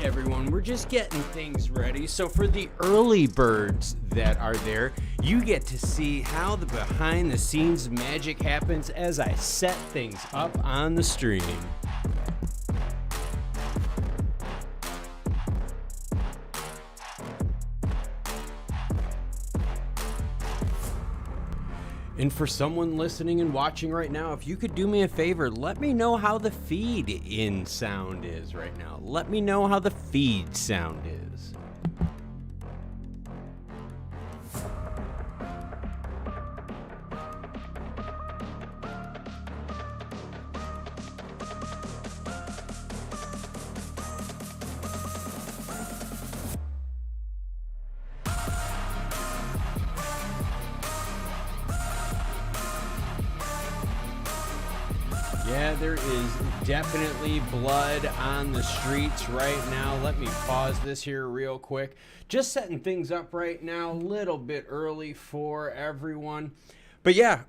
Everyone, we're just getting things ready. So for the early birds that are there, you get to see how the behind the scenes magic happens as I set things up on the stream. And for someone listening and watching right now, if you could do me a favor, let me know how the feed in sound is right now. Let me know how the feed sound is. Yeah, there is definitely blood on the streets right now. Let me pause this here real quick. Just setting things up right now, a little bit early for everyone. But yeah,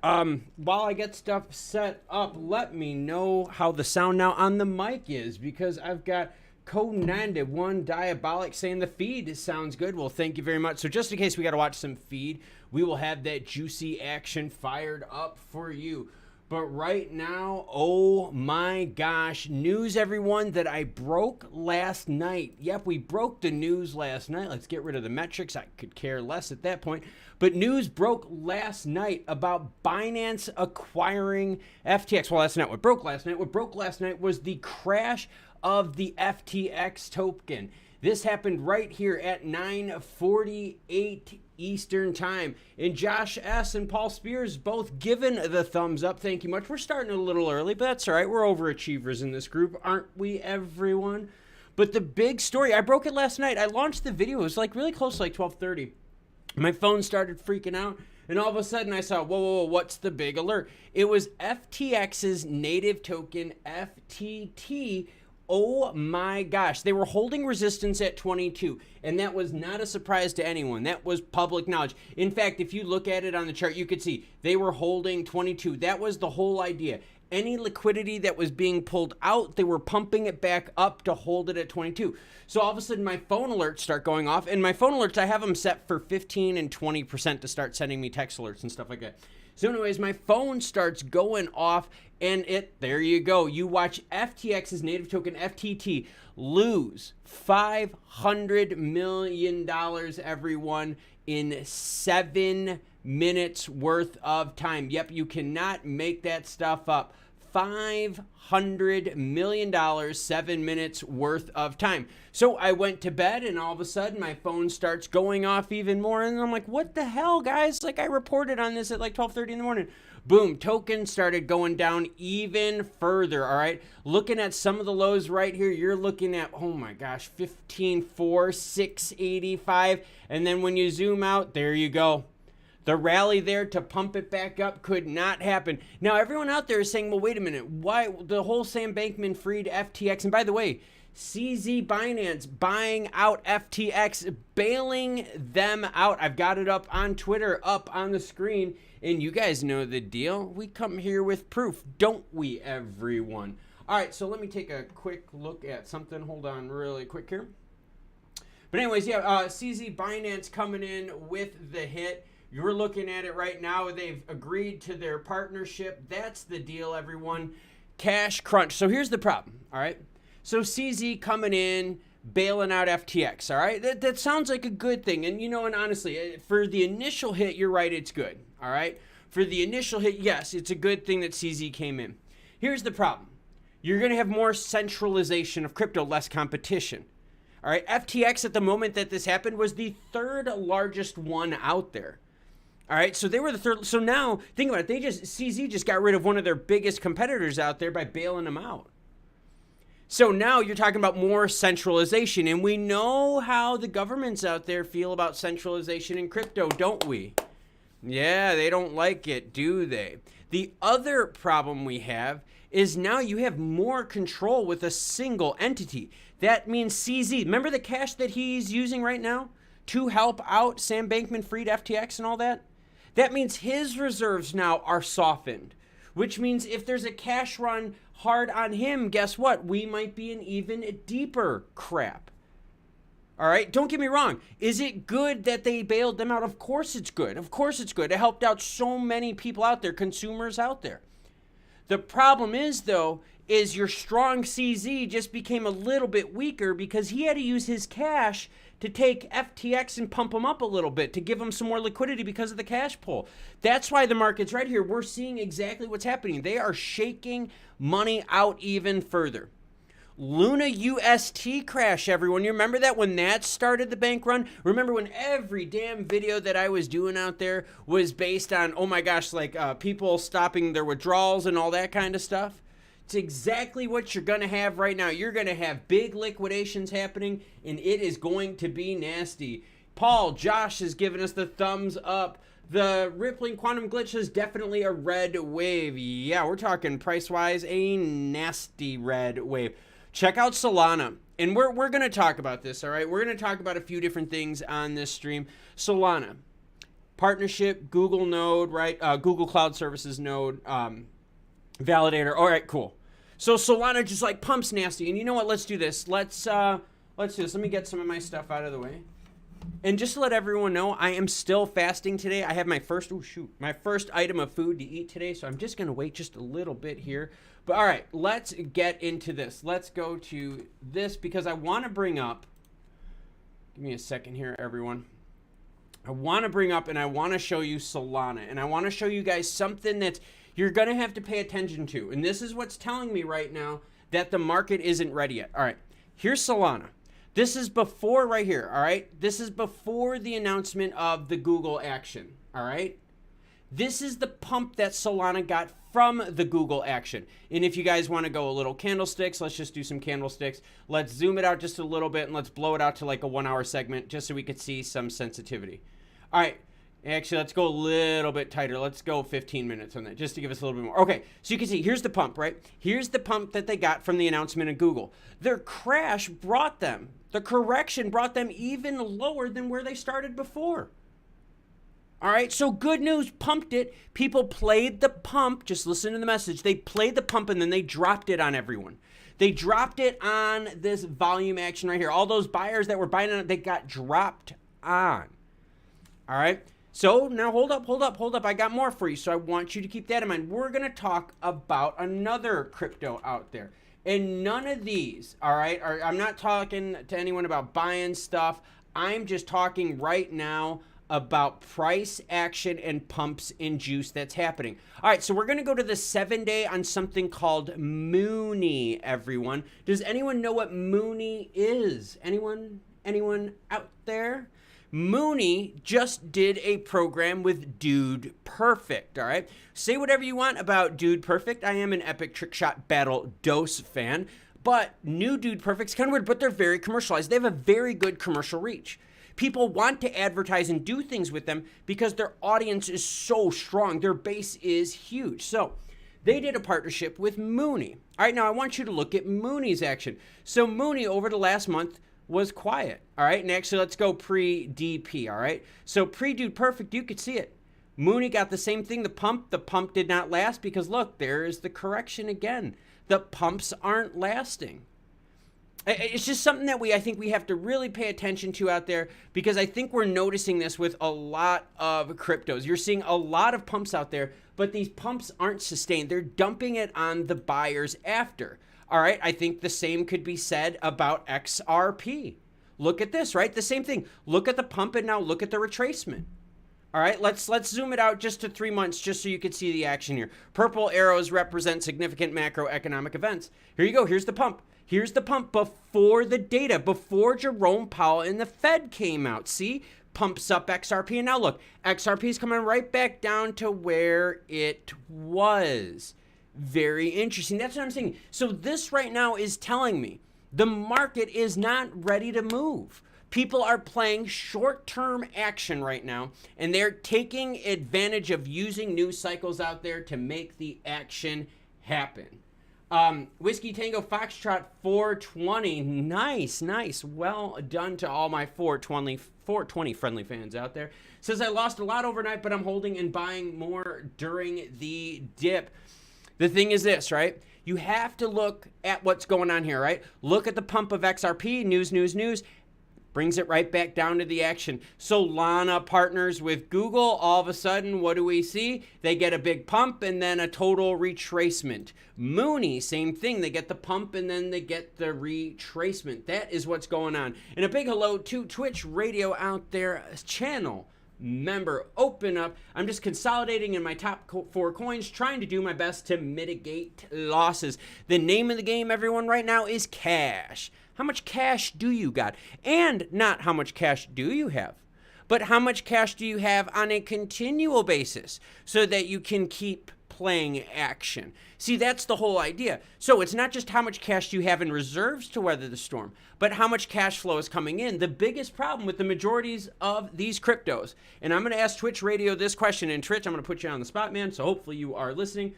while I get stuff set up, let me know how the sound now on the mic is, because I've got Code 91 Diabolic saying the feed sounds good. Well, thank you very much. So just in case we got to watch some feed, we will have that juicy action fired up for you. But right now, oh my gosh, news, everyone, that I broke last night. Yep, we broke the news last night. Let's get rid of the metrics. I could care less at that point. But news broke last night about Binance acquiring FTX. Well, that's not what broke last night. What broke last night was the crash of the FTX token. This happened right here at 9:48 Eastern time. And Josh S. and Paul Spears both given the thumbs up. Thank you much. We're starting a little early, but that's all right. We're overachievers in this group, aren't we, everyone? But the big story, I broke it last night. I launched the video. It was like really close to like 12:30. My phone started freaking out. And all of a sudden I saw, whoa, what's the big alert? It was FTX's native token, FTT. Oh my gosh, they were holding resistance at 22, and that was not a surprise to anyone. That was public knowledge. In fact, if you look at it on the chart, you could see they were holding 22. That was the whole idea. Any liquidity that was being pulled out, they were pumping it back up to hold it at 22. So all of a sudden my phone alerts start going off, and my phone alerts, I have them set for 15 and 20% to start sending me text alerts and stuff like that. So anyways, my phone starts going off, and there you go. You watch FTX's native token, FTT, lose $500 million, everyone, in 7 minutes worth of time. Yep, you cannot make that stuff up. $500 million, 7 minutes worth of time. So I went to bed, and all of a sudden my phone starts going off even more, and I'm like, what the hell, guys? Like, I reported on this at like 12:30 in the morning. Boom, token started going down even further, all right? Looking at some of the lows right here, you're looking at, oh my gosh, 15.4, 685, and then when you zoom out, there you go. The rally there to pump it back up could not happen. Now, everyone out there is saying, well, wait a minute. Why the whole Sam Bankman-Fried FTX? And by the way, CZ Binance buying out FTX, bailing them out. I've got it up on Twitter, up on the screen. And you guys know the deal. We come here with proof, don't we, everyone? All right, so let me take a quick look at something. Hold on really quick here. But anyways, yeah, CZ Binance coming in with the hit. You're looking at it right now. They've agreed to their partnership. That's the deal, everyone. Cash crunch. So here's the problem, all right? So CZ coming in, bailing out FTX, all right? That sounds like a good thing. And, you know, and honestly, for the initial hit, you're right, it's good, all right? For the initial hit, yes, it's a good thing that CZ came in. Here's the problem. You're going to have more centralization of crypto, less competition. All right, FTX at the moment that this happened was the third largest one out there. All right, so they were the third. So now, think about it. CZ just got rid of one of their biggest competitors out there by bailing them out. So now you're talking about more centralization. And we know how the governments out there feel about centralization in crypto, don't we? Yeah, they don't like it, do they? The other problem we have is now you have more control with a single entity. That means CZ. Remember the cash that he's using right now to help out Sam Bankman-Fried, FTX, and all that? That means his reserves now are softened, which means if there's a cash run hard on him, guess what? We might be in even deeper crap. All right, don't get me wrong. Is it good that they bailed them out? Of course it's good. Of course it's good. It helped out so many people out there, consumers out there. The problem is, though, is your strong CZ just became a little bit weaker because he had to use his cash to take FTX and pump them up a little bit to give them some more liquidity because of the cash pull. That's why the market's right here. We're seeing exactly what's happening. They are shaking money out even further. Luna UST crash, everyone. You remember that when that started the bank run? Remember when every damn video that I was doing out there was based on, oh my gosh, like people stopping their withdrawals and all that kind of stuff? It's exactly what you're going to have right now. You're going to have big liquidations happening, and it is going to be nasty. Paul, Josh has given us the thumbs up. The rippling quantum glitch is definitely a red wave. Yeah, we're talking price-wise, a nasty red wave. Check out Solana, and we're going to talk about this, all right? We're going to talk about a few different things on this stream. Solana, partnership, Google node, right? Google Cloud Services node, validator. All right, cool. So Solana just like pumps nasty, and you know what? Let's do this. Let's do this. Let me get some of my stuff out of the way. And just to let everyone know, I am still fasting today. I have my first, my first item of food to eat today, so I'm just going to wait just a little bit here. But all right, let's get into this. Let's go to this because I want to bring up, give me a second here, everyone. I want to bring up and I want to show you Solana, and I want to show you guys something that you're going to have to pay attention to. And this is what's telling me right now that the market isn't ready yet. All right, here's Solana. This is before right here, all right? This is before the announcement of the Google action, all right? This is the pump that Solana got from the Google action. And if you guys want to go a little candlesticks, let's just do some candlesticks. Let's zoom it out just a little bit and let's blow it out to like a 1 hour segment just so we could see some sensitivity. All right. Actually, let's go a little bit tighter. Let's go 15 minutes on that just to give us a little bit more. Okay, so you can see here's the pump, right? Here's the pump that they got from the announcement of Google. Their crash brought them, the correction brought them even lower than where they started before. All right, so good news, pumped it. People played the pump. Just listen to the message. They played the pump and then they dropped it on everyone. They dropped it on this volume action right here. All those buyers that were buying it, they got dropped on. All right. So now hold up. I got more for you. So I want you to keep that in mind. We're going to talk about another crypto out there. And none of these, all right, I'm not talking to anyone about buying stuff. I'm just talking right now about price action and pumps and juice that's happening. All right, so we're going to go to the 7-day on something called Mooney, everyone. Does anyone know what Mooney is? Anyone out there? Mooney just did a program with Dude Perfect, all right? Say whatever you want about Dude Perfect. I am an Epic Trick Shot Battle Dose fan, but new Dude Perfect's kind of weird, but they're very commercialized. They have a very good commercial reach. People want to advertise and do things with them because their audience is so strong. Their base is huge. So they did a partnership with Mooney. All right, now I want you to look at Mooney's action. So Mooney over the last month was quiet, all right? And actually, let's go pre-DP, all right? So pre-Dude Perfect, you could see it. Mooney got the same thing, the pump did not last because look, there is the correction again. The pumps aren't lasting. It's just something that I think we have to really pay attention to out there because I think we're noticing this with a lot of cryptos. You're seeing a lot of pumps out there, but these pumps aren't sustained. They're dumping it on the buyers after. All right, I think the same could be said about XRP. Look at this, right? The same thing. Look at the pump and now look at the retracement. All right, let's zoom it out just to 3 months just so you can see the action here. Purple arrows represent significant macroeconomic events. Here you go. Here's the pump. Here's the pump before the data, before Jerome Powell and the Fed came out. See? Pumps up XRP. And now look, XRP is coming right back down to where it was. Very interesting. That's what I'm saying. So this right now is telling me the market is not ready to move. People are playing short-term action right now, and they're taking advantage of using news cycles out there to make the action happen. Whiskey Tango Foxtrot 420. Nice. Well done to all my 420 friendly fans out there. Says I lost a lot overnight, but I'm holding and buying more during the dip. The thing is this, right? You have to look at what's going on here, right? Look at the pump of XRP, news. Brings it right back down to the action. Solana partners with Google. All of a sudden, what do we see? They get a big pump and then a total retracement. Mooney, same thing. They get the pump and then they get the retracement. That is what's going on. And a big hello to Twitch Radio out there channel member. Open up. I'm just consolidating in my top 4 coins, trying to do my best to mitigate losses. The name of the game, everyone, right now is cash. How much cash do you got? And not how much cash do you have, but how much cash do you have on a continual basis so that you can keep playing action. See, that's the whole idea. So it's not just how much cash do you have in reserves to weather the storm, but how much cash flow is coming in. The biggest problem with the majorities of these cryptos, and I'm going to ask Twitch Radio this question, and Twitch, I'm going to put you on the spot, man, so hopefully you are listening.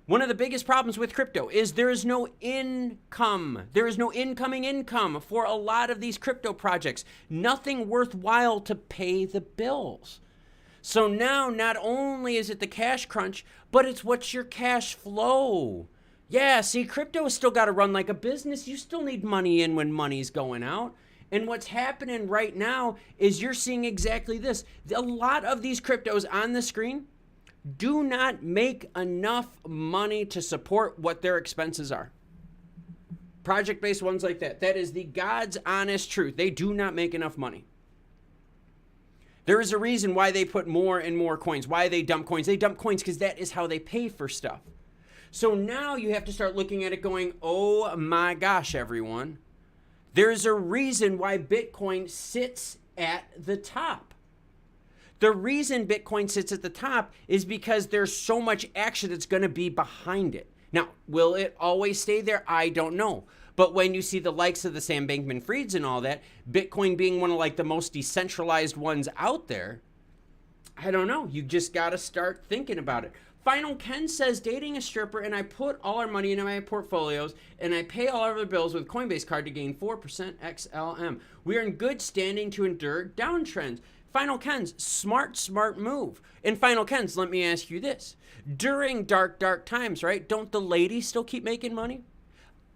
One of the biggest problems with crypto is there is no income. There is no incoming income for a lot of these crypto projects. Nothing worthwhile to pay the bills. So now not only is it the cash crunch, but it's what's your cash flow. Yeah, see, crypto has still got to run like a business. You still need money in when money's going out. And what's happening right now is you're seeing exactly this. A lot of these cryptos on the screen do not make enough money to support what their expenses are. Project-based ones like that. That is the God's honest truth. They do not make enough money. There is a reason why they put more and more coins, why they dump coins. They dump coins because that is how they pay for stuff. So now you have to start looking at it going, oh my gosh, everyone. There's a reason why Bitcoin sits at the top. The reason Bitcoin sits at the top is because there's so much action that's going to be behind it. Now, will it always stay there? I don't know. But when you see the likes of the Sam Bankman-Frieds and all that, Bitcoin being one of like the most decentralized ones out there, I don't know. You just got to start thinking about it. Final Ken says, dating a stripper, and I put all our money into my portfolios, and I pay all our bills with Coinbase card to gain 4% XLM. We are in good standing to endure downtrends. Final Ken's, smart move. And Final Ken's, let me ask you this. During dark times, right, don't the ladies still keep making money?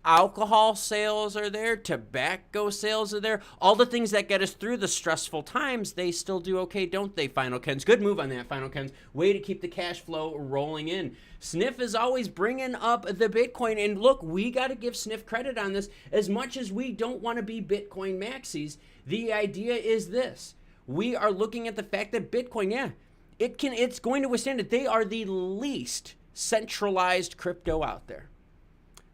Alcohol sales are there, tobacco sales are there, all the things that get us through the stressful times, they still do okay, don't they, Final Kens? Good move on that, Final Kens. Way to keep the cash flow rolling in. Sniff is always bringing up the Bitcoin, and look, we got to give Sniff credit on this. As much as we don't want to be Bitcoin maxis, the idea is this. We are looking at the fact that Bitcoin, yeah, it's going to withstand it. They are the least centralized crypto out there.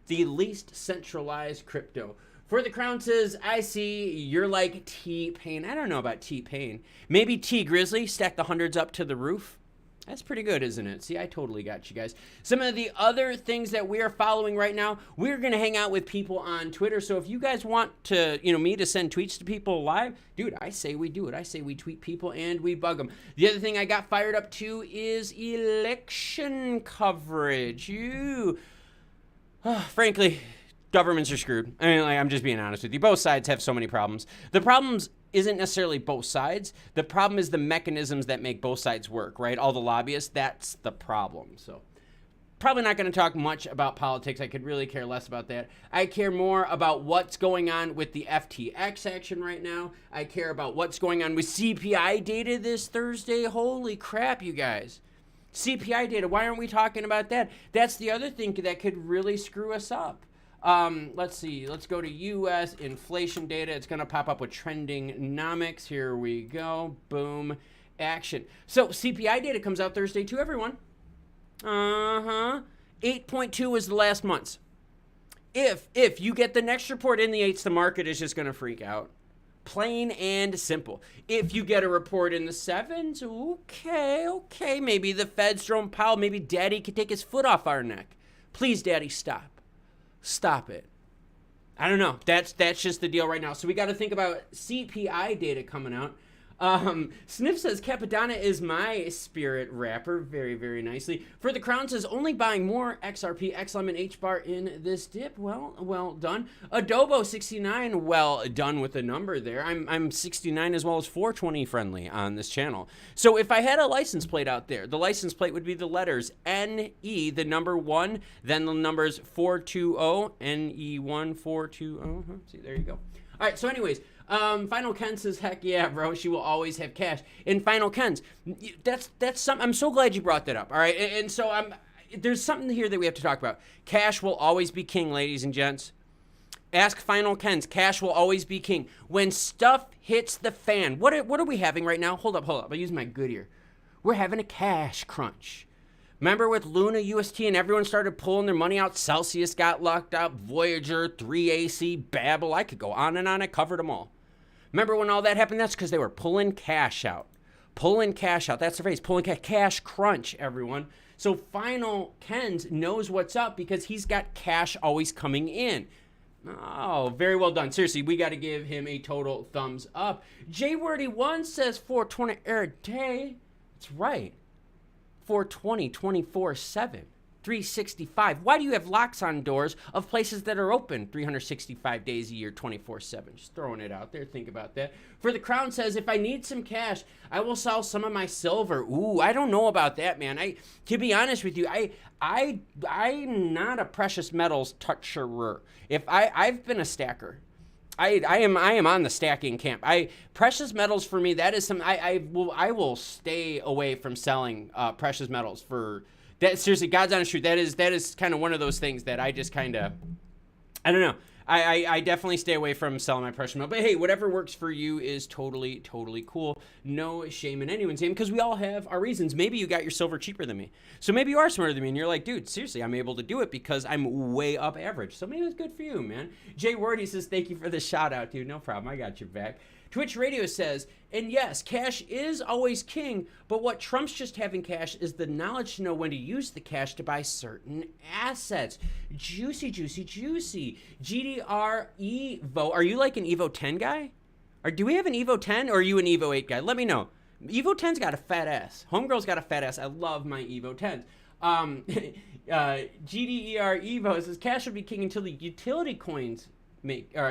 The least centralized crypto. For the Crown says, I see you're like T-Pain. I don't know about T-Pain. Maybe T-Grizzly, stack the hundreds up to the roof. That's pretty good, isn't it? See, I totally got you guys. Some of the other things that we are following right now, we're going to hang out with people on Twitter. So if you guys want to, me to send tweets to people live, dude, I say we do it. I say we tweet people and we bug them. The other thing I got fired up to is election coverage. Frankly, governments are screwed. I mean, I'm just being honest with you. Both sides have so many problems. The problems isn't necessarily both sides. The problem is the mechanisms that make both sides work, right? All the lobbyists, that's the problem. So probably not going to talk much about politics. I could really care less about that. I care more about what's going on with the FTX action right now. I care about what's going on with CPI data this Thursday. Holy crap, you guys. CPI data, why aren't we talking about that? That's the other thing that could really screw us up. Let's see. Let's go to U.S. inflation data. It's going to pop up with trending-nomics. Here we go. Boom. Action. So CPI data comes out Thursday too, everyone. 8.2 was the last month's. If you get the next report in the 8s, the market is just going to freak out. Plain and simple. If you get a report in the 7s, okay. Maybe the Fed's Jerome Powell, maybe Daddy could take his foot off our neck. Please, Daddy, stop. Stop it. I don't know. That's just the deal right now. So we got to think about CPI data coming out. Sniff says Capadonna is my spirit rapper. Very, very nicely. For the Crown says only buying more XRP, XLM, and HBAR in this dip. Well done. Adobo 69. Well done with the number there. I'm 69 as well as 420 friendly on this channel. So if I had a license plate out there, the license plate would be the letters NE, the number 1, then the numbers 420, NE1 420. See, there you go. All right, so anyways, Final Ken says, heck yeah, bro. She will always have cash. And Final Ken's, that's something. I'm so glad you brought that up. All right. And so there's something here that we have to talk about. Cash will always be king, ladies and gents. Ask Final Ken's. Cash will always be king. When stuff hits the fan, what are we having right now? Hold up. I'll use my good ear. We're having a cash crunch. Remember with Luna UST and everyone started pulling their money out? Celsius got locked up, Voyager, 3AC, Babel. I could go on and on. I covered them all. Remember when all that happened? That's because they were pulling cash out. Pulling cash out. That's the phrase. Pulling cash crunch, everyone. So Final Ken's knows what's up because he's got cash always coming in. Oh, very well done. Seriously, we got to give him a total thumbs up. JWordy1 says 420 a day. That's right. 420, 24/7, 365. Why do you have locks on doors of places that are open 365 days a year, 24/7? Just throwing it out there. Think about that. For the Crown says, if I need some cash, I will sell some of my silver. Ooh, I don't know about that, man. To be honest with you, I'm not a precious metals toucher. I've been a stacker. I am on the stacking camp. Precious metals for me, that is some. I will stay away from selling precious metals for that. Seriously, God's honest truth. That is kind of one of those things that I just kind of, I don't know. I definitely stay away from selling my precious metal. But hey, whatever works for you is totally cool. No shame in anyone's name because we all have our reasons. Maybe you got your silver cheaper than me. So maybe you are smarter than me and you're like, dude, seriously, I'm able to do it because I'm way up average. So maybe it's good for you, man. Jay Wordy says, thank you for the shout out, dude. No problem. I got your back. Twitch Radio says, and yes, cash is always king, but what trumps just having cash is the knowledge to know when to use the cash to buy certain assets. Juicy. GDR Evo. Are you like an Evo 10 guy? Or do we have an Evo 10 or are you an Evo 8 guy? Let me know. Evo 10's got a fat ass. Homegirl's got a fat ass. I love my Evo 10s. GDER Evo says, cash will be king until the utility coins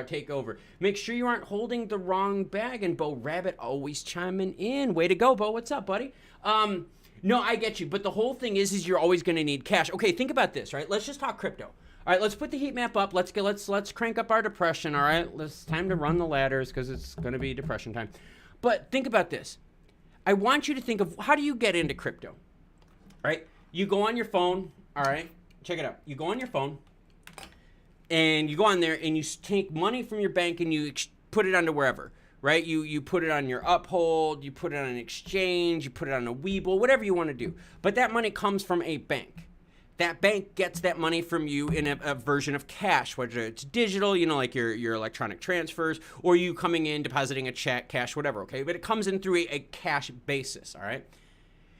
take over. Make sure you aren't holding the wrong bag. And Bo Rabbit always chiming in. Way to go, Bo. What's up, buddy? No, I get you. But the whole thing is you're always going to need cash. Okay, think about this, right? Let's just talk crypto. All right, let's put the heat map up. Let's crank up our depression. All right, it's time to run the ladders because it's going to be depression time. But think about this. I want you to think of how do you get into crypto? All right, you go on your phone. All right, check it out. You go on your phone. And you go on there and you take money from your bank and you put it onto wherever, right? You put it on your Uphold, you put it on an exchange, you put it on a Webull, whatever you want to do. But that money comes from a bank. That bank gets that money from you in a version of cash, whether it's digital, you know, like your electronic transfers, or you coming in, depositing a check, cash, whatever, okay? But it comes in through a cash basis, all right?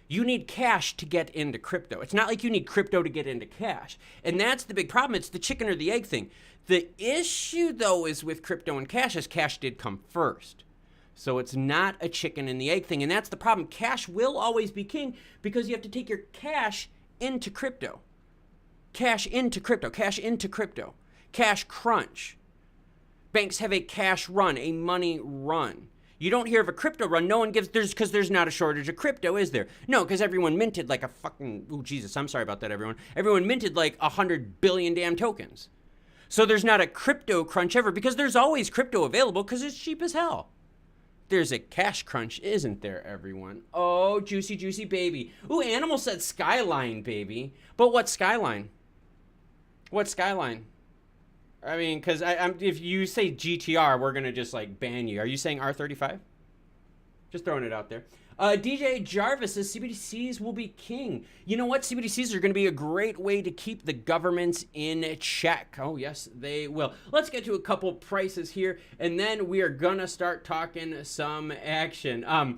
You need cash to get into crypto. It's not like you need crypto to get into cash. And that's the big problem. It's the chicken or the egg thing. The issue, though, is with crypto and cash is cash did come first. So it's not a chicken and the egg thing. And that's the problem. Cash will always be king because you have to take your cash into crypto. Cash into crypto. Cash into crypto. Cash crunch. Banks have a cash run, a money run. You don't hear of a crypto run. No one gives, because there's not a shortage of crypto, is there? No, because everyone minted like a fucking, oh, Jesus, I'm sorry about that, everyone. Everyone minted like 100 billion damn tokens. So there's not a crypto crunch ever because there's always crypto available because it's cheap as hell. There's a cash crunch, isn't there, everyone? Oh, juicy baby. Ooh, Animal said Skyline, baby. But what Skyline? What Skyline? I mean, because if you say GTR, we're going to just, like, ban you. Are you saying R35? Just throwing it out there. DJ Jarvis says CBDCs will be king. You know what? CBDCs are going to be a great way to keep the governments in check. Oh, yes, they will. Let's get to a couple prices here, and then we are going to start talking some action. All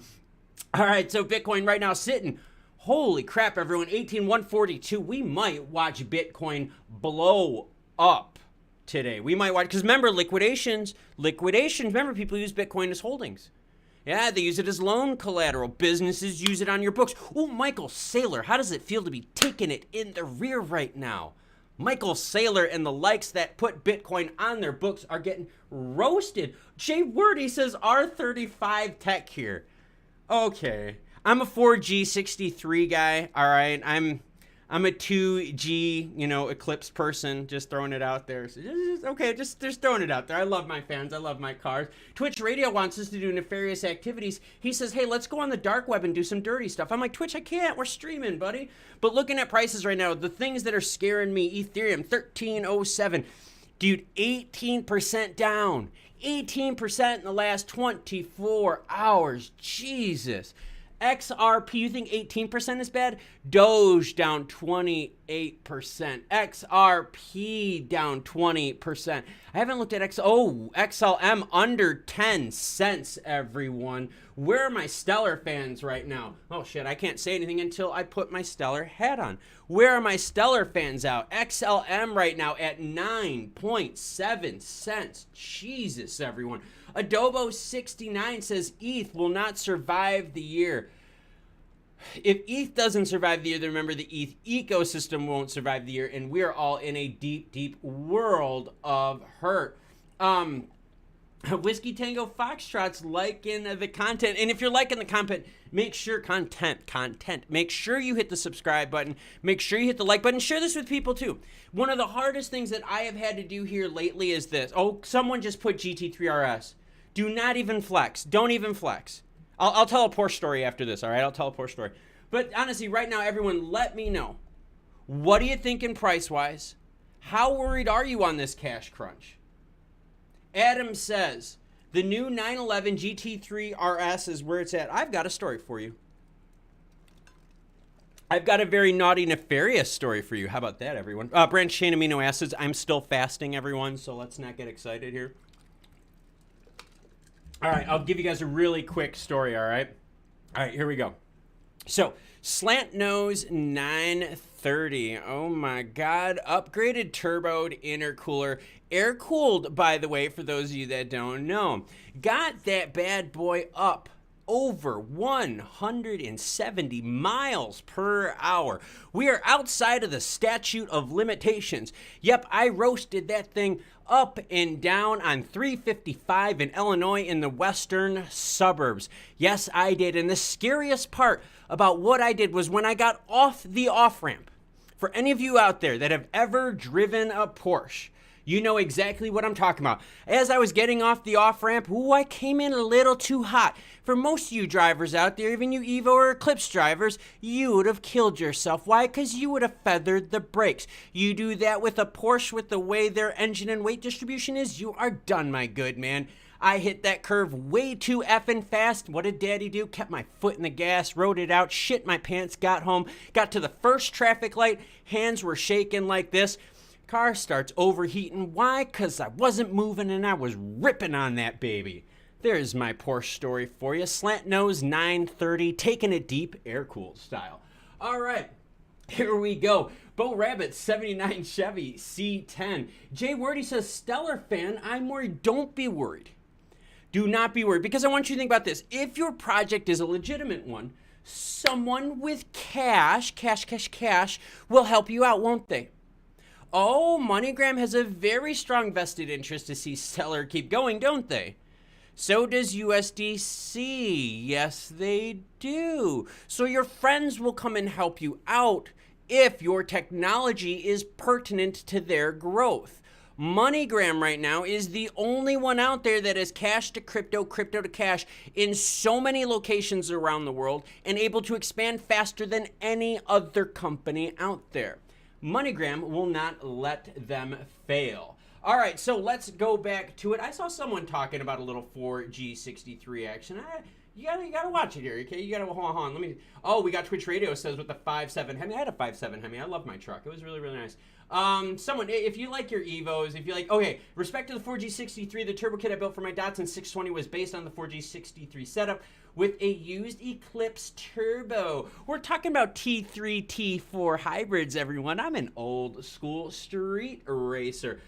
right, so Bitcoin right now sitting. Holy crap, everyone. 18,142. We might watch Bitcoin blow up today. We might watch, because remember, liquidations, remember, people use Bitcoin as holdings. Yeah, they use it as loan collateral. Businesses use it on your books. Oh, Michael Saylor, how does it feel to be taking it in the rear right now? Michael Saylor and the likes that put Bitcoin on their books are getting roasted. Jay Wordy says R35 tech here. Okay, I'm a 4G63 guy, all right? I'm a 2G, you know, Eclipse person, just throwing it out there. So just throwing it out there. I love my fans. I love my cars. Twitch Radio wants us to do nefarious activities. He says, hey, let's go on the dark web and do some dirty stuff. I'm like, Twitch, I can't. We're streaming, buddy. But looking at prices right now, the things that are scaring me, Ethereum, 1307. Dude, 18% down. 18% in the last 24 hours. Jesus. XRP, you think 18% is bad? Doge down 28%. XRP down 20%. I haven't looked at XLM under 10 cents, everyone. Where are my Stellar fans right now? Oh shit, I can't say anything until I put my Stellar hat on. Where are my Stellar fans out? XLM right now at 9.7 cents. Jesus, everyone. Adobo69 says ETH will not survive the year. If ETH doesn't survive the year, then remember the ETH ecosystem won't survive the year, and we are all in a deep, deep world of hurt. Whiskey Tango Foxtrot's liking the content, and if you're liking the content, make sure make sure you hit the subscribe button, make sure you hit the like button, share this with people too. One of the hardest things that I have had to do here lately is this. Oh, someone just put GT3RS. Do not even flex. Don't even flex. I'll tell a Porsche story after this, all right? I'll tell a Porsche story. But honestly, right now, everyone, let me know. What are you thinking price-wise? How worried are you on this cash crunch? Adam says, the new 911 GT3 RS is where it's at. I've got a story for you. I've got a very naughty, nefarious story for you. How about that, everyone? Branch chain amino acids. I'm still fasting, everyone, so let's not get excited here. All right, I'll give you guys a really quick story, all right? All right, here we go. So, Slant Nose 930. Oh my God. Upgraded turboed intercooler. Air-cooled, by the way, for those of you that don't know. Got that bad boy up over 170 miles per hour. We are outside of the statute of limitations. Yep, I roasted that thing up and down on 355 in Illinois in the western suburbs. Yes, I did. And the scariest part about what I did was when I got off the off-ramp. For any of you out there that have ever driven a Porsche, you know exactly what I'm talking about. As I was getting off the off-ramp, I came in a little too hot. For most of you drivers out there, even you Evo or Eclipse drivers, you would have killed yourself. Why? Because you would have feathered the brakes. You do that with a Porsche with the way their engine and weight distribution is, you are done, my good man. I hit that curve way too effing fast. What did Daddy do? Kept my foot in the gas, rode it out, shit my pants, got home, got to the first traffic light, hands were shaking like this. Car starts overheating. Why? Because I wasn't moving and I was ripping on that baby. There's my Porsche story for you. Slant Nose 930, taking it deep, air-cooled style. All right, here we go. Bo Rabbit 79 Chevy C10. Jay Wordy says, Stellar fan, I'm worried. Don't be worried. Do not be worried, because I want you to think about this. If your project is a legitimate one, someone with cash will help you out, won't they? Oh, MoneyGram has a very strong vested interest to see Stellar keep going, don't they? So does USDC. Yes, they do. So your friends will come and help you out if your technology is pertinent to their growth. MoneyGram right now is the only one out there that has cash to crypto, crypto to cash in so many locations around the world and able to expand faster than any other company out there. MoneyGram will not let them fail. All right, so let's go back to it. I saw someone talking about a little 4G63 action. You gotta watch it here, okay? You gotta hold on. Let me. Oh, we got Twitch Radio says with the 5.7 Hemi. I had a 5.7 Hemi. I love my truck. It was really, really nice. Someone, if you like your Evos, if you like, okay, respect to the 4G63, the turbo kit I built for my Datsun 620 was based on the 4G63 setup with a used Eclipse turbo. We're talking about T3, T4 hybrids, everyone. I'm an old school street racer.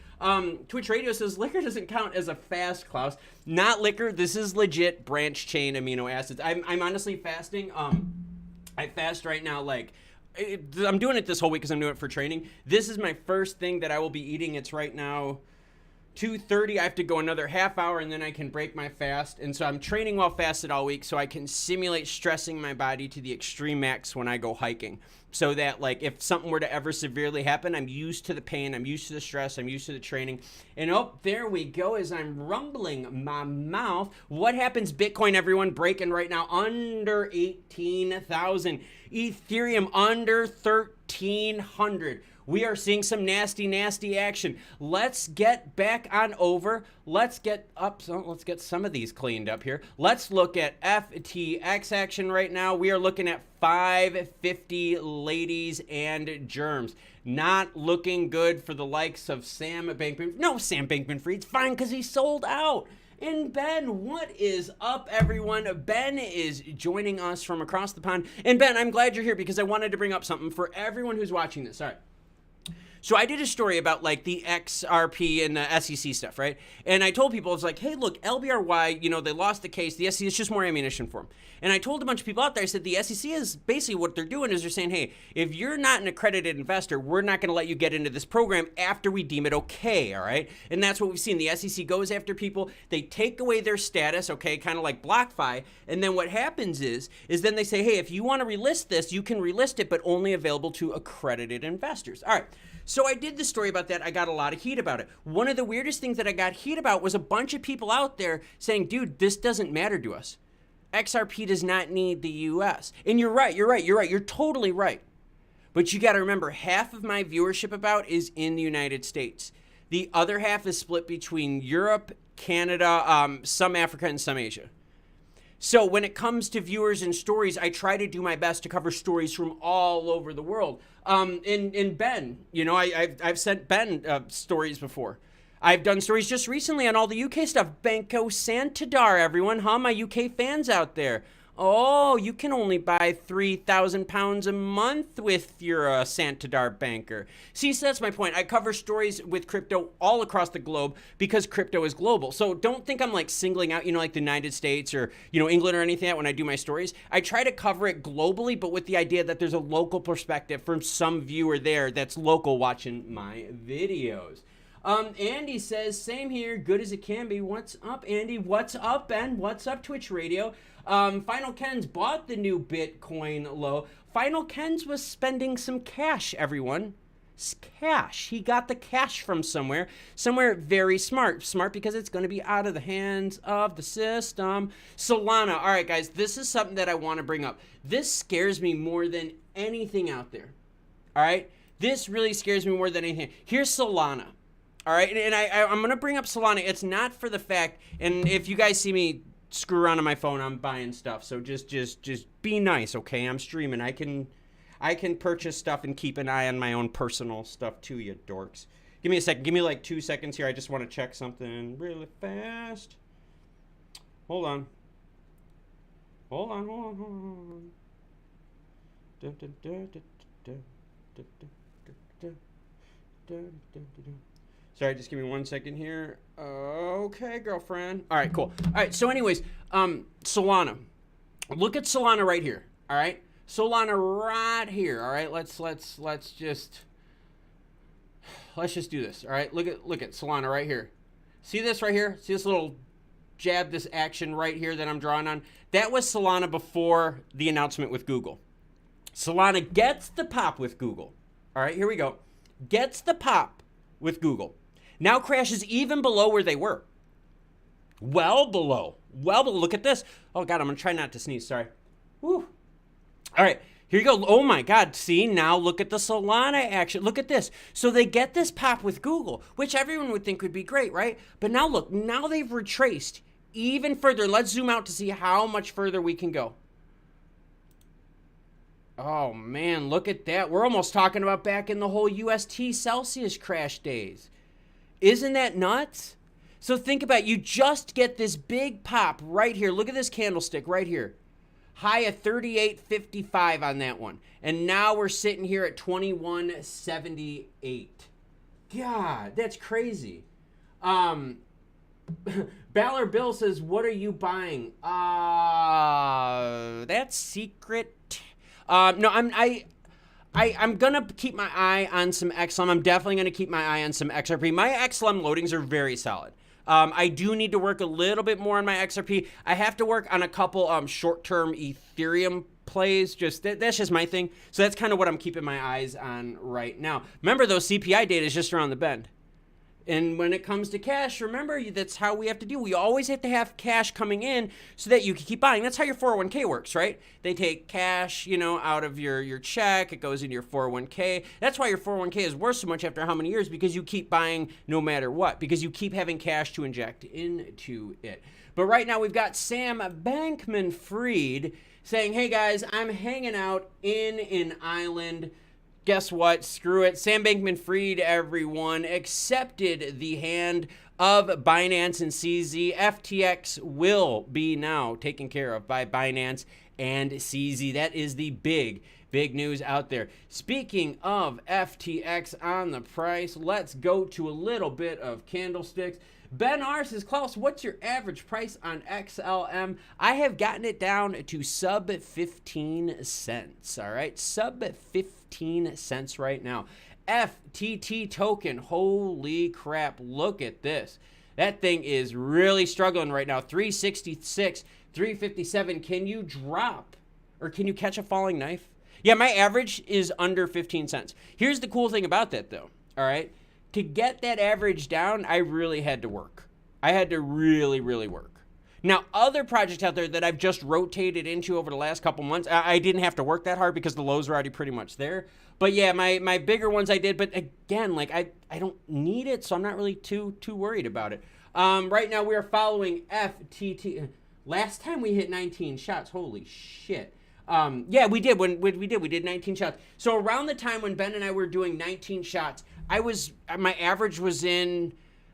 Twitch Radio says liquor doesn't count as a fast, Klaus. Not liquor. This is legit branch chain amino acids. I'm honestly fasting. I fast right now, like, I'm doing it this whole week because I'm doing it for training. This is my first thing that I will be eating. It's right now 2:30, I have to go another half hour and then I can break my fast. And so I'm training while fasted all week so I can simulate stressing my body to the extreme max when I go hiking. So that like if something were to ever severely happen, I'm used to the pain, I'm used to the stress, I'm used to the training. And oh, there we go as I'm rumbling my mouth. What happens? Bitcoin, everyone, breaking right now under 18,000. Ethereum under 1,300. We are seeing some nasty, nasty action. Let's get back on over. Let's get up. So let's get some of these cleaned up here. Let's look at FTX action right now. We are looking at 550 ladies and germs. Not looking good for the likes of Sam Bankman. No, Sam Bankman-Fried's fine because he sold out. And Ben, what is up, everyone? Ben is joining us from across the pond. And Ben, I'm glad you're here because I wanted to bring up something for everyone who's watching this. All right. So I did a story about like the XRP and the SEC stuff, right? And I told people, it's like, hey, look, LBRY, you know, they lost the case. The SEC is just more ammunition for them. And I told a bunch of people out there, I said, the SEC is basically what they're doing is they're saying, hey, if you're not an accredited investor, we're not going to let you get into this program after we deem it okay, all right? And that's what we've seen. The SEC goes after people. They take away their status, okay, kind of like BlockFi. And then what happens is then they say, hey, if you want to relist this, you can relist it, but only available to accredited investors. All right. So I did the story about that. I got a lot of heat about it. One of the weirdest things that I got heat about was a bunch of people out there saying, dude, this doesn't matter to us. XRP does not need the US. And you're right. You're totally right. But you got to remember, half of my viewership about is in the United States. The other half is split between Europe, Canada, some Africa, and some Asia. So when it comes to viewers and stories, I try to do my best to cover stories from all over the world. And Ben, you know, I've sent Ben stories before. I've done stories just recently on all the UK stuff. Banco Santander, everyone, huh? My UK fans out there. Oh, you can only buy £3,000 a month with your Santander banker. See, so that's my point. I cover stories with crypto all across the globe because crypto is global. So don't think I'm like singling out, you know, like the United States or, you know, England or anything like that when I do my stories. I try to cover it globally, but with the idea that there's a local perspective from some viewer there that's local watching my videos. Andy says, same here, good as it can be. What's up, Andy? What's up, Ben? What's up, Twitch Radio? Final Ken's bought the new Bitcoin low. Final Ken's was spending some cash, everyone. Cash. He got the cash from somewhere very smart. Smart because it's going to be out of the hands of the system. Solana. All right, guys, this is something that I want to bring up. This scares me more than anything out there. All right? This really scares me more than anything. Here's Solana. All right, and I'm going to bring up Solana. It's not for the fact, and if you guys see me screw around on my phone, I'm buying stuff. So just be nice, okay? I'm streaming. I can purchase stuff and keep an eye on my own personal stuff too, you dorks. Give me a second. Give me like 2 seconds here. I just want to check something really fast. Hold on. Hold on. Sorry, just give me 1 second here. Okay, girlfriend. All right, cool. All right, so anyways, Solana. Look at Solana right here. All right, Solana right here. All right, let's just do this. All right, look at Solana right here. See this right here? See this little jab, this action right here that I'm drawing on? That was Solana before the announcement with Google. Solana gets the pop with Google. All right, here we go. Gets the pop with Google. Now crashes even below where they were. Well below. Look at this. Oh, God, I'm going to try not to sneeze. Sorry. Woo. All right, here you go. Oh, my God. See, now look at the Solana action. Look at this. So they get this pop with Google, which everyone would think would be great, right? But now look, now they've retraced even further. Let's zoom out to see how much further we can go. Oh, man, look at that. We're almost talking about back in the whole UST Celsius crash days. Isn't that nuts? So think about it. You just get this big pop right here. Look at this candlestick right here. High of 38.55 on that one. And now we're sitting here at 21.78. God, that's crazy. Baller Bill says, what are you buying? That's secret. No, I'm I'm going to keep my eye on some XLM. I'm definitely going to keep my eye on some XRP. My XLM loadings are very solid. I do need to work a little bit more on my XRP. I have to work on a couple short-term Ethereum plays. That's just my thing. So that's kind of what I'm keeping my eyes on right now. Remember, though, CPI data is just around the bend. And when it comes to cash, remember, that's how we have to do. We always have to have cash coming in so that you can keep buying. That's how your 401k works, right? They take cash, out of your check. It goes into your 401k. That's why your 401k is worth so much after how many years? Because you keep buying no matter what. Because you keep having cash to inject into it. But right now, we've got Sam Bankman-Fried saying, hey, guys, I'm hanging out in an island. Guess what? Screw it. Sam Bankman-Fried, everyone, accepted the hand of Binance and CZ. FTX will be now taken care of by Binance and CZ. That is the big news out there. Speaking of FTX on the price, let's go to a little bit of candlesticks. Ben R says, Klaus, what's your average price on XLM? I have gotten it down to sub 15 cents, all right? Sub 15 cents right now. FTT token, holy crap, look at this. That thing is really struggling right now. 366, 357. Can you drop or can you catch a falling knife? Yeah, my average is under 15 cents. Here's the cool thing about that, though, all right? To get that average down, I really had to work. I had to really work. Now, other projects out there that I've just rotated into over the last couple months, I didn't have to work that hard because the lows were already pretty much there. But yeah, my bigger ones I did. But again, like I don't need it, so I'm not really too worried about it. Right now, we are following FTT. Last time we hit 19 shots. Holy shit. Yeah, we did. We did 19 shots. So around the time when Ben and I were doing 19 shots, my average was in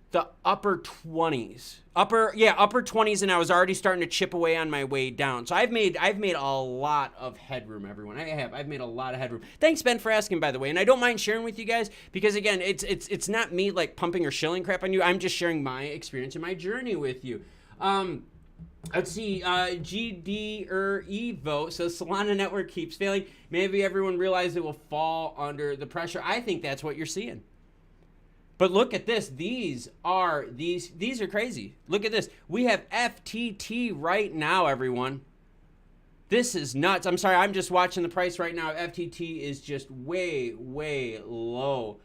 the upper 20s. Upper 20s, and I was already starting to chip away on my way down. So I've made a lot of headroom, everyone. I've made a lot of headroom. Thanks, Ben, for asking, by the way. And I don't mind sharing with you guys because, again, it's not me like pumping or shilling crap on you. I'm just sharing my experience and my journey with you. Let's see, GD or Evo says Solana network keeps failing. Maybe everyone realized it will fall under the pressure. I think that's what you're seeing. But look at this. These are crazy. Look at this. We have FTT right now, everyone. This is nuts. I'm sorry. I'm just watching the price right now. FTT is just way low.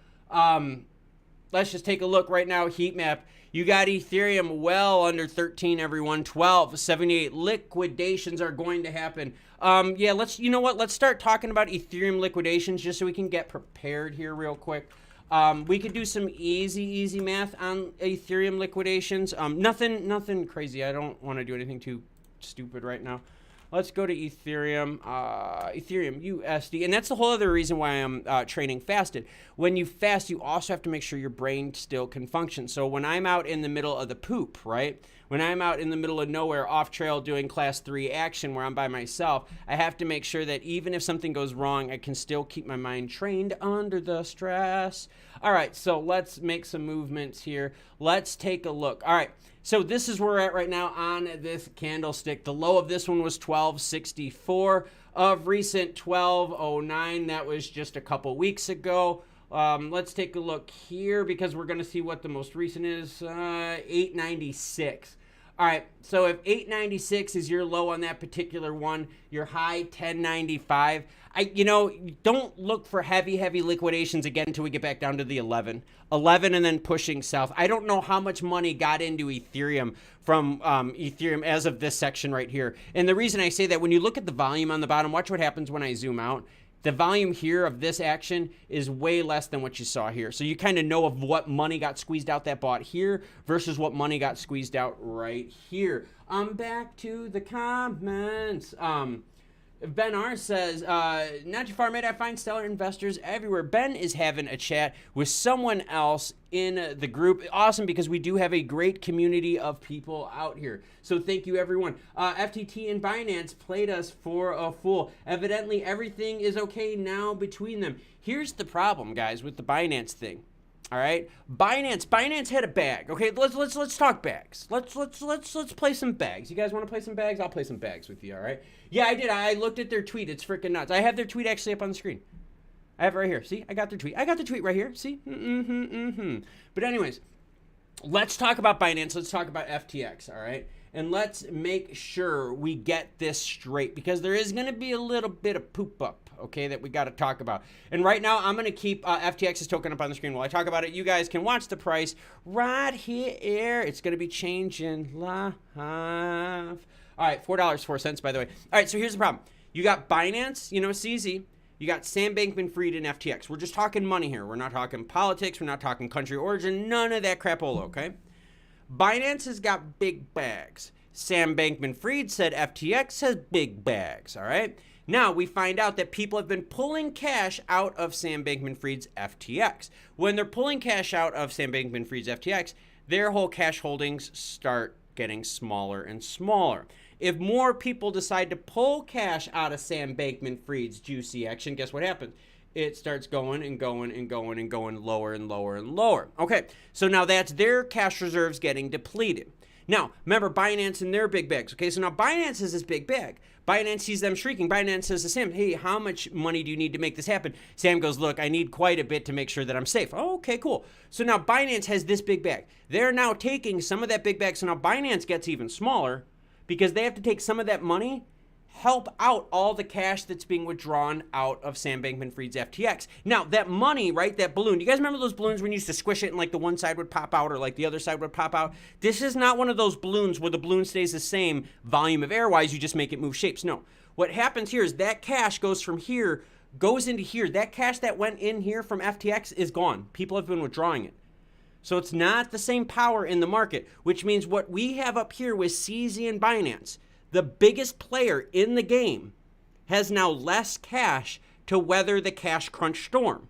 Let's just take a look right now. Heat map. You got Ethereum well under 13, everyone. 12.78. Liquidations are going to happen. Yeah, you know what? Let's start talking about Ethereum liquidations just so we can get prepared here real quick. We could do some easy math on Ethereum liquidations. Nothing crazy. I don't want to do anything too stupid right now. Let's go to Ethereum, Ethereum USD. And that's the whole other reason why I'm training fasted. When you fast, you also have to make sure your brain still can function. So when I'm out in the middle of the poop, right? When I'm out in the middle of nowhere, off trail, doing class 3 action where I'm by myself, I have to make sure that even if something goes wrong, I can still keep my mind trained under the stress. All right, so let's make some movements here. Let's take a look. All right. So this is where we're at right now on this candlestick. The low of this one was 1264. Of recent 1209. That was just a couple weeks ago. Let's take a look here because we're going to see what the most recent is. 896. All right, so if 896 is your low on that particular one, your high 1095. Don't look for heavy liquidations again until we get back down to the 11 and then pushing south. I don't know how much money got into Ethereum from Ethereum as of this section right here. And the reason I say that, when you look at the volume on the bottom, watch what happens when I zoom out. The volume here of this action is way less than what you saw here. So you kind of know of what money got squeezed out that bought here versus what money got squeezed out right here. Back to the comments. Ben R says, not too far, mate. I find stellar investors everywhere. Ben is having a chat with someone else in the group. Awesome, because we do have a great community of people out here. So thank you, everyone. FTT and Binance played us for a fool. Evidently, everything is okay now between them. Here's the problem, guys, with the Binance thing. All right, Binance had a bag. Okay, let's talk bags. Let's play some bags. You guys want to play some bags? I'll play some bags with you. All right. Yeah, I did. I looked at their tweet. It's freaking nuts. I have their tweet actually up on the screen. I have it right here. See, I got the tweet. I got the tweet right here. See? But anyways, let's talk about Binance. Let's talk about FTX, all right? And let's make sure we get this straight because there is going to be a little bit of poop up, okay, that we got to talk about. And right now, I'm going to keep FTX's token up on the screen while I talk about it. You guys can watch the price right here. It's going to be changing live. All right, $4.04, by the way. All right, so here's the problem. You got Binance, you know, CZ. You got Sam Bankman-Fried and FTX. We're just talking money here. We're not talking politics. We're not talking country origin. None of that crapola, okay? Binance has got big bags. Sam Bankman-Fried said FTX has big bags, all right? Now, we find out that people have been pulling cash out of Sam Bankman-Fried's FTX. When they're pulling cash out of Sam Bankman-Fried's FTX, their whole cash holdings start getting smaller and smaller. If more people decide to pull cash out of Sam Bankman-Fried's juicy action, guess what happens? It starts going and going and going and going lower and lower and lower. Okay, so now that's their cash reserves getting depleted. Now, remember Binance and their big bags. Okay, so now Binance has this big bag. Binance sees them shrieking. Binance says to Sam, hey, how much money do you need to make this happen? Sam goes, look, I need quite a bit to make sure that I'm safe. Oh, okay, cool. So now Binance has this big bag. They're now taking some of that big bag. So now Binance gets even smaller because they have to take some of that money, help out all the cash that's being withdrawn out of Sam Bankman-Fried's FTX. Now, that money, right, that balloon, do you guys remember those balloons when you used to squish it and like the one side would pop out or like the other side would pop out? This is not one of those balloons where the balloon stays the same volume of air-wise, you just make it move shapes. No. What happens here is that cash goes from here, goes into here. That cash that went in here from FTX is gone. People have been withdrawing it. So it's not the same power in the market, which means what we have up here with CZ and Binance, the biggest player in the game, has now less cash to weather the cash crunch storm.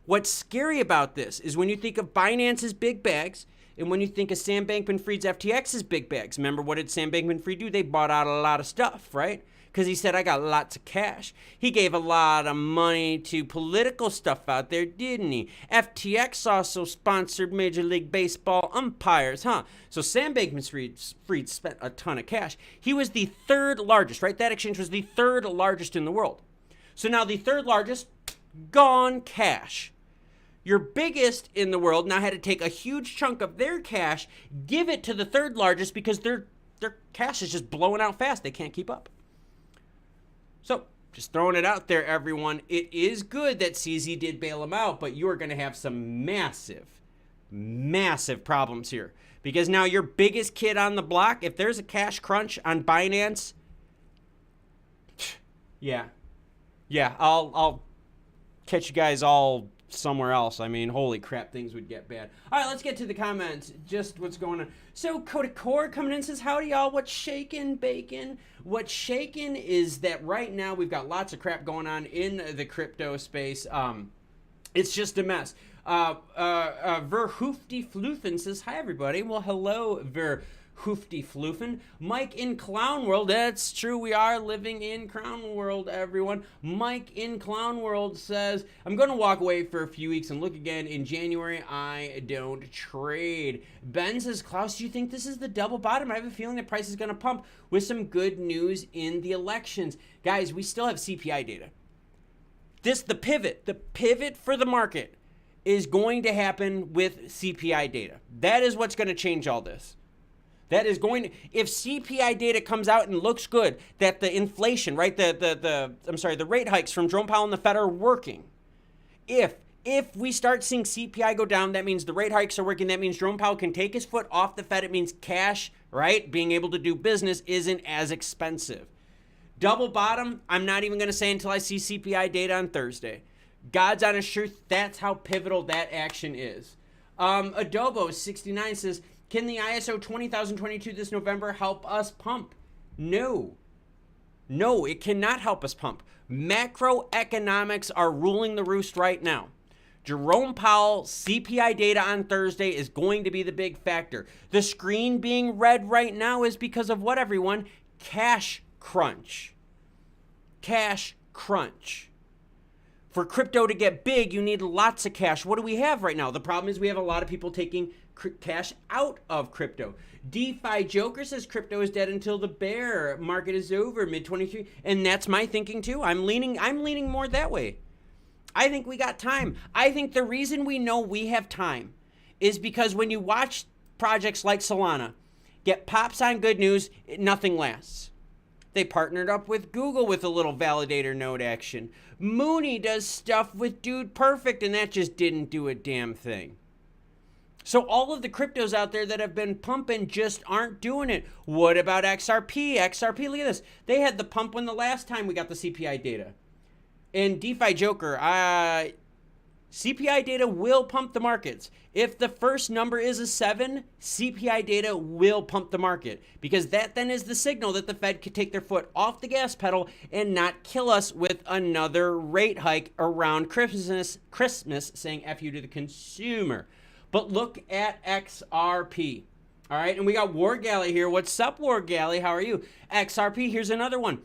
What's scary about this is when you think of Binance's big bags and when you think of Sam Bankman-Fried's FTX's big bags. Remember, what did Sam Bankman-Fried do? They bought out a lot of stuff, right? Because he said, I got lots of cash. He gave a lot of money to political stuff out there, didn't he? FTX also sponsored Major League Baseball umpires, huh? So Sam Bankman-Fried spent a ton of cash. He was the third largest, right? That exchange was the third largest in the world. So now the third largest, gone cash. Your biggest in the world now had to take a huge chunk of their cash, give it to the third largest because their cash is just blowing out fast. They can't keep up. So, just throwing it out there, everyone. It is good that CZ did bail him out, but you are going to have some massive, massive problems here. Because now your biggest kid on the block, if there's a cash crunch on Binance, yeah, I'll catch you guys all somewhere else. I mean, holy crap, things would get bad. All right, let's get to the comments. Just what's going on. So Coda Core coming in says, howdy y'all, what's shaking, bacon? What's shaking is that right now we've got lots of crap going on in the crypto space. It's just a mess. Verhoofty Floofen says, hi everybody. Well, hello, Hoofty Floofen. Mike in Clown World. That's true. We are living in Clown World, everyone. Mike in Clown World says, I'm going to walk away for a few weeks and look again in January. I don't trade. Ben says, Klaus, do you think this is the double bottom? I have a feeling the price is going to pump with some good news in the elections. Guys, we still have CPI data. The pivot for the market is going to happen with CPI data. That is what's going to change all this. That is going to, if CPI data comes out and looks good, that the inflation, right, the rate hikes from Jerome Powell and the Fed are working. If we start seeing CPI go down, that means the rate hikes are working. That means Jerome Powell can take his foot off the Fed. It means cash, right, being able to do business isn't as expensive. Double bottom, I'm not even going to say until I see CPI data on Thursday. God's honest truth, that's how pivotal that action is. Adobo69 says, can the ISO 20022 this November help us pump? No, it cannot help us pump. Macroeconomics are ruling the roost right now. Jerome Powell, CPI data on Thursday is going to be the big factor. The screen being red right now is because of what, everyone? Cash crunch. Cash crunch. For crypto to get big, you need lots of cash. What do we have right now? The problem is we have a lot of people taking cash out of crypto. DeFi Joker says crypto is dead until the bear market is over, mid-23. And that's my thinking too. I'm leaning more that way. I think we got time. I think the reason we know we have time is because when you watch projects like Solana get pops on good news, nothing lasts. They partnered up with Google with a little validator node action. Mooney does stuff with Dude Perfect, and that just didn't do a damn thing. So all of the cryptos out there that have been pumping just aren't doing it. What about XRP? XRP, look at this. They had the pump when the last time we got the CPI data. And DeFi Joker, CPI data will pump the markets. If the first number is a 7, CPI data will pump the market, because that then is the signal that the Fed could take their foot off the gas pedal and not kill us with another rate hike around Christmas saying F you to the consumer. But look at XRP. All right, and we got War Galley here. What's up, War Galley? How are you? XRP, here's another one.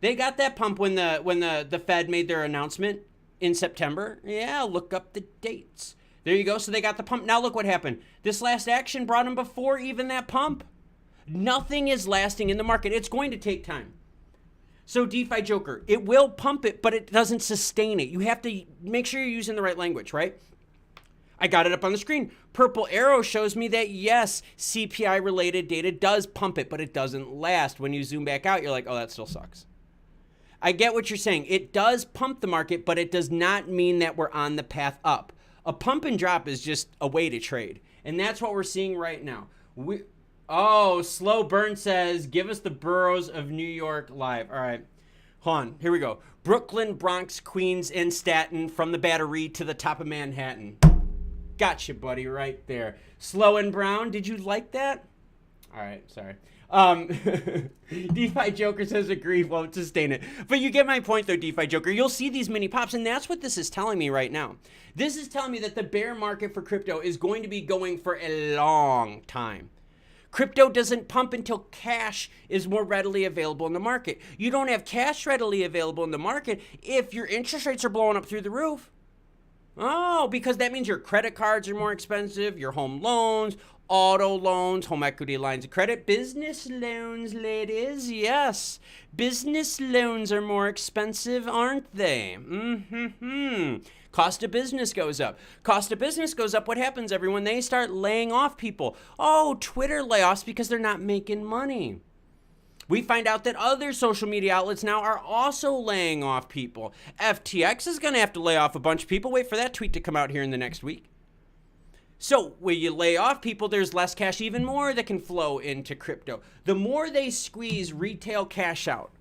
They got that pump when the Fed made their announcement in September. Yeah, look up the dates. There you go. So they got the pump. Now look what happened. This last action brought them before even that pump. Nothing is lasting in the market. It's going to take time. So DeFi Joker, it will pump it, but it doesn't sustain it. You have to make sure you're using the right language, right? I got it up on the screen. Purple arrow shows me that yes, CPI related data does pump it, but it doesn't last. When you zoom back out, you're like, oh, that still sucks. I get what you're saying. It does pump the market, but it does not mean that we're on the path up. A pump and drop is just a way to trade. And that's what we're seeing right now. Slow Burn says, give us the boroughs of New York live. All right, hold on. Here we go. Brooklyn, Bronx, Queens, and Staten, from the Battery to the top of Manhattan. Gotcha, buddy, right there. Slow and Brown, did you like that? All right, sorry. DeFi Joker says agree, won't sustain it. But you get my point though, DeFi Joker. You'll see these mini pops, and that's what this is telling me right now. This is telling me that the bear market for crypto is going to be going for a long time. Crypto doesn't pump until cash is more readily available in the market. You don't have cash readily available in the market if your interest rates are blowing up through the roof. Oh, because that means your credit cards are more expensive, your home loans, auto loans, home equity lines of credit, business loans, ladies, yes. Business loans are more expensive, aren't they? Cost of business goes up. Cost of business goes up. What happens, everyone? They start laying off people. Oh, Twitter layoffs because they're not making money. We find out that other social media outlets now are also laying off people. FTX is going to have to lay off a bunch of people. Wait for that tweet to come out here in the next week. So when you lay off people, there's less cash, even more that can flow into crypto. The more they squeeze retail cash out,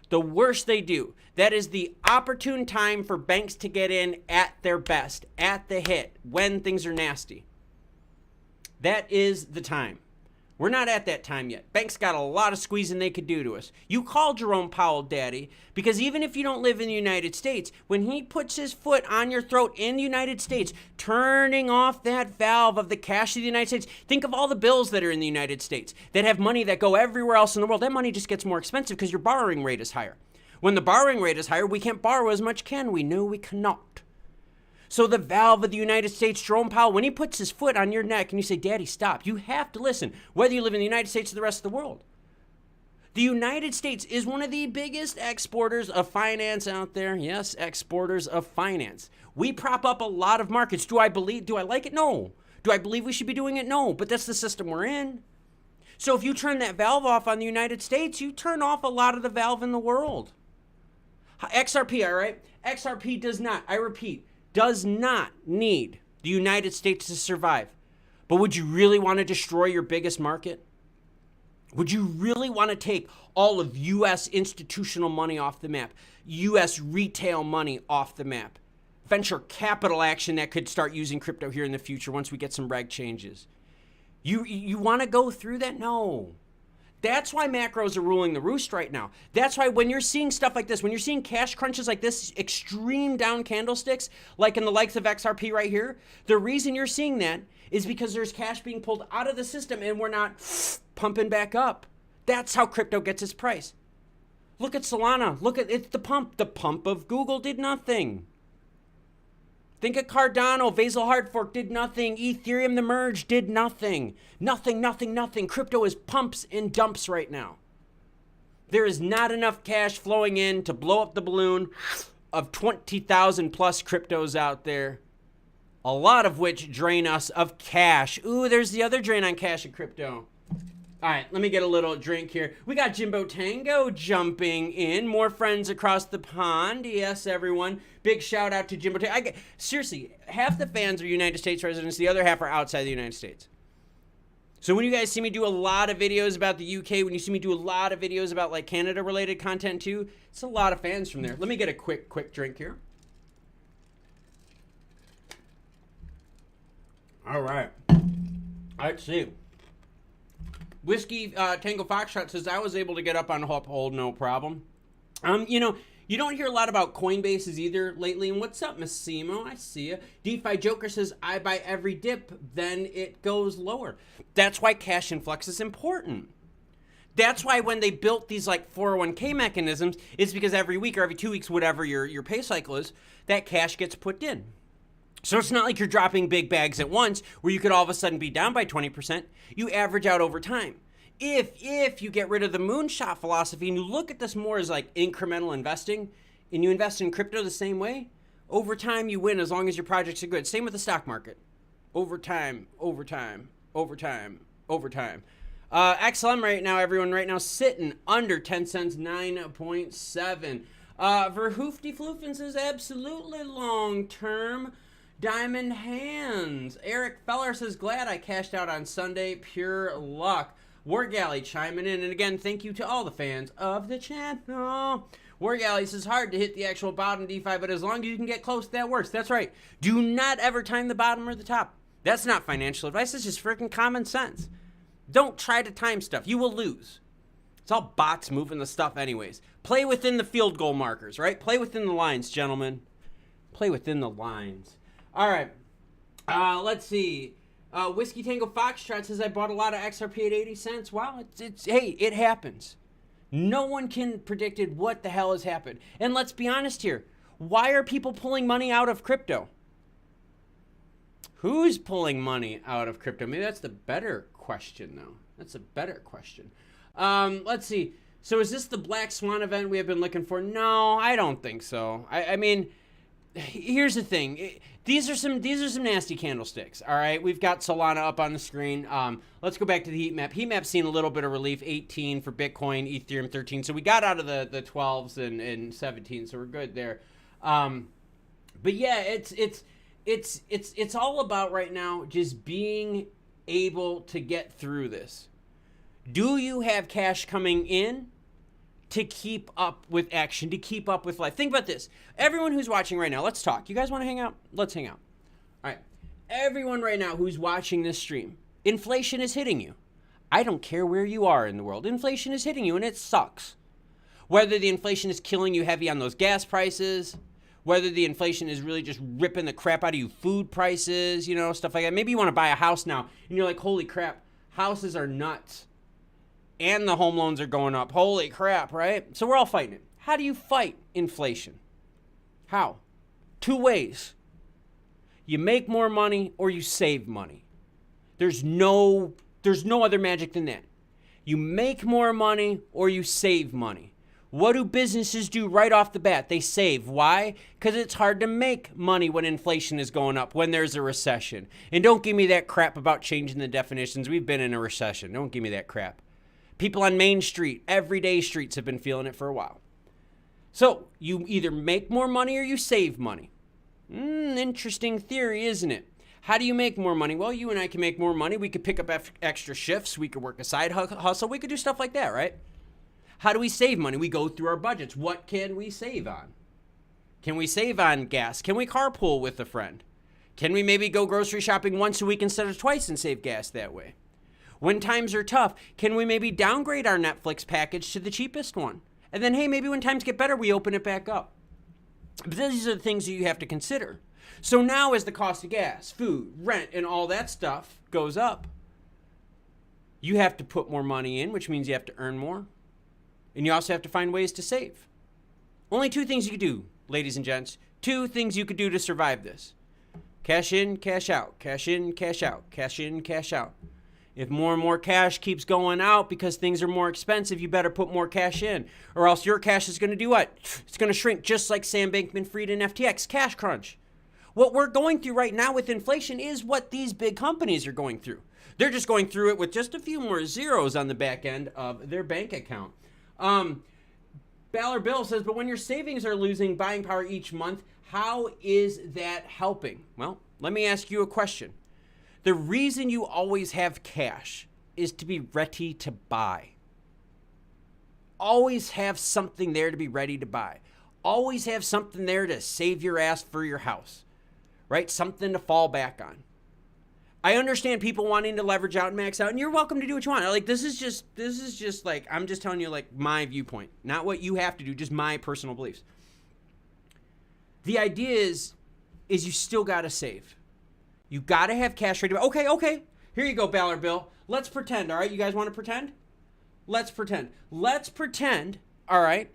the worse they do. That is the opportune time for banks to get in at their best, at the hit, when things are nasty. That is the time. We're not at that time yet. Banks got a lot of squeezing they could do to us. You call Jerome Powell daddy, because even if you don't live in the United States, when he puts his foot on your throat in the United States, turning off that valve of the cash of the United States, think of all the bills that are in the United States that have money that go everywhere else in the world. That money just gets more expensive because your borrowing rate is higher. When the borrowing rate is higher, we can't borrow as much, can we? No, we cannot. So the valve of the United States, Jerome Powell, when he puts his foot on your neck and you say, Daddy, stop, you have to listen, whether you live in the United States or the rest of the world. The United States is one of the biggest exporters of finance out there. Yes, exporters of finance. We prop up a lot of markets. Do I like it? No. Do I believe we should be doing it? No. But that's the system we're in. So if you turn that valve off on the United States, you turn off a lot of the valve in the world. XRP, all right? XRP does not, I repeat, does not need the United States to survive. But would you really want to destroy your biggest market? Would you really want to take all of U.S. institutional money off the map? U.S. retail money off the map? Venture capital action that could start using crypto here in the future once we get some reg changes. You want to go through that? No. That's why macros are ruling the roost right now. That's why when you're seeing stuff like this, when you're seeing cash crunches like this, extreme down candlesticks, like in the likes of XRP right here, the reason you're seeing that is because there's cash being pulled out of the system and we're not pumping back up. That's how crypto gets its price. Look at Solana. Look at it's the pump. The pump of Google did nothing. Think of Cardano, Vasil hard fork did nothing. Ethereum, the merge did nothing. Nothing, nothing, nothing. Crypto is pumps and dumps right now. There is not enough cash flowing in to blow up the balloon, of 20,000 plus cryptos out there, a lot of which drain us of cash. Ooh, there's the other drain on cash and crypto. All right, let me get a little drink here. We got Jimbo Tango jumping in. More friends across the pond. Yes, everyone. Big shout out to Jimbo Tango. Seriously, half the fans are United States residents. The other half are outside the United States. So when you guys see me do a lot of videos about the UK, when you see me do a lot of videos about like Canada related content too, it's a lot of fans from there. Let me get a quick drink here. All right. Let's see. Whiskey Tango Foxtrot says, I was able to get up on Uphold, no problem. You know, you don't hear a lot about Coinbases either lately. And what's up, Massimo? I see you. DeFi Joker says, I buy every dip, then it goes lower. That's why cash influx is important. That's why when they built these like 401k mechanisms, it's because every week or every 2 weeks, whatever your pay cycle is, that cash gets put in. So it's not like you're dropping big bags at once where you could all of a sudden be down by 20%. You average out over time. If you get rid of the moonshot philosophy and you look at this more as like incremental investing and you invest in crypto the same way, over time you win as long as your projects are good. Same with the stock market. Over time. XLM right now, everyone, right now sitting under 10 cents, 9.7. Verhoofdy Floofin says absolutely long term. Diamond Hands. Eric Feller says, glad I cashed out on Sunday. Pure luck. War Galley chiming in. And again, thank you to all the fans of the channel. War Galley says, hard to hit the actual bottom DeFi, but as long as you can get close, that works. That's right. Do not ever time the bottom or the top. That's not financial advice. It's just freaking common sense. Don't try to time stuff. You will lose. It's all bots moving the stuff anyways. Play within the field goal markers, right? Play within the lines, gentlemen. Play within the lines. All right, let's see. Whiskey Tango Foxtrot says, I bought a lot of XRP at 80 cents. Wow, hey, it happens. No one can predict what the hell has happened. And let's be honest here. Why are people pulling money out of crypto? Who's pulling money out of crypto? Maybe that's the better question, though. That's a better question. Let's see. So is this the Black Swan event we have been looking for? No, I don't think so. I mean, here's the thing. These are some nasty candlesticks. All right, we've got Solana up on the screen. Let's go back to the heat map. Heat map's seen a little bit of relief. 18 for Bitcoin, Ethereum 13. So we got out of the 12s and 17. So we're good there. But yeah, it's all about right now just being able to get through this. Do you have cash coming in to keep up with action, to keep up with life? Think about this. Everyone who's watching right now, let's talk. You guys want to hang out? Let's hang out. All right. Everyone right now who's watching this stream, inflation is hitting you. I don't care where you are in the world. Inflation is hitting you, and it sucks. Whether the inflation is killing you heavy on those gas prices, whether the inflation is really just ripping the crap out of you, food prices, you know, stuff like that. Maybe you want to buy a house now, and you're like, holy crap, houses are nuts. And the home loans are going up. Holy crap, right? So we're all fighting it. How do you fight inflation? How? 2 ways. You make more money or you save money. There's no other magic than that. You make more money or you save money. What do businesses do right off the bat? They save. Why? Because it's hard to make money when inflation is going up, when there's a recession. And don't give me that crap about changing the definitions. We've been in a recession. Don't give me that crap. People on Main Street, everyday streets, have been feeling it for a while. So you either make more money or you save money. Interesting theory, isn't it? How do you make more money? Well, you and I can make more money. We could pick up extra shifts. We could work a side hustle. We could do stuff like that, right? How do we save money? We go through our budgets. What can we save on? Can we save on gas? Can we carpool with a friend? Can we maybe go grocery shopping once a week instead of twice and save gas that way? When times are tough, can we maybe downgrade our Netflix package to the cheapest one? And then, hey, maybe when times get better, we open it back up. But these are the things that you have to consider. So now as the cost of gas, food, rent, and all that stuff goes up, you have to put more money in, which means you have to earn more. And you also have to find ways to save. Only 2 things you could do, ladies and gents. 2 things you could do to survive this. Cash in, cash out. Cash in, cash out. Cash in, cash out. If more and more cash keeps going out because things are more expensive, you better put more cash in, or else your cash is going to do what? It's going to shrink, just like Sam Bankman-Fried and FTX, cash crunch. What we're going through right now with inflation is what these big companies are going through. They're just going through it with just a few more zeros on the back end of their bank account. Baller Bill says, but when your savings are losing buying power each month, how is that helping? Well, let me ask you a question. The reason you always have cash is to be ready to buy. Always have something there to be ready to buy. Always have something there to save your ass for your house, right? Something to fall back on. I understand people wanting to leverage out and max out, and you're welcome to do what you want. Like, this is just like, I'm just telling you like my viewpoint, not what you have to do, just my personal beliefs. The idea is you still got to save. You got to have cash ready. Okay. Here you go, Baller Bill. Let's pretend, all right? You guys want to pretend? Let's pretend, all right,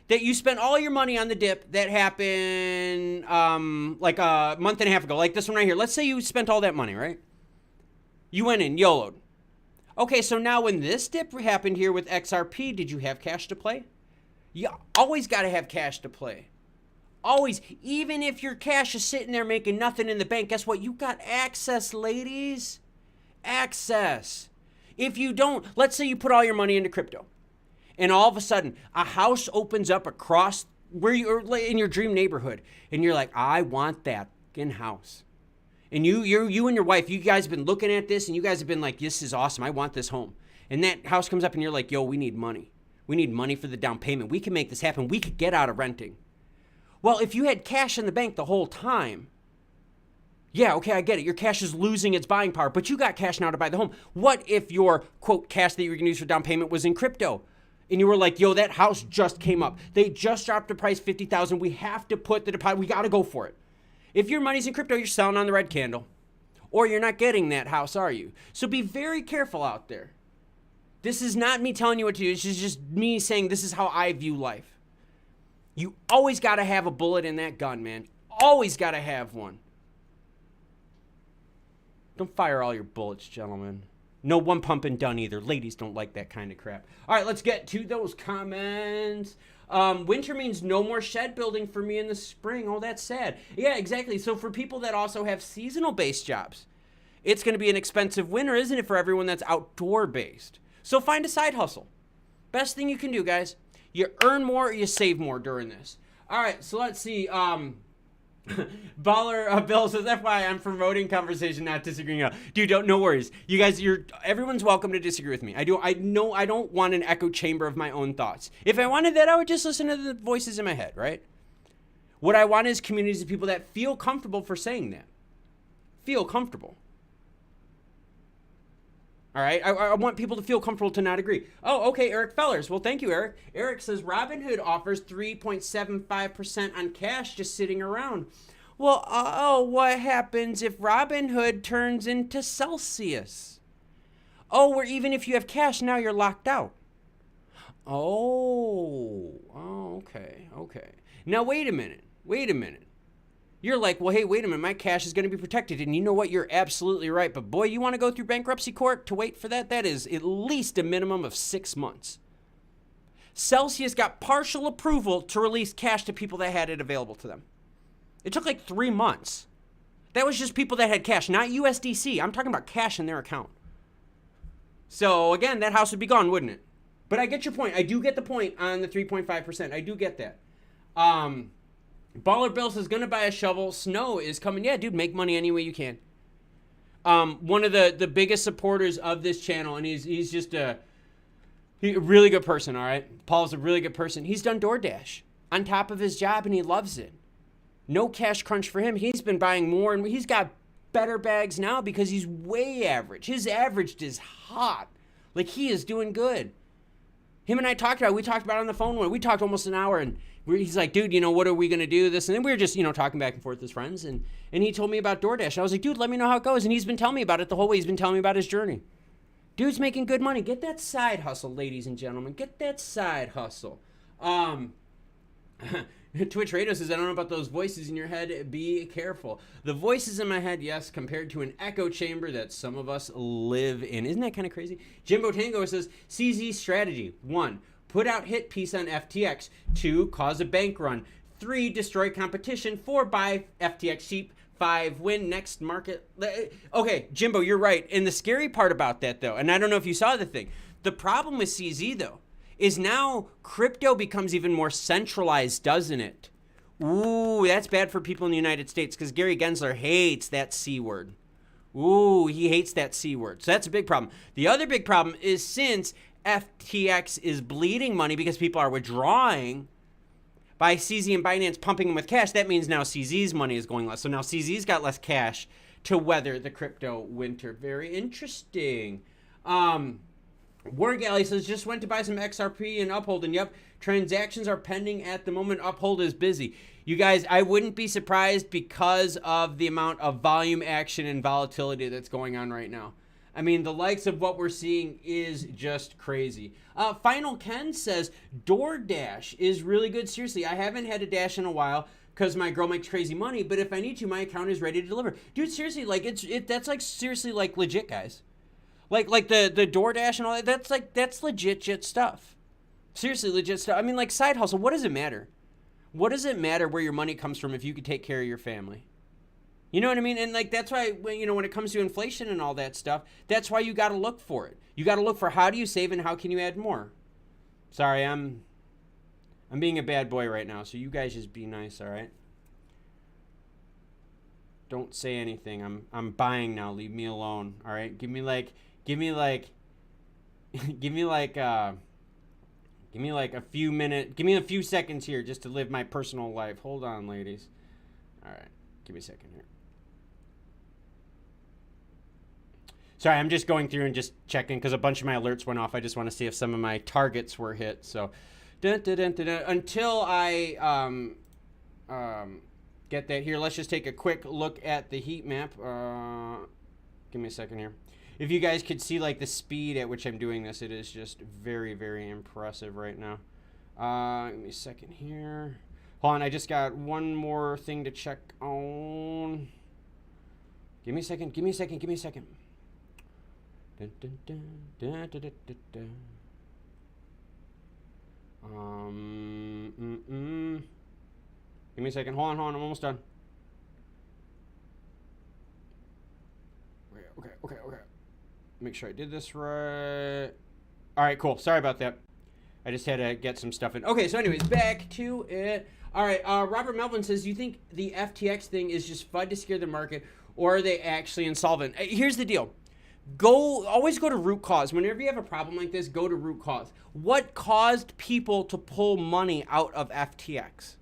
that you spent all your money on the dip that happened like a month and a half ago, like this one right here. Let's say you spent all that money, right? You went in, YOLO'd. Okay, so now when this dip happened here with XRP, did you have cash to play? You always got to have cash to play. Always, even if your cash is sitting there making nothing in the bank, guess what? You got access, ladies. Access. If you don't, let's say you put all your money into crypto, and all of a sudden a house opens up across where you're in your dream neighborhood, and you're like, I want that fucking house. And you and your wife, you guys have been looking at this, and you guys have been like, this is awesome. I want this home. And that house comes up, and you're like, yo, we need money. We need money for the down payment. We can make this happen. We could get out of renting. Well, if you had cash in the bank the whole time, yeah, okay, I get it. Your cash is losing its buying power, but you got cash now to buy the home. What if your, quote, cash that you were going to use for down payment was in crypto? And you were like, yo, that house just came up. They just dropped the price $50,000. We have to put the deposit. We got to go for it. If your money's in crypto, you're selling on the red candle. Or you're not getting that house, are you? So be very careful out there. This is not me telling you what to do. This is just me saying this is how I view life. You always got to have a bullet in that gun, man. Always got to have one. Don't fire all your bullets, gentlemen. No one pump and done either. Ladies don't like that kind of crap. All right, let's get to those comments. Winter means no more shed building for me in the spring. Oh, that's sad. Yeah, exactly. So for people that also have seasonal-based jobs, it's going to be an expensive winter, isn't it, for everyone that's outdoor-based? So find a side hustle. Best thing you can do, guys. You earn more or you save more during this. All right, so let's see. Baller Bill says, FYI, I'm promoting conversation, not disagreeing. Dude, no worries. You guys, everyone's welcome to disagree with me. I don't want an echo chamber of my own thoughts. If I wanted that, I would just listen to the voices in my head, right? What I want is communities of people that feel comfortable for saying that. Feel comfortable. All right, I want people to feel comfortable to not agree. Oh, okay, Eric Fellers. Well, thank you, Eric. Eric says Robinhood offers 3.75% on cash just sitting around. Well, what happens if Robinhood turns into Celsius? Oh, where even if you have cash, now you're locked out. Oh, okay. Now, wait a minute. You're like, well, hey, wait a minute, my cash is going to be protected. And you know what? You're absolutely right. But boy, you want to go through bankruptcy court to wait for that? That is at least a minimum of 6 months. Celsius got partial approval to release cash to people that had it available to them. It took like 3 months. That was just people that had cash, not USDC. I'm talking about cash in their account. So again, that house would be gone, wouldn't it? But I get your point. I do get the point on the 3.5%. I do get that. Baller Bill says, gonna buy a shovel. Snow is coming. Yeah, dude, make money any way you can. One of the biggest supporters of this channel, and he's just a really good person, all right? Paul's a really good person. He's done DoorDash on top of his job, and he loves it. No cash crunch for him. He's been buying more, and he's got better bags now because he's way average. His average is hot. Like, he is doing good. Him and I talked about it on the phone. We talked almost an hour, and he's like, dude, what are we going to do this? And then we were just, talking back and forth as friends. And he told me about DoorDash. I was like, dude, let me know how it goes. And he's been telling me about it the whole way. He's been telling me about his journey. Dude's making good money. Get that side hustle, ladies and gentlemen. Get that side hustle. Twitch Radio says, I don't know about those voices in your head. Be careful. The voices in my head, yes, compared to an echo chamber that some of us live in. Isn't that kind of crazy? Jimbo Tango says, CZ strategy. 1, put out hit piece on FTX. 2, cause a bank run. 3, destroy competition. 4, buy FTX cheap. 5, win next market. Okay, Jimbo, you're right. And the scary part about that, though, and I don't know if you saw the thing, the problem with CZ, though, is now crypto becomes even more centralized, doesn't it? Ooh, that's bad for people in the United States because Gary Gensler hates that C word. Ooh, he hates that C word. So that's a big problem. The other big problem is since FTX is bleeding money because people are withdrawing by CZ and Binance pumping them with cash, that means now CZ's money is going less. So now CZ's got less cash to weather the crypto winter. Very interesting. War Galley says, just went to buy some XRP and Uphold, and yep, transactions are pending at the moment. Uphold is busy. You guys, I wouldn't be surprised because of the amount of volume action and volatility that's going on right now. I mean, the likes of what we're seeing is just crazy. Final Ken says, DoorDash is really good. Seriously, I haven't had a Dash in a while because my girl makes crazy money, but if I need to, my account is ready to deliver. Dude, seriously, like that's like seriously like legit, guys. Like the DoorDash and all that, that's legit stuff. Seriously, legit stuff. I mean, like side hustle, what does it matter? What does it matter where your money comes from if you could take care of your family? You know what I mean? And like that's why when it comes to inflation and all that stuff, that's why you got to look for it. You got to look for how do you save and how can you add more. Sorry, I'm being a bad boy right now, so you guys just be nice, all right? Don't say anything. I'm buying now. Leave me alone, all right? Give me a few minutes. Give me a few seconds here just to live my personal life. Hold on, ladies. All right. Give me a second here. Sorry, I'm just going through and just checking because a bunch of my alerts went off. I just want to see if some of my targets were hit. So, until I get that here, let's just take a quick look at the heat map. Give me a second here. If you guys could see like the speed at which I'm doing this, it is just very, very impressive right now. Give me a second here. Hold on, I just got one more thing to check on. Give me a second. Give me a second. Dun, dun, dun, dun, dun, dun, dun, dun. Give me a second. Hold on. I'm almost done. Okay. Make sure I did this right. All right, cool. Sorry about that. I just had to get some stuff in. Okay, so anyways, back to it. All right, Robert Melvin says, you think the FTX thing is just FUD to scare the market, or are they actually insolvent? Here's the deal. Always go to root cause. Whenever you have a problem like this, go to root cause. What caused people to pull money out of FTX?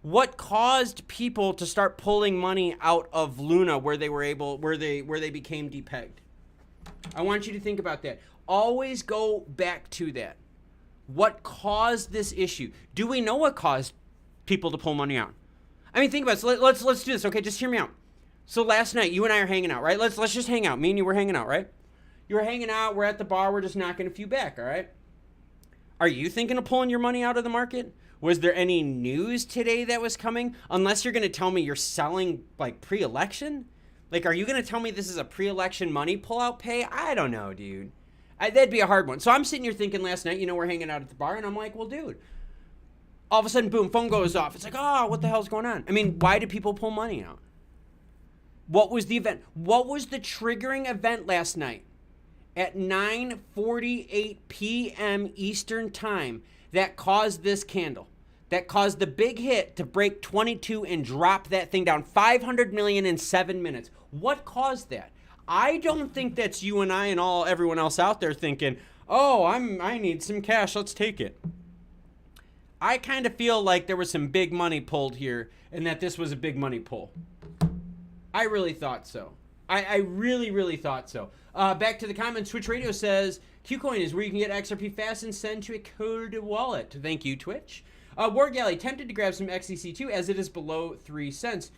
What caused people to start pulling money out of Luna where they became depegged? I want you to think about that. Always go back to that. What caused this issue? Do we know what caused people to pull money out? I mean, think about it. So let's do this, okay? Just hear me out. So last night, you and I are hanging out, right? Let's just hang out. Me and you were hanging out, right? You were hanging out. We're at the bar. We're just knocking a few back, all right? Are you thinking of pulling your money out of the market? Was there any news today that was coming? Unless you're going to tell me you're selling like pre-election? Like, are you going to tell me this is a pre-election money pullout pay? I don't know, dude. That'd be a hard one. So I'm sitting here thinking last night, we're hanging out at the bar, and I'm like, well, dude. All of a sudden, boom, phone goes off. It's like, oh, what the hell's going on? I mean, why do people pull money out? What was the event? What was the triggering event last night at 9:48 p.m. Eastern Time that caused this candle? That caused the big hit to break 22 and drop that thing down 500 million in 7 minutes. What caused that? I don't think that's you and I and everyone else out there thinking, oh, I need some cash, let's take it. I kind of feel like there was some big money pulled here and that this was a big money pull. I really thought so. I really thought so. Back to the comments. Twitch Radio says, Qcoin is where you can get XRP fast and send to a code wallet. Thank you, Twitch. War Galley, tempted to grab some XEC2 as it is below 3 cents.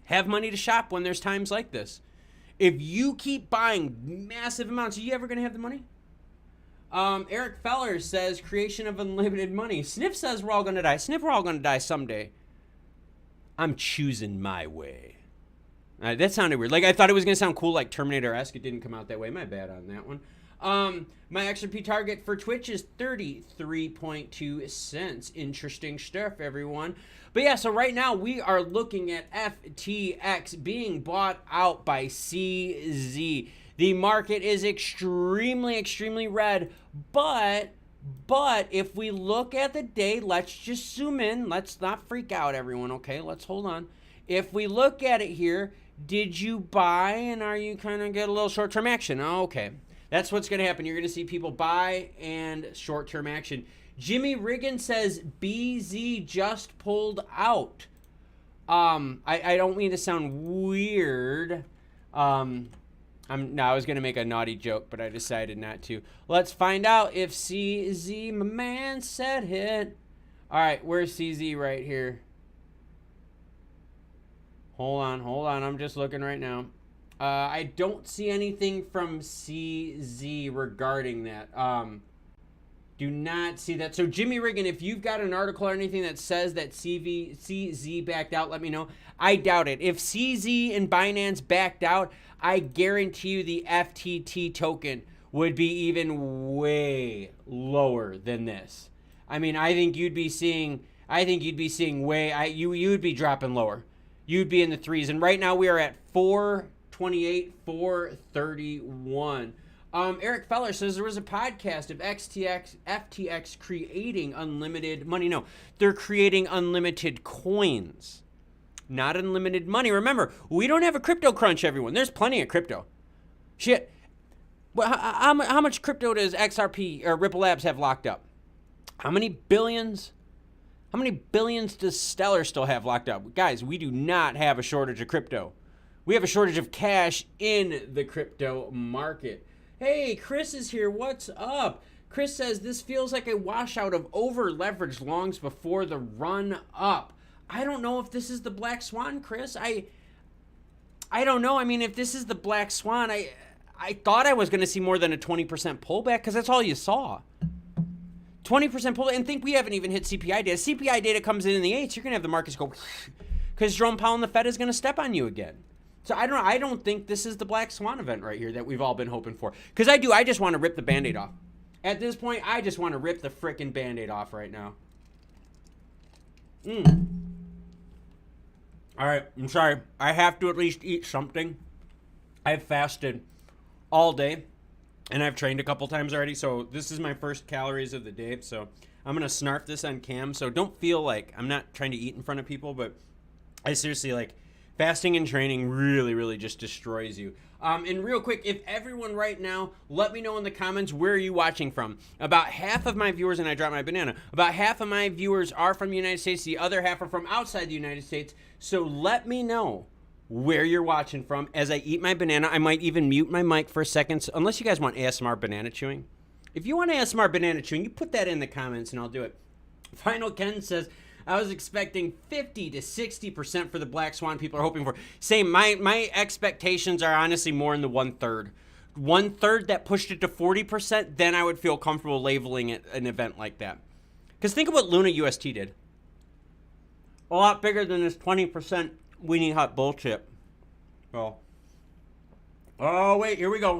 Have money to shop when there's times like this. If you keep buying massive amounts, are you ever going to have the money? Eric Feller says creation of unlimited money. Sniff says we're all going to die. Sniff, we're all going to die someday. I'm choosing my way. That sounded weird. Like, I thought it was going to sound cool like Terminator-esque. It didn't come out that way. My bad on that one. My XRP target for Twitch is 33.2 cents. Interesting stuff, everyone. But yeah, so right now we are looking at FTX being bought out by CZ. The market is extremely, extremely red, but if we look at the day, let's just zoom in. Let's not freak out, everyone, okay? Let's hold on. If we look at it here, did you buy and are you kind of get a little short-term action? Oh, okay. That's what's going to happen. You're going to see people buy and short-term action. Jimmy Riggin says BZ just pulled out. I don't mean to sound weird. I was going to make a naughty joke, but I decided not to. Let's find out if CZ, my man, said it. All right, where's CZ right here? Hold on. I'm just looking right now. I don't see anything from CZ regarding that. Do not see that. So Jimmy Riggin, if you've got an article or anything that says that CZ backed out, let me know. I doubt it. If CZ and Binance backed out, I guarantee you the FTT token would be even way lower than this. I mean, I think you'd be seeing you would be dropping lower. You'd be in the threes. And right now we are at 428, 431. Eric Feller says there was a podcast of FTX creating unlimited money. No, they're creating unlimited coins, not unlimited money. Remember, we don't have a crypto crunch, everyone. There's plenty of crypto. Shit. Well, how much crypto does XRP or Ripple Labs have locked up? How many billions? How many billions does Stellar still have locked up? Guys, we do not have a shortage of crypto. We have a shortage of cash in the crypto market. Hey, Chris is here. What's up? Chris says this feels like a washout of over-leveraged longs before the run up. I don't know if this is the black swan, Chris. I don't know. I mean, if this is the black swan, I thought I was going to see more than a 20% pullback because that's all you saw. 20% pullback, and think we haven't even hit CPI data. CPI data comes in the 8s, you're going to have the markets go because Jerome Powell and the Fed is going to step on you again. So I don't think this is the black swan event right here that we've all been hoping for. Because I just want to rip the Band-Aid off. At this point, I just want to rip the frickin' Band-Aid off right now. All right, I'm sorry. I have to at least eat something. I've fasted all day, and I've trained a couple times already, so this is my first calories of the day, so I'm going to snarf this on cam. So don't feel like I'm not trying to eat in front of people, but I seriously, like, fasting and training really, really just destroys you. And real quick, if everyone right now, let me know in the comments, where are you watching from? About half of my viewers, and I dropped my banana, about half of my viewers are from the United States. The other half are from outside the United States. So let me know where you're watching from. As I eat my banana, I might even mute my mic for a second, unless you guys want ASMR banana chewing. If you want ASMR banana chewing, you put that in the comments and I'll do it. Final Ken says, I was expecting 50 to 60% for the black swan people are hoping for. Same, my expectations are honestly more in the 1/3. 1/3 that pushed it to 40%, then I would feel comfortable labeling it an event like that. Because think of what Luna UST did. A lot bigger than this 20% weenie hut bullshit. Well, oh wait, here we go.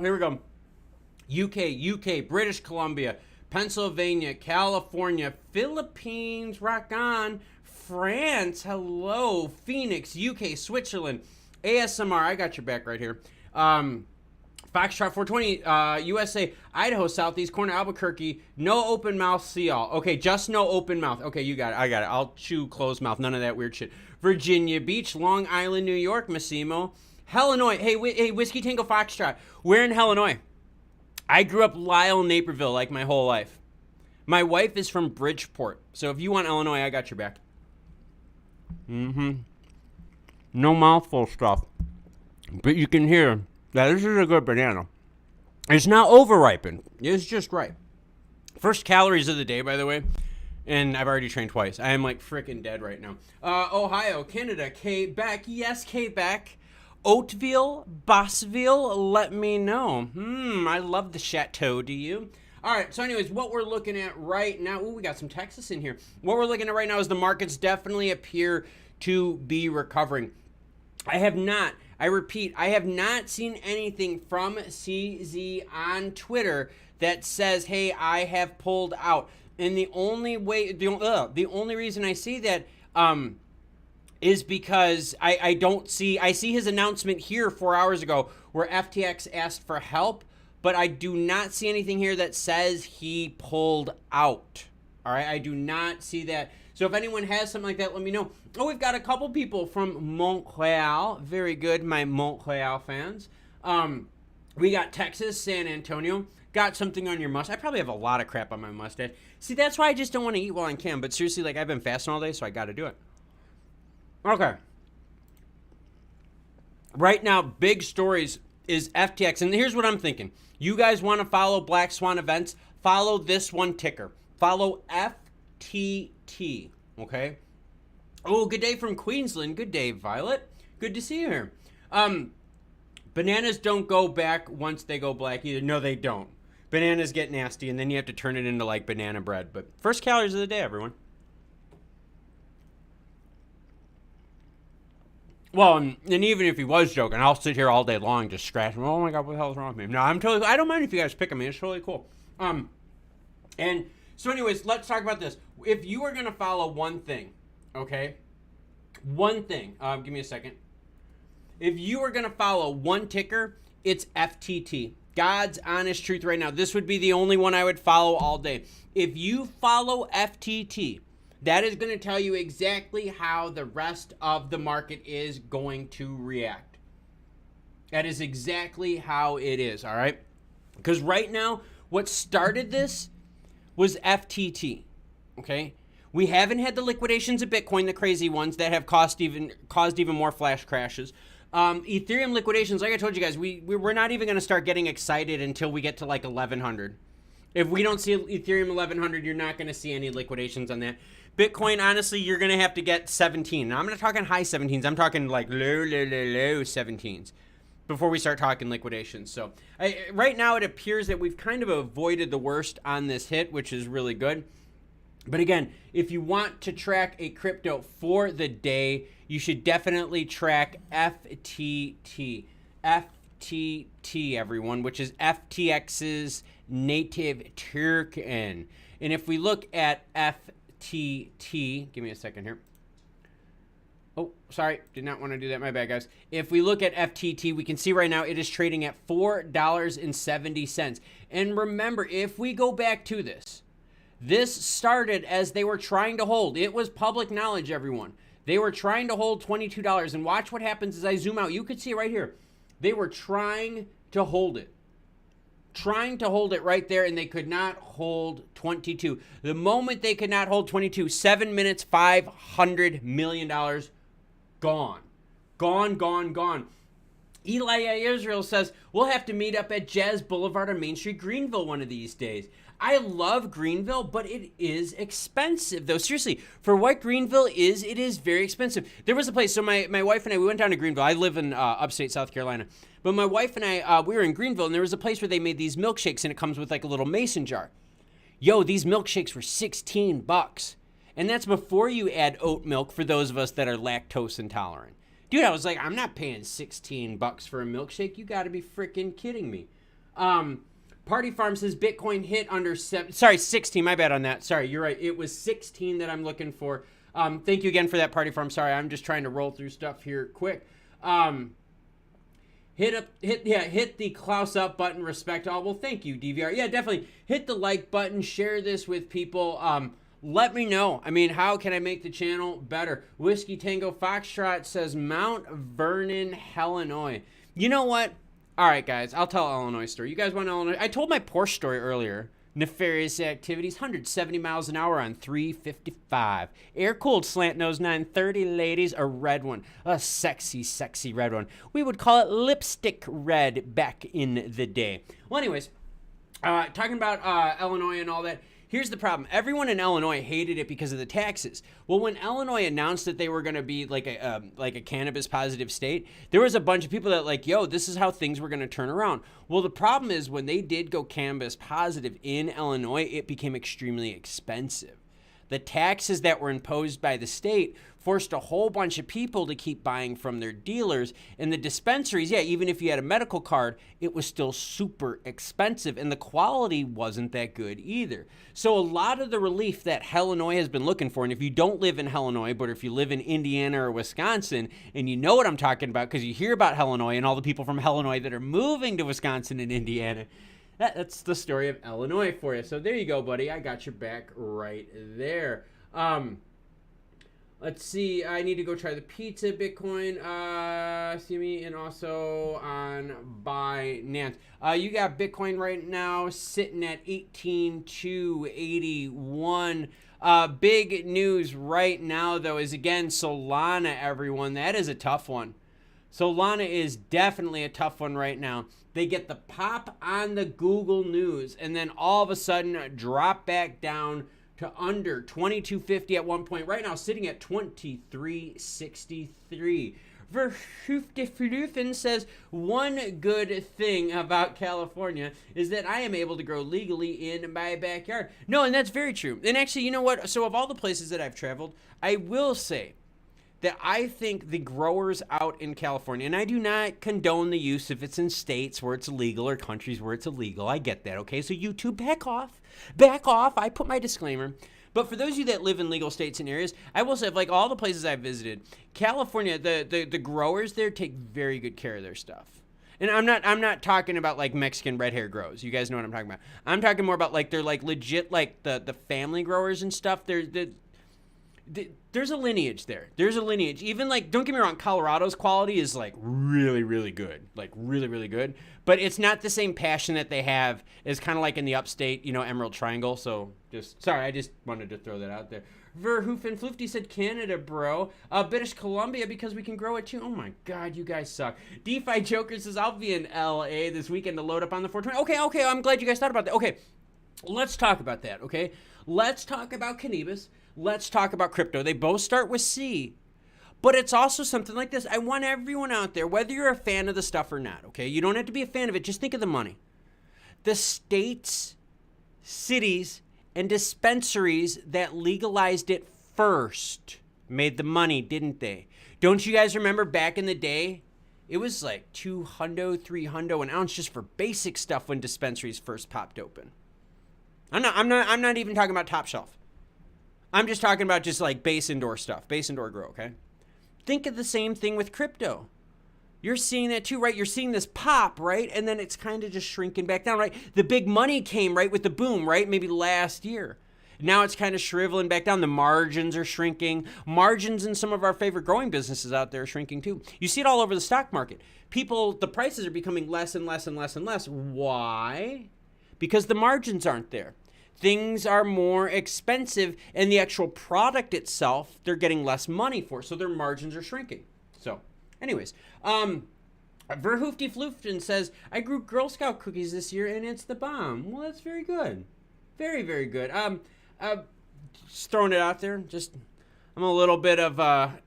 UK, British Columbia, Pennsylvania, California, Philippines, rock on, France, hello, Phoenix, UK, Switzerland, ASMR, I got your back right here, Foxtrot 420, USA, Idaho, Southeast Corner, Albuquerque, no open mouth, see y'all. Okay, just no open mouth. Okay, you got it, I got it. I'll chew closed mouth, none of that weird shit. Virginia Beach, Long Island, New York, Massimo, Illinois, hey, Whiskey Tango Foxtrot, we're in Illinois. I grew up Lisle, Naperville, like my whole life. My wife is from Bridgeport, so if you want Illinois, I got your back. No mouthful stuff, but you can hear that this is a good banana. It's not over-ripened. It's just right. First calories of the day, by the way, and I've already trained twice. I am like freaking dead right now. Ohio, Canada, Quebec, yes, Quebec. Oatville, Bossville, let me know. I love the chateau, do you? All right, so anyways, what we're looking at right now, we got some Texas in here. What we're looking at right now is the markets definitely appear to be recovering. I repeat, I have not seen anything from CZ on Twitter that says, hey, I have pulled out. And the only reason I see that is because I see his announcement here 4 hours ago where FTX asked for help, but I do not see anything here that says he pulled out. All right, I do not see that. So if anyone has something like that, let me know. Oh, we've got a couple people from Montreal. Very good, my Montreal fans. We got Texas, San Antonio. Got something on your mustache. I probably have a lot of crap on my mustache. See, that's why I just don't want to eat while I can. But seriously, like, I've been fasting all day, so I got to do it. Okay. Right now, big stories is FTX. And here's what I'm thinking. You guys want to follow Black Swan events? Follow this one ticker. Follow FTT. Okay? Oh, good day from Queensland. Good day, Violet. Good to see you here. Bananas don't go back once they go black either. No, they don't. Bananas get nasty, and then you have to turn it into, like, banana bread. But first calories of the day, everyone. Well, and even if he was joking, I'll sit here all day long just scratching. Oh, my God, what the hell is wrong with me? No, I don't mind if you guys pick on me. It's really cool. And so anyways, let's talk about this. If you were going to follow one thing, okay? One thing. Give me a second. If you were going to follow one ticker, it's FTT. God's honest truth right now. This would be the only one I would follow all day. If you follow FTT, that is going to tell you exactly how the rest of the market is going to react. That is exactly how it is, all right? Because right now, what started this was FTT, okay? We haven't had the liquidations of Bitcoin, the crazy ones that have caused even more flash crashes. Ethereum liquidations, like I told you guys, we're not even going to start getting excited until we get to like 1100. If we don't see Ethereum 1100, you're not going to see any liquidations on that. Bitcoin, honestly, you're going to have to get 17. Now, I'm not talking high 17s. I'm talking like low 17s before we start talking liquidations. So right now, it appears that we've kind of avoided the worst on this hit, which is really good. But again, if you want to track a crypto for the day, you should definitely track FTT. FTT, everyone, which is FTX's native token. And if we look at FTT, give me a second here. Oh, sorry, did not want to do that. My bad, guys. If we look at FTT, we can see right now it is trading at $4.70. And remember, if we go back to this started as they were trying to hold. It was public knowledge, everyone. They were trying to hold $22. And watch what happens as I zoom out. You could see it right here. They were trying to hold it. Trying to hold it right there, and they could not hold 22. The moment they could not hold 22, 7 minutes, $500 million gone. Gone. Eli Israel says, we'll have to meet up at Jazz Boulevard on Main Street, Greenville one of these days. I love Greenville, but it is expensive, though. Seriously, for what Greenville is, it is very expensive. There was a place, so my wife and I, we went down to Greenville. I live in upstate South Carolina. But my wife and I, we were in Greenville, and there was a place where they made these milkshakes, and it comes with like a little mason jar. Yo, these milkshakes were $16. And that's before you add oat milk for those of us that are lactose intolerant. Dude, I was like, I'm not paying $16 for a milkshake. You got to be freaking kidding me. Party Farm says Bitcoin hit under 16. My bad on that. Sorry, you're right. It was 16 that I'm looking for. Thank you again for that, Party Farm. Sorry, I'm just trying to roll through stuff here quick. Hit the Klaus up button. Respect all. Well, thank you, DVR. Yeah, definitely hit the like button. Share this with people. Let me know. I mean, how can I make the channel better? Whiskey Tango Foxtrot says Mount Vernon, Illinois. You know what? All right, guys, I'll tell Illinois story. You guys want Illinois? I told my Porsche story earlier. Nefarious activities, 170 miles an hour on 355. Air-cooled slant nose 930, ladies, a red one. A sexy, sexy red one. We would call it lipstick red back in the day. Well, anyways, talking about Illinois and all that, Here's the problem. Everyone in Illinois hated it because of the taxes. Well, when Illinois announced that they were going to be like a cannabis positive state, there was a bunch of people that like, yo, this is how things were going to turn around. Well, the problem is when they did go cannabis positive in Illinois, it became extremely expensive. The taxes that were imposed by the state forced a whole bunch of people to keep buying from their dealers. And the dispensaries, yeah, even if you had a medical card, it was still super expensive. And the quality wasn't that good either. So a lot of the relief that Illinois has been looking for, and if you don't live in Illinois, but if you live in Indiana or Wisconsin, and you know what I'm talking about because you hear about Illinois and all the people from Illinois that are moving to Wisconsin and Indiana, that's the story of Illinois for you. So there you go, buddy. I got your back right there. Let's see. I need to go try the pizza Bitcoin. See me, and also on Binance. You got Bitcoin right now sitting at 18,281. Big news right now, though, is again Solana, everyone. That is a tough one. Solana is definitely a tough one right now. They get the pop on the Google News and then all of a sudden drop back down to under 2250 at one point. Right now sitting at 2363. Verhoefdeflufen says, one good thing about California is that I am able to grow legally in my backyard. No, and that's very true. And actually, you know what? So of all the places that I've traveled, I will say that I think the growers out in California, and I do not condone the use if it's in states where it's illegal or countries where it's illegal. I get that, okay? So YouTube, back off. Back off. I put my disclaimer. But for those of you that live in legal states and areas, I will say, like all the places I've visited, California, the growers there take very good care of their stuff. And I'm not talking about like Mexican red hair grows. You guys know what I'm talking about. I'm talking more about like they're like legit like the family growers and stuff. There's a lineage there. There's a lineage. Even like, don't get me wrong, Colorado's quality is like really, really good. Like really, really good. But it's not the same passion that they have as kind of like in the upstate, you know, Emerald Triangle. So sorry, I just wanted to throw that out there. Verhoefen50 said Canada, bro. British Columbia because we can grow it too. Oh my God, you guys suck. DeFi Joker says, I'll be in LA this weekend to load up on the 420. Okay, I'm glad you guys thought about that. Okay, let's talk about that, okay? Let's talk about cannabis. Let's talk about crypto. They both start with C, but it's also something like this. I want everyone out there, whether you're a fan of the stuff or not, okay? You don't have to be a fan of it. Just think of the money. The states, cities, and dispensaries that legalized it first made the money, didn't they? Don't you guys remember back in the day? It was like $200, $300 an ounce just for basic stuff when dispensaries first popped open. I'm not even talking about top shelf. I'm just talking about just like base indoor stuff, base indoor grow, okay? Think of the same thing with crypto. You're seeing that too, right? You're seeing this pop, right? And then it's kind of just shrinking back down, right? The big money came, right, with the boom, right? Maybe last year. Now it's kind of shriveling back down. The margins are shrinking. Margins in some of our favorite growing businesses out there are shrinking too. You see it all over the stock market. The prices are becoming less and less and less and less. Why? Because the margins aren't there. Things are more expensive, and the actual product itself, they're getting less money for, so their margins are shrinking. So, anyways, Verhoefdeflufen says, I grew Girl Scout cookies this year, and it's the bomb. Well, that's very good. Very, very good. Just throwing it out there. I'm a little bit of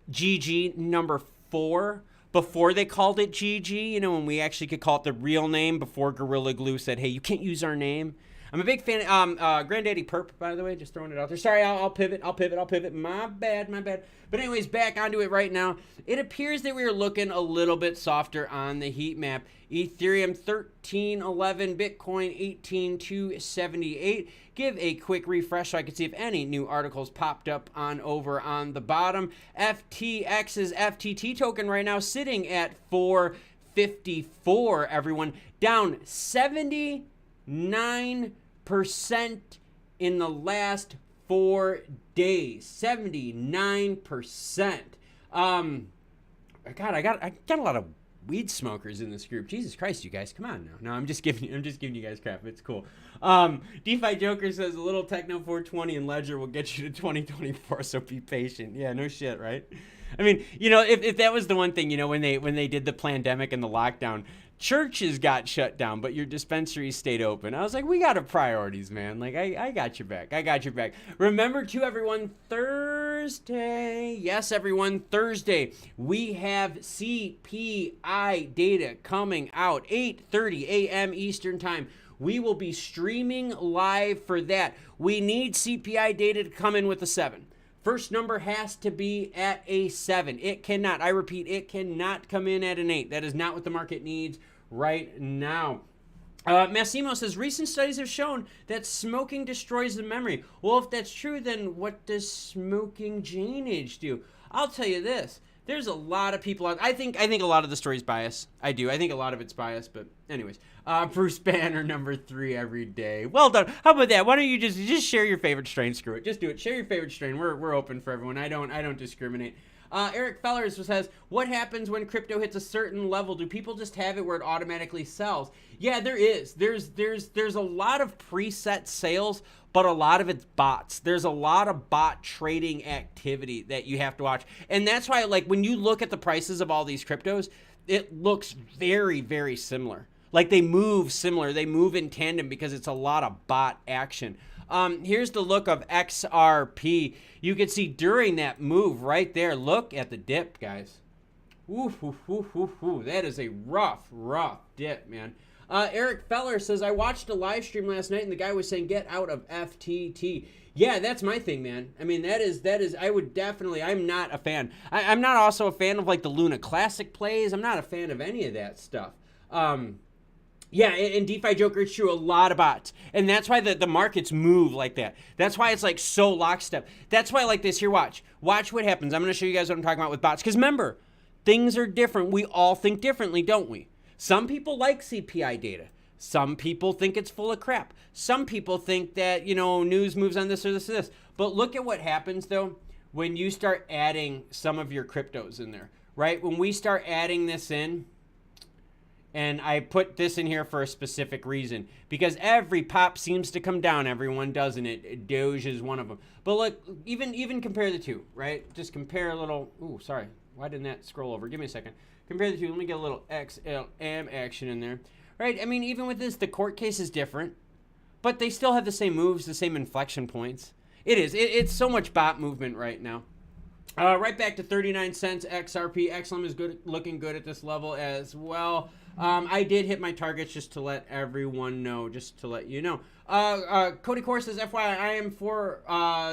GG number 4. Before they called it GG, you know, when we actually could call it the real name, before Gorilla Glue said, hey, you can't use our name. I'm a big fan of Granddaddy Perp, by the way, just throwing it out there. Sorry, I'll pivot. My bad. But anyways, back onto it right now. It appears that we are looking a little bit softer on the heat map. Ethereum 1311, Bitcoin 18278. Give a quick refresh so I can see if any new articles popped up over on the bottom. FTX's FTT token right now sitting at 454, everyone. Down 79% in the last 4 days. 79%. God, I got a lot of weed smokers in this group. Jesus Christ, you guys, come on now. No, I'm just giving you guys crap. It's cool. DeFi Joker says a little Techno 420 and Ledger will get you to 2024, so be patient. Yeah, no shit, right? I mean, you know, if that was the one thing, you know, when they did the pandemic and the lockdown, churches got shut down, but your dispensaries stayed open. I was like, we got our priorities, man. Like, I got your back. I got your back. Remember, too, everyone, Thursday. Yes, everyone, Thursday. We have CPI data coming out, 8:30 a.m. Eastern Time. We will be streaming live for that. We need CPI data to come in with a 7. First number has to be at a 7. It cannot, I repeat, it cannot come in at an 8. That is not what the market needs right now. Massimo says, recent studies have shown that smoking destroys the memory. Well, if that's true, then what does smoking Janage do? I'll tell you this. There's a lot of people out. I think a lot of the story's bias. I do. I think a lot of it's bias. But anyways, Bruce Banner number 3 every day. Well done. How about that? Why don't you just share your favorite strain? Screw it. Just do it. Share your favorite strain. We're open for everyone. I don't discriminate. Eric Fellers says, what happens when crypto hits a certain level? Do people just have it where it automatically sells? Yeah, there is. There's a lot of preset sales, but a lot of it's bots. There's a lot of bot trading activity that you have to watch. And that's why, like, when you look at the prices of all these cryptos, it looks very, very similar. Like, they move similar. They move in tandem because it's a lot of bot action. Here's the look of XRP. You can see during that move right there. Look at the dip, guys. Ooh, ooh, ooh, ooh, ooh. That is a rough dip, man. Eric Feller says, I watched a live stream last night and the guy was saying, get out of FTT. Yeah, that's my thing, man. I mean, that is, I would definitely, I'm not a fan. I'm not also a fan of like the Luna Classic plays. I'm not a fan of any of that stuff. Yeah, and DeFi Joker, it's true, a lot of bots. And that's why the markets move like that. That's why it's like so lockstep. That's why I like this here, watch. Watch what happens. I'm going to show you guys what I'm talking about with bots. Because remember, things are different. We all think differently, don't we? Some people like CPI data. Some people think it's full of crap. Some people think that, you know, news moves on this or this or this. But look at what happens, though, when you start adding some of your cryptos in there, right? When we start adding this in, and I put this in here for a specific reason, because every pop seems to come down, everyone, doesn't it? Doge is one of them. But look, even compare the two, right? Just compare a little. Ooh, sorry. Why didn't that scroll over? Give me a second. Compare the two. Let me get a little XLM action in there. Right? I mean, even with this, the court case is different, but they still have the same moves, the same inflection points. It is. It's so much bot movement right now. Right back to 39 cents. XRP. XLM is good, looking good at this level as well. I did hit my targets, just to let everyone know, just to let you know. Cody Core says, FYI, I am for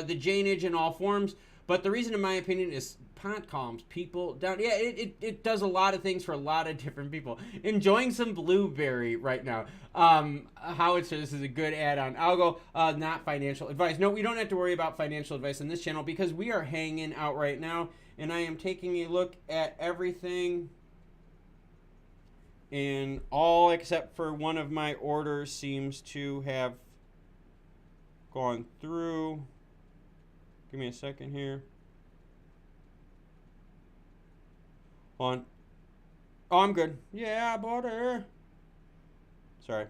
the Janage in all forms, but the reason, in my opinion, is pont calms people down. Yeah, it does a lot of things for a lot of different people. Enjoying some blueberry right now. Howard says this is a good add-on. Algo, not financial advice. No, we don't have to worry about financial advice on this channel because we are hanging out right now, and I am taking a look at everything. And all except for one of my orders seems to have gone through. Give me a second here. Hold on. Oh, I'm good. Yeah, buddy. Sorry.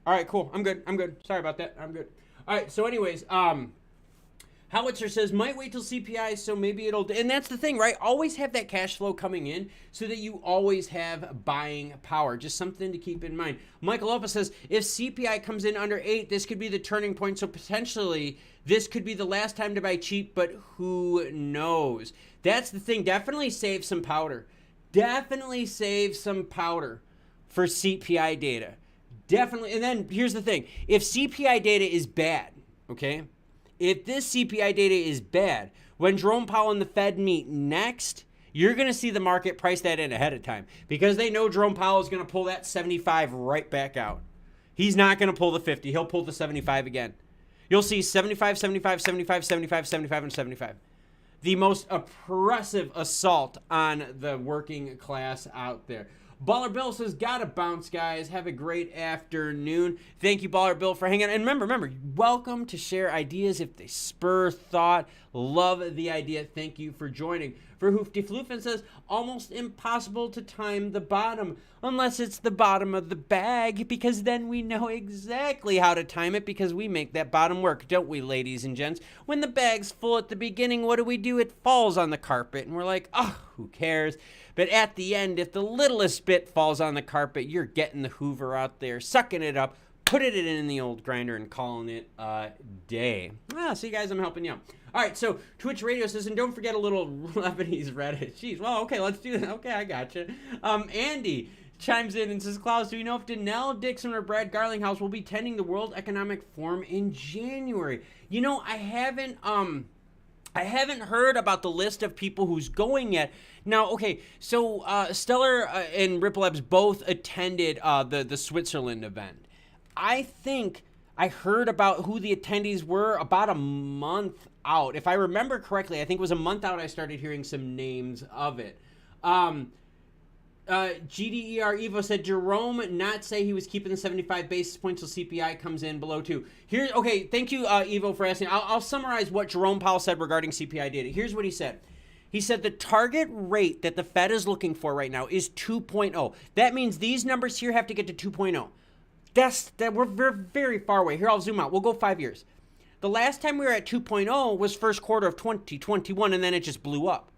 All right, cool. I'm good. Sorry about that. I'm good. All right, so anyways, Howitzer says, might wait till CPI, so maybe it'll... And that's the thing, right? Always have that cash flow coming in so that you always have buying power. Just something to keep in mind. Michael Lopez says, if CPI comes in under 8, this could be the turning point. So potentially, this could be the last time to buy cheap, but who knows? That's the thing. Definitely save some powder. Definitely save some powder for CPI data. Definitely. And then here's the thing. If CPI data is bad, okay? If this CPI data is bad, when Jerome Powell and the Fed meet next, you're going to see the market price that in ahead of time because they know Jerome Powell is going to pull that 75 right back out. He's not going to pull the 50. He'll pull the 75 again. You'll see 75, 75, 75, 75, 75, and 75. The most oppressive assault on the working class out there. Baller Bill says, gotta bounce, guys. Have a great afternoon. Thank you, Baller Bill, for hanging out. And remember, welcome to share ideas if they spur thought. Love the idea. Thank you for joining. For Hoofty Floofin says, almost impossible to time the bottom unless it's the bottom of the bag, because then we know exactly how to time it because we make that bottom work, don't we, ladies and gents? When the bag's full at the beginning, what do? It falls on the carpet, and we're like, oh, who cares? But at the end, if the littlest bit falls on the carpet, you're getting the Hoover out there, sucking it up, putting it in the old grinder, and calling it a day. See, guys, I'm helping you out. All right, so Twitch Radio says, and don't forget a little Lebanese Reddit. Jeez, well, okay, let's do that. Okay, I gotcha. Andy chimes in and says, Klaus, do you know if Danelle Dixon or Brad Garlinghouse will be attending the World Economic Forum in January? You know, I haven't heard about the list of people who's going yet. Now, okay, so Stellar and Ripple Labs both attended the Switzerland event. I think I heard about who the attendees were about a month out. If I remember correctly, I think it was a month out I started hearing some names of it. GDER Evo said, Jerome not say he was keeping the 75 basis points till CPI comes in below 2. Okay, thank you, Evo, for asking. I'll summarize what Jerome Powell said regarding CPI data. Here's what he said. He said the target rate that the Fed is looking for right now is 2.0. That means these numbers here have to get to 2.0. We're very far away. Here, I'll zoom out. We'll go 5 years. The last time we were at 2.0 was first quarter of 2021, and then it just blew up.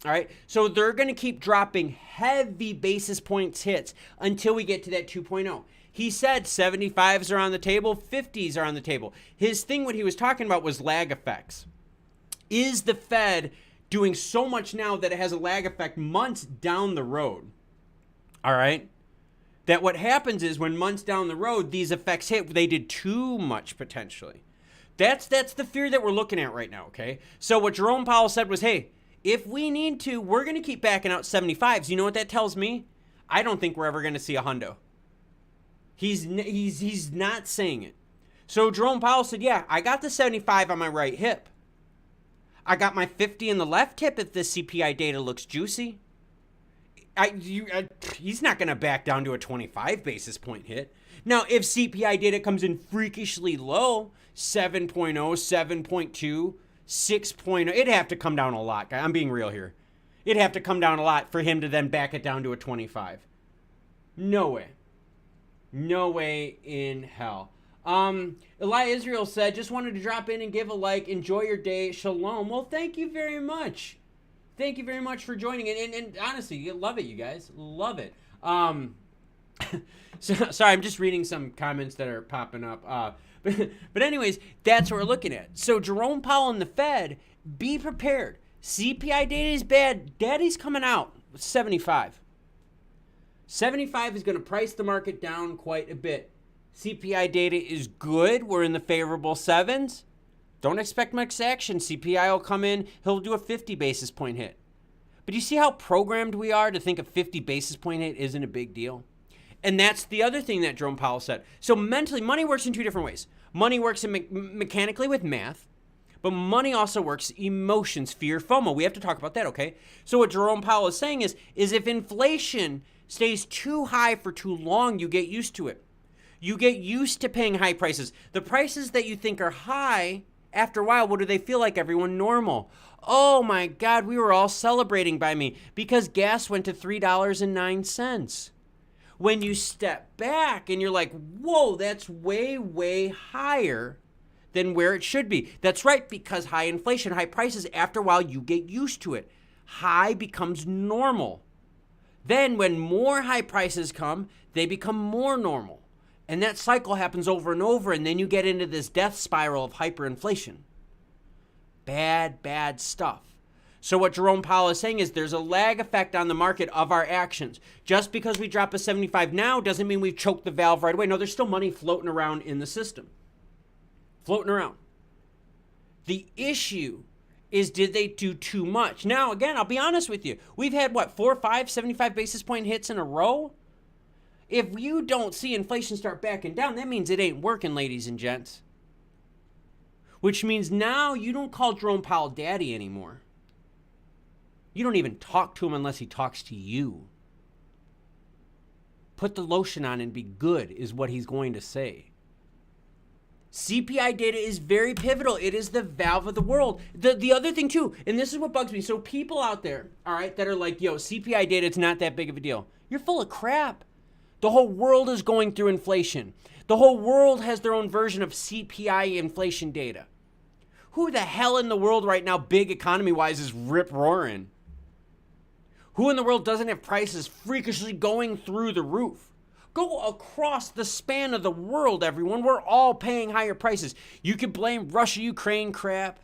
All right, so they're going to keep dropping heavy basis points hits until we get to that 2.0. He said 75s are on the table, 50s are on the table. His thing, what he was talking about was lag effects. Is the Fed doing so much now that it has a lag effect months down the road? All right, that what happens is when months down the road, these effects hit, they did too much potentially. That's the fear that we're looking at right now, okay? So what Jerome Powell said was, hey, if we need to, we're going to keep backing out 75s. You know what that tells me? I don't think we're ever going to see a hundo. He's not saying it. So Jerome Powell said, yeah, I got the 75 on my right hip. I got my 50 in the left hip if the CPI data looks juicy. He's not going to back down to a 25 basis point hit. Now, if CPI data comes in freakishly low, 7.0, 7.2, 6.0, it'd have to come down a lot. I'm being real here. It'd have to come down a lot for him to then back it down to a 25. No way. No way in hell. Eli Israel said, just wanted to drop in and give a like. Enjoy your day. Shalom. Well, thank you very much. Thank you very much for joining. And honestly, you love it, you guys. Love it. Sorry, I'm just reading some comments that are popping up. But anyways, that's what we're looking at. So Jerome Powell and the Fed, be prepared. CPI data is bad. Daddy's coming out with 75. 75 is going to price the market down quite a bit. CPI data is good. We're in the favorable 7s. Don't expect much action. CPI will come in. He'll do a 50 basis point hit. But you see how programmed we are to think a 50 basis point hit isn't a big deal? And that's the other thing that Jerome Powell said. So mentally, money works in two different ways. Money works mechanically with math, but money also works emotions, fear, FOMO. We have to talk about that, okay? So what Jerome Powell is saying is if inflation stays too high for too long, you get used to it. You get used to paying high prices. The prices that you think are high, after a while, what do they feel like, everyone? Normal. Oh my God, we were all celebrating by me because gas went to $3.09. When you step back and you're like, whoa, that's way, way higher than where it should be. That's right, because high inflation, high prices, after a while, you get used to it. High becomes normal. Then when more high prices come, they become more normal. And that cycle happens over and over, and then you get into this death spiral of hyperinflation. Bad, bad stuff. So what Jerome Powell is saying is there's a lag effect on the market of our actions. Just because we drop a 75 now doesn't mean we've choked the valve right away. No, there's still money floating around in the system. Floating around. The issue is, did they do too much? Now, again, I'll be honest with you. We've had, 4 or 5 75 basis point hits in a row? If you don't see inflation start backing down, that means it ain't working, ladies and gents. Which means now you don't call Jerome Powell daddy anymore. You don't even talk to him unless he talks to you. Put the lotion on and be good is what he's going to say. CPI data is very pivotal. It is the valve of the world. The other thing too, and this is what bugs me. So people out there, all right, that are like, yo, CPI data, it's not that big of a deal. You're full of crap. The whole world is going through inflation. The whole world has their own version of CPI inflation data. Who the hell in the world right now, big economy-wise, is rip-roaring? Who in the world doesn't have prices freakishly going through the roof? Go across the span of the world, everyone. We're all paying higher prices. You could blame Russia-Ukraine crap.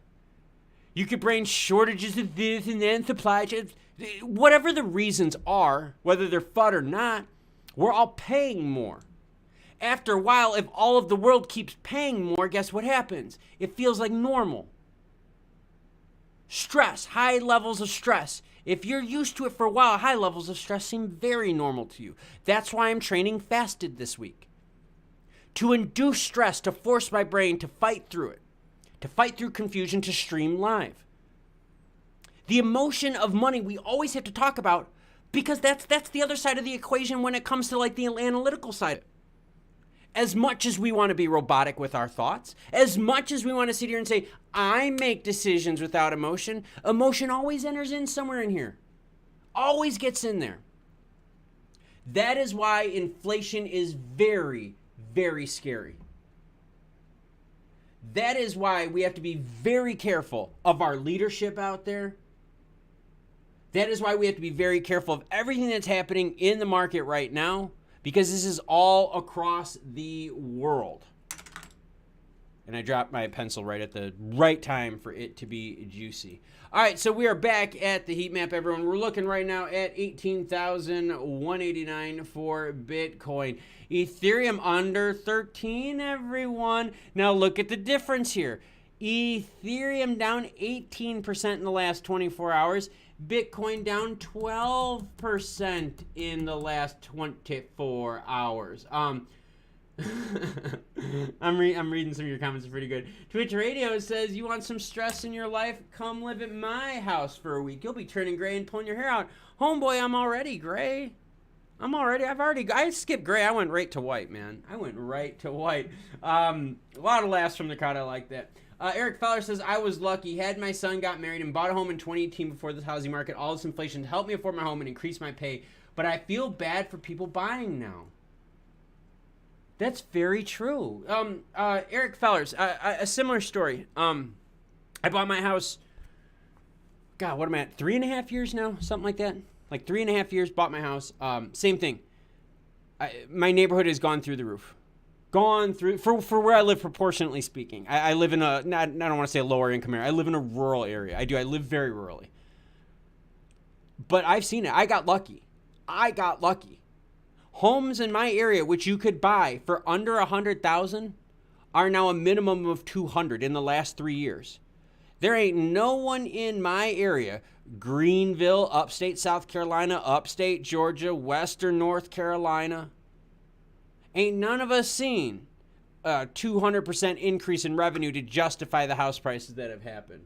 You could blame shortages of this and then supply chains. Whatever the reasons are, whether they're FUD or not, we're all paying more. After a while, if all of the world keeps paying more, guess what happens? It feels like normal. Stress, high levels of stress. If you're used to it for a while, high levels of stress seem very normal to you. That's why I'm training fasted this week. To induce stress, to force my brain to fight through it. To fight through confusion, to stream live. The emotion of money we always have to talk about because that's the other side of the equation when it comes to like the analytical side. As much as we want to be robotic with our thoughts, as much as we want to sit here and say, I make decisions without emotion, emotion always enters in somewhere in here. Always gets in there. That is why inflation is very, very scary. That is why we have to be very careful of our leadership out there. That is why we have to be very careful of everything that's happening in the market right now, because this is all across the world. And I dropped my pencil right at the right time for it to be juicy. All right, so we are back at the heat map, everyone. We're looking right now at 18,189 for Bitcoin. Ethereum under 13, everyone. Now look at the difference here. Ethereum down 18% in the last 24 hours. Bitcoin down 12% in the last 24 hours. I'm reading some of your comments. It's pretty good. Twitch Radio says, you want some stress in your life? Come live at my house for a week. You'll be turning gray and pulling your hair out. Homeboy, I'm already gray. I skipped gray. I went right to white, man. I went right to white. A lot of laughs from the crowd. I like that. Eric Feller says, I was lucky. Had my son got married and bought a home in 2018 before this housing market. All this inflation helped me afford my home and increase my pay. But I feel bad for people buying now. That's very true. Eric Fellers, a similar story. I bought my house, God, what am I at? 3.5 years now? Something like that. Like 3.5 years, bought my house. Same thing. My neighborhood has gone through the roof. Gone through, for where I live, proportionately speaking. I live in I don't want to say a lower income area. I live in a rural area. I live very rurally. But I've seen it. I got lucky. Homes in my area, which you could buy for under 100,000, are now a minimum of 200 in the last 3 years. There ain't no one in my area, Greenville, upstate South Carolina, upstate Georgia, western North Carolina, ain't none of us seen a 200% increase in revenue to justify the house prices that have happened.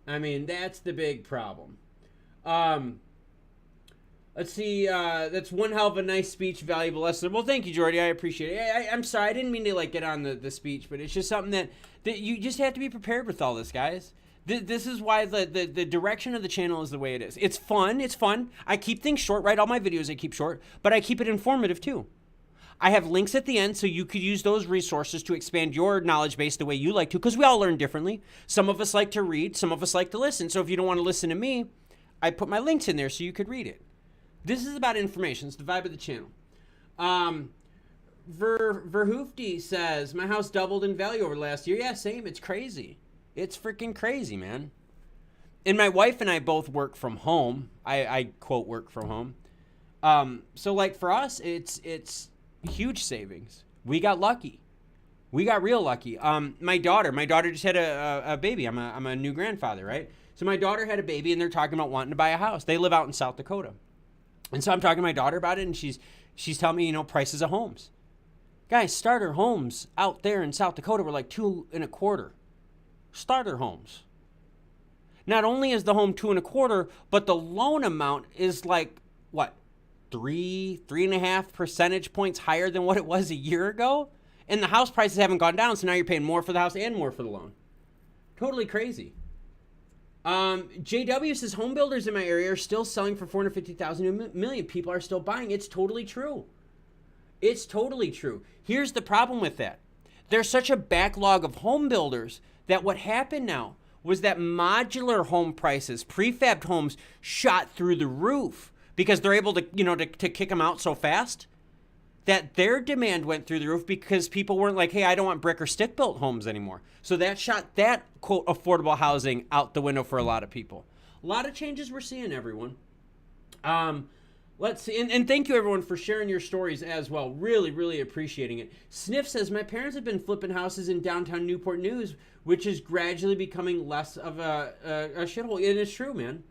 I mean, that's the big problem. Let's see. That's one hell of a nice speech, valuable lesson. Well, thank you, Jordy. I appreciate it. I'm sorry. I didn't mean to get on the speech, but it's just something that you just have to be prepared with all this, guys. This is why the direction of the channel is the way it is. It's fun. I keep things short, right? All my videos I keep short, but I keep it informative too. I have links at the end so you could use those resources to expand your knowledge base the way you like to, because we all learn differently. Some of us like to read, some of us like to listen. So if you don't want to listen to me, I put my links in there so you could read it. This is about information. It's the vibe of the channel. Verhoofdy says, my house doubled in value over last year. Yeah, same. It's crazy. It's freaking crazy, man. And my wife and I both work from home. I quote work from home. So like for us, it's huge savings. We got lucky. We got real lucky. My daughter just had a baby. I'm a new grandfather, right? So my daughter had a baby and they're talking about wanting to buy a house. They live out in South Dakota. And so I'm talking to my daughter about it, and she's telling me, prices of homes. Guys, starter homes out there in South Dakota were like $2.25. Starter homes. Not only is the home $2.25, but the loan amount is like what? three and a half percentage points higher than what it was a year ago. And the house prices haven't gone down, so now you're paying more for the house and more for the loan. Totally crazy. JW says home builders in my area are still selling for $450,000 to $1 million. People are still buying. It's totally true. It's totally true. Here's the problem with that. There's such a backlog of home builders that what happened now was that modular home prices, prefabbed homes, shot through the roof because they're able to, to kick them out so fast that their demand went through the roof because people weren't like, hey, I don't want brick or stick built homes anymore. So that shot that, quote, affordable housing out the window for a lot of people. A lot of changes we're seeing, everyone. Let's see. And thank you, everyone, for sharing your stories as well. Really, really appreciating it. Sniff says, my parents have been flipping houses in downtown Newport News, which is gradually becoming less of a shithole. And it's true, man.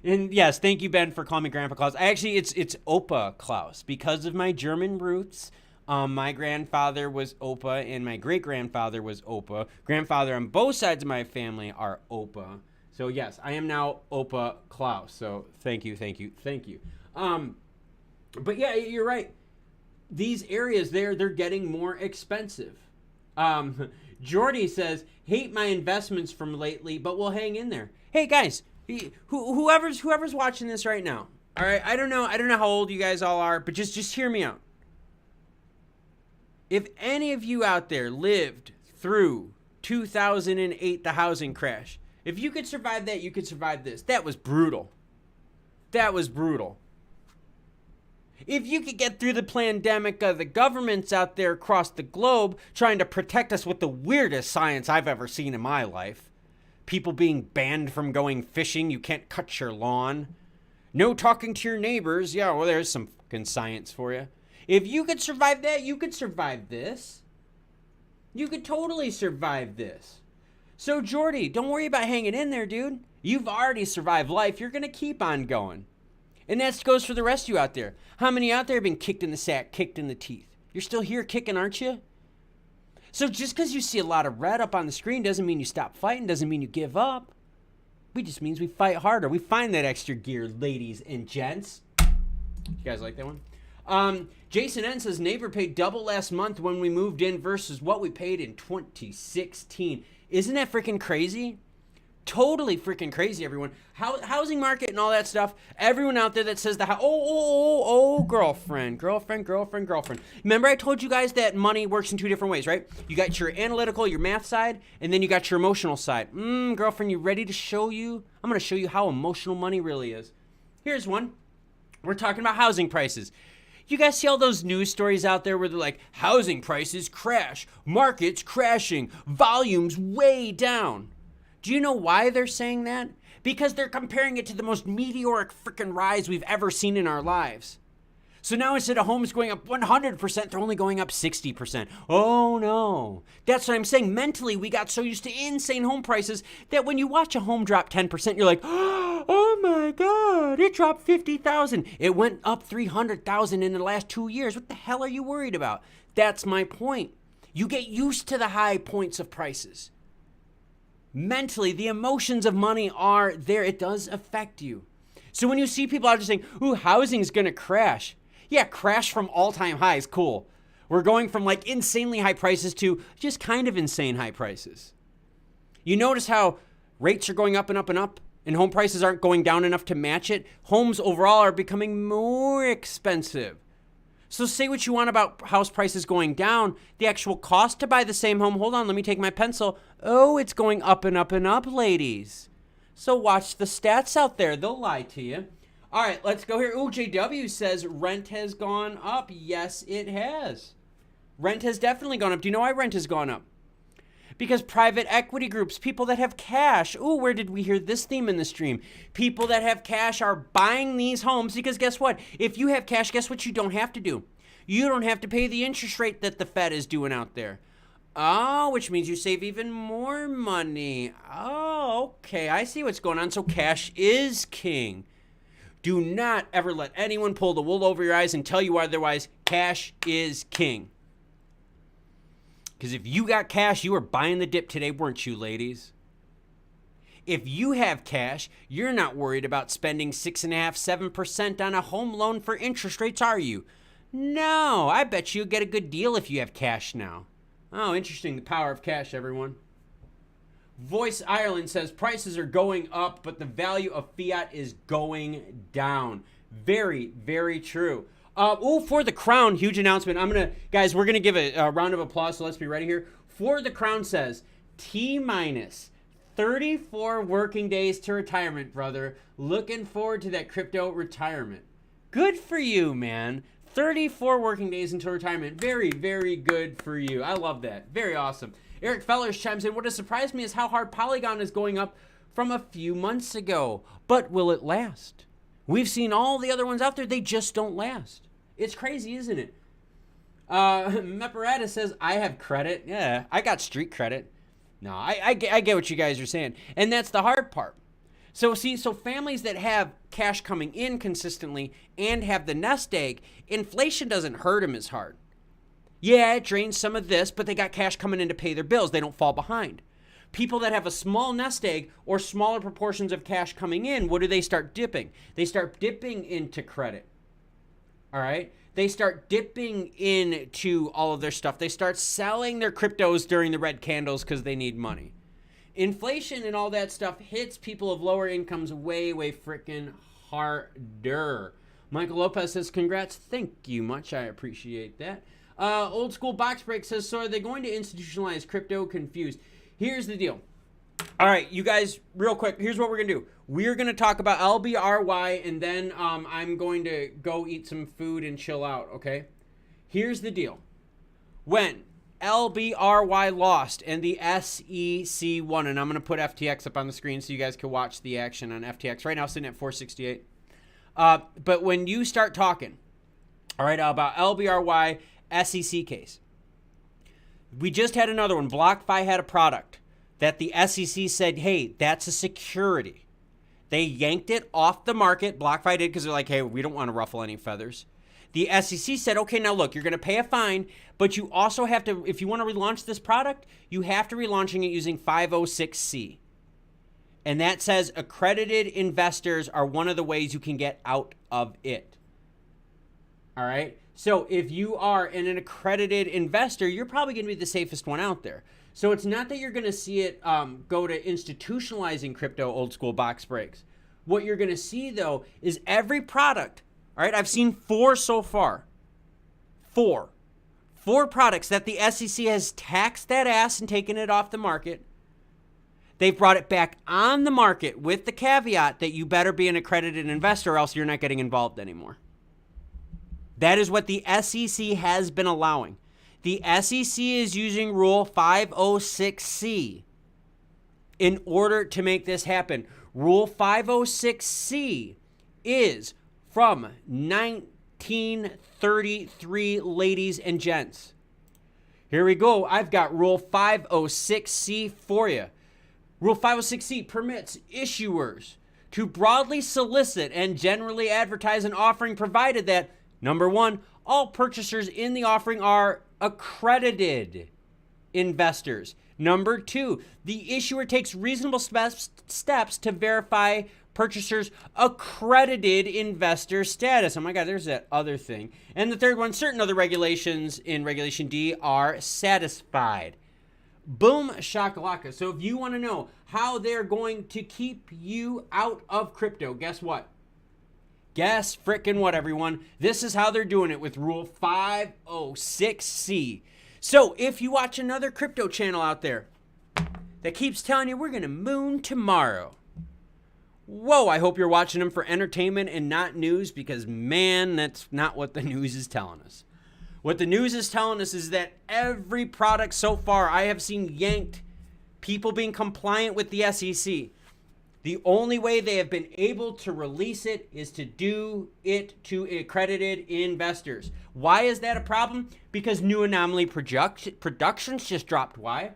And yes, thank you, Ben, for calling me Grandpa Klaus. Actually, it's Opa Klaus because of my German roots. My grandfather was Opa and my great-grandfather was Opa. Grandfather on both sides of my family are Opa. So yes, I am now Opa Klaus. So thank you. But yeah, you're right. These areas they're getting more expensive. Jordy says, hate my investments from lately, but we'll hang in there. Hey guys, whoever's watching this right now. All right, I don't know how old you guys all are, but just hear me out. If any of you out there lived through 2008, the housing crash, if you could survive that, you could survive this. That was brutal. If you could get through the pandemic, the governments out there across the globe trying to protect us with the weirdest science I've ever seen in my life. People being banned from going fishing. You can't cut your lawn. No talking to your neighbors. Yeah, well, there's some fucking science for you. If you could survive that, you could survive this. You could totally survive this. So, Jordy, don't worry about hanging in there, dude. You've already survived life. You're going to keep on going. And that goes for the rest of you out there. How many out there have been kicked in the sack, kicked in the teeth? You're still here kicking, aren't you? So just because you see a lot of red up on the screen doesn't mean you stop fighting, doesn't mean you give up. We just means we fight harder. We find that extra gear, ladies and gents. You guys like that one? Jason N says, neighbor paid double last month when we moved in versus what we paid in 2016. Isn't that freaking crazy? Totally freaking crazy, everyone. Housing market and all that stuff. Everyone out there that says girlfriend. Remember I told you guys that money works in two different ways, right? You got your analytical, your math side, and then you got your emotional side. Girlfriend, you ready to show you? I'm going to show you how emotional money really is. Here's one. We're talking about housing prices. You guys see all those news stories out there where they're like, housing prices crash, markets crashing, volumes way down. Do you know why they're saying that? Because they're comparing it to the most meteoric freaking rise we've ever seen in our lives. So now instead of homes going up 100%, they're only going up 60%. Oh no. That's what I'm saying. Mentally, we got so used to insane home prices that when you watch a home drop 10%, you're like, oh my God, it dropped 50,000. It went up 300,000 in the last 2 years. What the hell are you worried about? That's my point. You get used to the high points of prices. Mentally, the emotions of money are there. It does affect you. So when you see people out just saying, ooh, housing's going to crash. Yeah, crash from all-time highs, cool. We're going from like insanely high prices to just kind of insane high prices. You notice how rates are going up and up and up, and home prices aren't going down enough to match it? Homes overall are becoming more expensive. So say what you want about house prices going down, the actual cost to buy the same home, hold on, let me take my pencil. Oh, it's going up and up and up, ladies. So watch the stats out there. They'll lie to you. All right, let's go here. Ooh, JW says rent has gone up. Yes, it has. Rent has definitely gone up. Do you know why rent has gone up? Because private equity groups, people that have cash. Ooh, where did we hear this theme in the stream? People that have cash are buying these homes because guess what? If you have cash, guess what you don't have to do? You don't have to pay the interest rate that the Fed is doing out there. Oh, which means you save even more money. Oh, okay. I see what's going on. So cash is king. Do not ever let anyone pull the wool over your eyes and tell you otherwise. Cash is king. Because if you got cash, you were buying the dip today, weren't you, ladies? If you have cash, you're not worried about spending 6.5%, 7% on a home loan for interest rates, are you? No, I bet you'll get a good deal if you have cash now. Oh, interesting. The power of cash, everyone. Voice Ireland says prices are going up, but the value of fiat is going down. Very, very true. For the Crown, huge announcement. Guys, we're gonna give a round of applause. So let's be ready here. For the Crown says T-minus 34 working days to retirement, brother. Looking forward to that crypto retirement. Good for you, man. 34 working days until retirement. Very, very good for you. I love that. Very awesome. Eric Fellers chimes in, what has surprised me is how hard Polygon is going up from a few months ago. But will it last? We've seen all the other ones out there. They just don't last. It's crazy, isn't it? Meparata says, I have credit. Yeah, I got street credit. No, I get what you guys are saying. And that's the hard part. So families that have cash coming in consistently and have the nest egg, inflation doesn't hurt them as hard. Yeah, it drains some of this, but they got cash coming in to pay their bills. They don't fall behind. People that have a small nest egg or smaller proportions of cash coming in, what do they start dipping? They start dipping into credit. All right? They start dipping into all of their stuff. They start selling their cryptos during the red candles because they need money. Inflation and all that stuff hits people of lower incomes way, way freaking harder. Michael Lopez says, congrats. Thank you much. I appreciate that. Old School Box Break says, so are they going to institutionalize crypto? Confused. Here's the deal. All right, you guys, real quick, here's what we're going to do. We're going to talk about LBRY, and then I'm going to go eat some food and chill out, okay? Here's the deal. When LBRY lost and the SEC won, and I'm going to put FTX up on the screen so you guys can watch the action on FTX. Right now, sitting at 468. But when you start talking, all right, about LBRY SEC case, we just had another one. BlockFi had a product that the SEC said, hey, that's a security. They yanked it off the market. BlockFi did because they're like, hey, we don't want to ruffle any feathers. The SEC said, okay, now look, you're going to pay a fine, but you also have to, if you want to relaunch this product, you have to relaunching it using 506C. And that says accredited investors are one of the ways you can get out of it. All right? So if you are an accredited investor, you're probably going to be the safest one out there. So it's not that you're going to see it go to institutionalizing crypto, Old School Box Breaks. What you're going to see, though, is every product. All right, I've seen 4 so far. 4 products that the SEC has taxed that ass and taken it off the market. They've brought it back on the market with the caveat that you better be an accredited investor or else you're not getting involved anymore. That is what the SEC has been allowing. The SEC is using Rule 506C in order to make this happen. Rule 506C is from 1933, ladies and gents. Here we go. I've got Rule 506C for you. Rule 506C permits issuers to broadly solicit and generally advertise an offering provided that, number 1, all purchasers in the offering are accredited investors. Number 2, the issuer takes reasonable steps to verify purchasers' accredited investor status. Oh my God, there's that other thing. And the third one, certain other regulations in Regulation D are satisfied. Boom shakalaka. So if you want to know how they're going to keep you out of crypto, guess what? Guess frickin' what, everyone? This is how they're doing it with Rule 506C. So if you watch another crypto channel out there that keeps telling you we're going to moon tomorrow, whoa, I hope you're watching them for entertainment and not news, because, man, that's not what the news is telling us. What the news is telling us is that every product so far I have seen yanked, people being compliant with the SEC. The only way they have been able to release it is to do it to accredited investors. Why is that a problem? Because new anomaly productions just dropped. Why?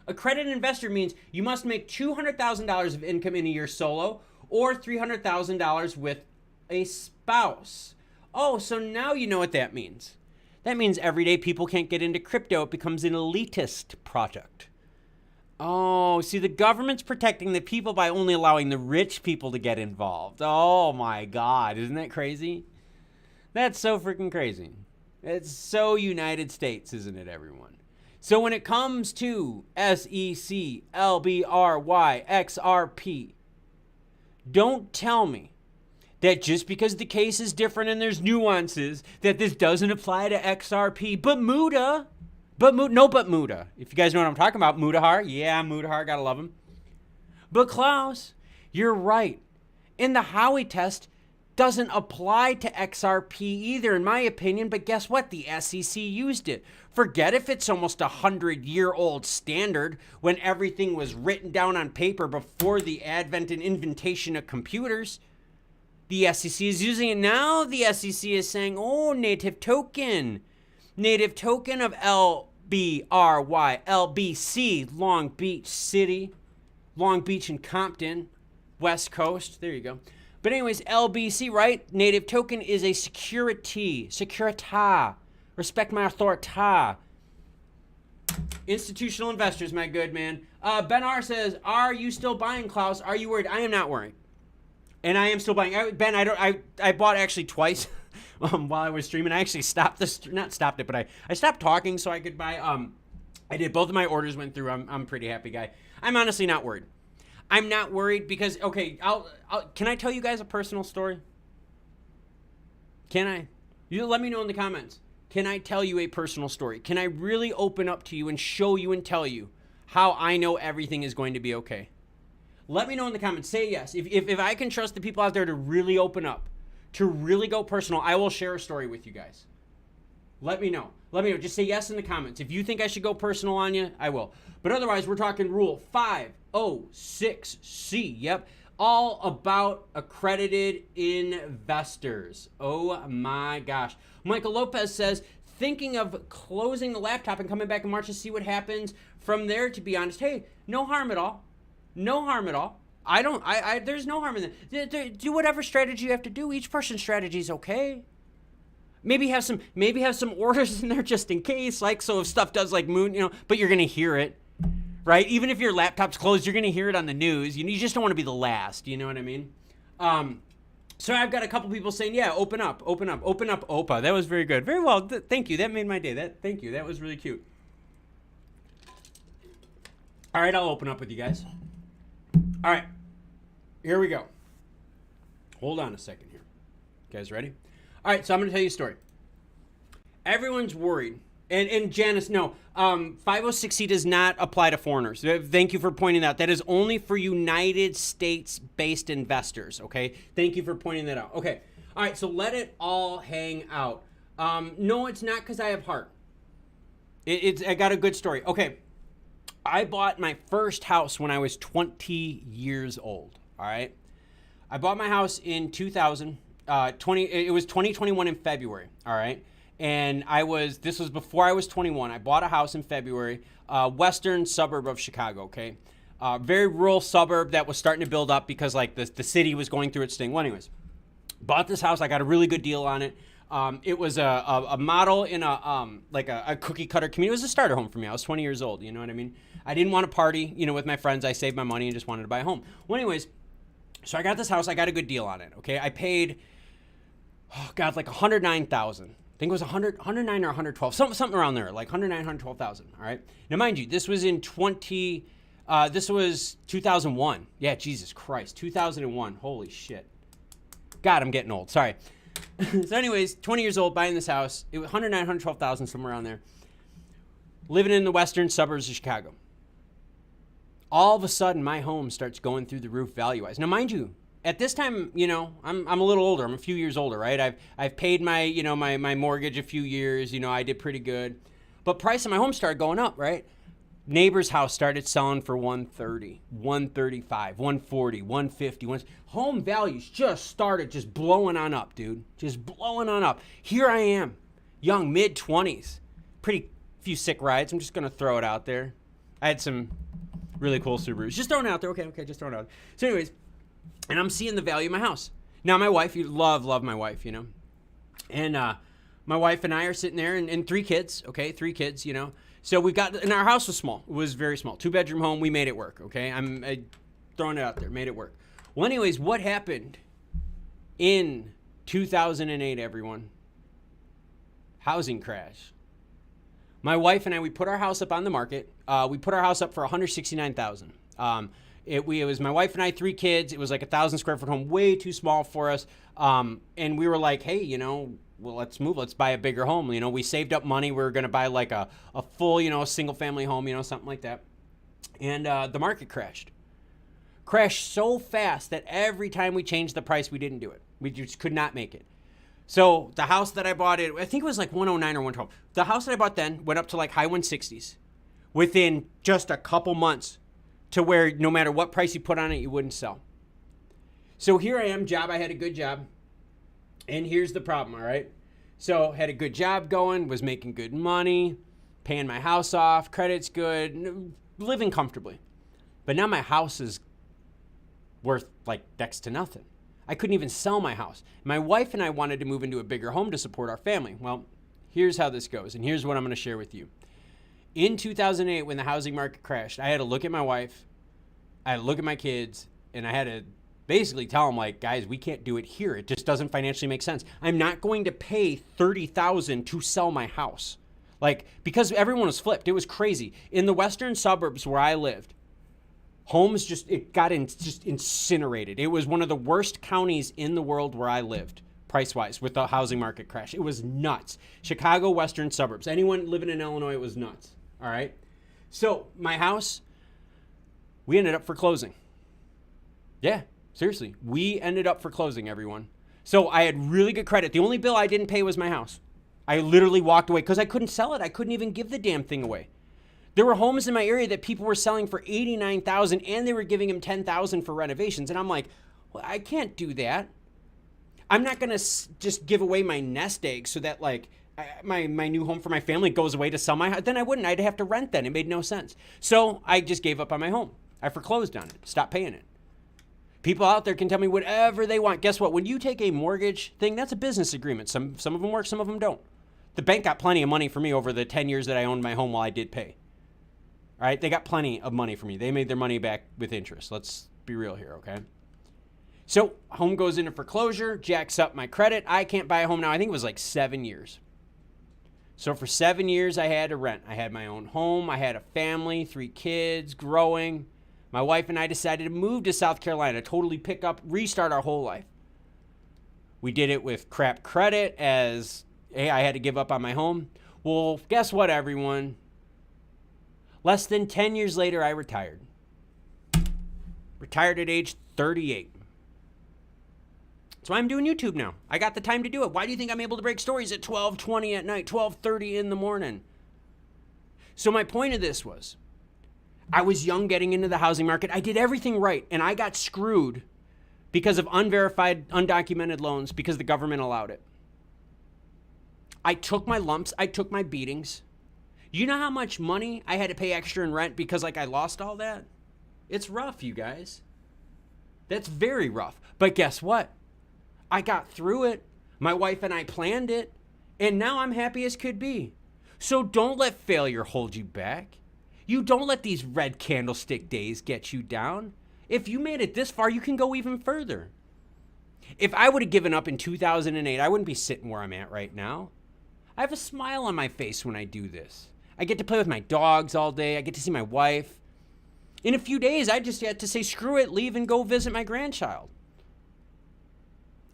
Accredited investor means you must make $200,000 of income in a year solo or $300,000 with a spouse. Oh, so now you know what that means. That means everyday people can't get into crypto. It becomes an elitist product. Oh, see, the government's protecting the people by only allowing the rich people to get involved. Oh my God, isn't that crazy? That's so freaking crazy. It's so United States, isn't it, everyone? So when it comes to SEC, LBRY, XRP, don't tell me that just because the case is different and there's nuances, that this doesn't apply to XRP. But Muda. But Muda. If you guys know what I'm talking about, Mudahar. Yeah, Mudahar, gotta love him. But Klaus, you're right. And the Howey test doesn't apply to XRP either, in my opinion. But guess what? The SEC used it. Forget if it's almost 100-year-old standard when everything was written down on paper before the advent and invention of computers. The SEC is using it now. The SEC is saying, oh, native token of LBRY, LBC, Long Beach City, Long Beach and Compton, West Coast. There you go. But anyways, LBC, right? Native token is a security. Securita. Respect my authority. Institutional investors, my good man. Ben R says, are you still buying, Klaus? Are you worried? I am not worried. And I am still buying. Ben, I bought actually twice while I was streaming. I actually stopped not stopped it, but I stopped talking so I could buy. I did. Both of my orders went through. I'm a pretty happy guy. I'm honestly not worried. I'm not worried because, okay, can I tell you guys a personal story? Can I? You let me know in the comments. Can I tell you a personal story? Can I really open up to you and show you and tell you how I know everything is going to be okay? Let me know in the comments. Say yes. If I can trust the people out there to really open up, to really go personal, I will share a story with you guys. Let me know. Let me know. Just say yes in the comments. If you think I should go personal on you, I will. But otherwise, we're talking rule 506C. Yep. All about accredited investors. Oh my gosh. Michael Lopez says, thinking of closing the laptop and coming back in March to see what happens from there, to be honest. Hey, no harm at all. No harm at all. There's no harm in that. Do whatever strategy you have to do. Each person's strategy is okay. Maybe have some orders in there just in case, like, so if stuff does like moon, but you're going to hear it, right? Even if your laptop's closed, you're going to hear it on the news. You just don't want to be the last, you know what I mean? So I've got a couple people saying, yeah, open up, Opa. That was very good. Very well. Thank you. That made my day. Thank you. That was really cute. All right, I'll open up with you guys. All right, here we go. Hold on a second here. You guys ready? All right, so I'm going to tell you a story. Everyone's worried. And Janice, no, 506C does not apply to foreigners. Thank you for pointing out. That is only for United States-based investors, okay? Thank you for pointing that out. Okay, all right, so let it all hang out. No, it's not because I have heart. I got a good story. Okay. I bought my first house when I was 20 years old, all right? I bought my house in 2000, it was 2021 in February, all right? And this was before I was 21. I bought a house in February, western suburb of Chicago, okay? Very rural suburb that was starting to build up because like the city was going through its thing. Well, anyways, bought this house. I got a really good deal on it. It was a model in a cookie cutter community. It was a starter home for me. I was 20 years old. You know what I mean? I didn't want to party, with my friends. I saved my money and just wanted to buy a home. Well, anyways, so I got this house. I got a good deal on it. Okay. I paid, like $109,000. I think it was 109 or 112, something around there, like 109, 112,000. All right. Now, mind you, this was this was 2001. Yeah. Jesus Christ. 2001. Holy shit. God, I'm getting old. Sorry. So anyways, 20 years old, buying this house. It was 109, 112,000, somewhere around there. Living in the western suburbs of Chicago. All of a sudden, my home starts going through the roof value-wise. Now, mind you, at this time, I'm a little older. I'm a few years older, right? I've paid my, my mortgage a few years. I did pretty good. But price of my home started going up, right? Neighbor's house started selling for 130, 135, 140, 150. Home values just started just blowing on up, dude. Just blowing on up. Here I am, young, mid-20s. Pretty few sick rides. I'm just going to throw it out there. I had some really cool Subarus. Just throwing it out there. Okay, just throwing it out. So anyways, and I'm seeing the value of my house. Now, my wife, you love my wife, And my wife and I are sitting there and 3 kids, okay? 3 kids, So we got, and our house was small. It was very small. 2-bedroom home. We made it work, okay? I'm throwing it out there. Made it work. Well, anyways, what happened in 2008, everyone? Housing crash. My wife and I, we put our house up on the market. We put our house up for $169,000. It was my wife and I, 3 kids. It was like 1,000 square foot home, way too small for us. And we were like, hey, you know, well, let's move. Let's buy a bigger home. You know, we saved up money. We were going to buy like a full, you know, single family home, you know, something like that. And the market crashed. Crashed so fast that every time we changed the price, we didn't do it. We just could not make it. So the house that I bought, I think it was like 109 or 112. The house that I bought then went up to like high 160s within just a couple months, to where no matter what price you put on it, you wouldn't sell. So here I am, I had a good job. And here's the problem, all right? So had a good job going, was making good money, paying my house off, credit's good, living comfortably. But now my house is worth like next to nothing. I couldn't even sell my house. My wife and I wanted to move into a bigger home to support our family. Well, here's how this goes, and here's what I'm going to share with you. In 2008, when the housing market crashed, I had to look at my wife, I had to look at my kids, and I had to basically tell them, like, guys, we can't do it here. It just doesn't financially make sense. I'm not going to pay $30,000 to sell my house. Like, because everyone was flipped. It was crazy. In the western suburbs where I lived, homes just incinerated. It was one of the worst counties in the world where I lived, price-wise, with the housing market crash. It was nuts. Chicago, western suburbs. Anyone living in Illinois, it was nuts. All right? So my house, we ended up foreclosing. Yeah, seriously. We ended up foreclosing, everyone. So I had really good credit. The only bill I didn't pay was my house. I literally walked away because I couldn't sell it. I couldn't even give the damn thing away. There were homes in my area that people were selling for $89,000 and they were giving them $10,000 for renovations. And I'm like, well, I can't do that. I'm not going to just give away my nest egg so that like my new home for my family goes away to sell my house. Then I wouldn't. I'd have to rent then. It made no sense. So I just gave up on my home. I foreclosed on it. Stopped paying it. People out there can tell me whatever they want. Guess what? When you take a mortgage thing, that's a business agreement. Some of them work, some of them don't. The bank got plenty of money for me over the 10 years that I owned my home while I did pay. All right, they got plenty of money for me. They made their money back with interest. Let's be real here, okay? So home goes into foreclosure, jacks up my credit. I can't buy a home now. I think it was like 7 years. So for 7 years, I had to rent. I had my own home. I had a family, 3 kids, growing. My wife and I decided to move to South Carolina, totally pick up, restart our whole life. We did it with crap credit as, hey, I had to give up on my home. Well, guess what, everyone? Less than 10 years later, I retired. Retired at age 38. So I'm doing YouTube now. I got the time to do it. Why do you think I'm able to break stories at 12:20 at night, 12:30 in the morning? So my point of this was, I was young getting into the housing market. I did everything right, and I got screwed because of unverified, undocumented loans because the government allowed it. I took my lumps. I took my beatings. You know how much money I had to pay extra in rent because like I lost all that? It's rough, you guys. That's very rough. But guess what? I got through it. My wife and I planned it. And now I'm happy as could be. So don't let failure hold you back. You don't let these red candlestick days get you down. If you made it this far, you can go even further. If I would have given up in 2008, I wouldn't be sitting where I'm at right now. I have a smile on my face when I do this. I get to play with my dogs all day. I get to see my wife. In a few days, I just had to say, screw it, leave and go visit my grandchild.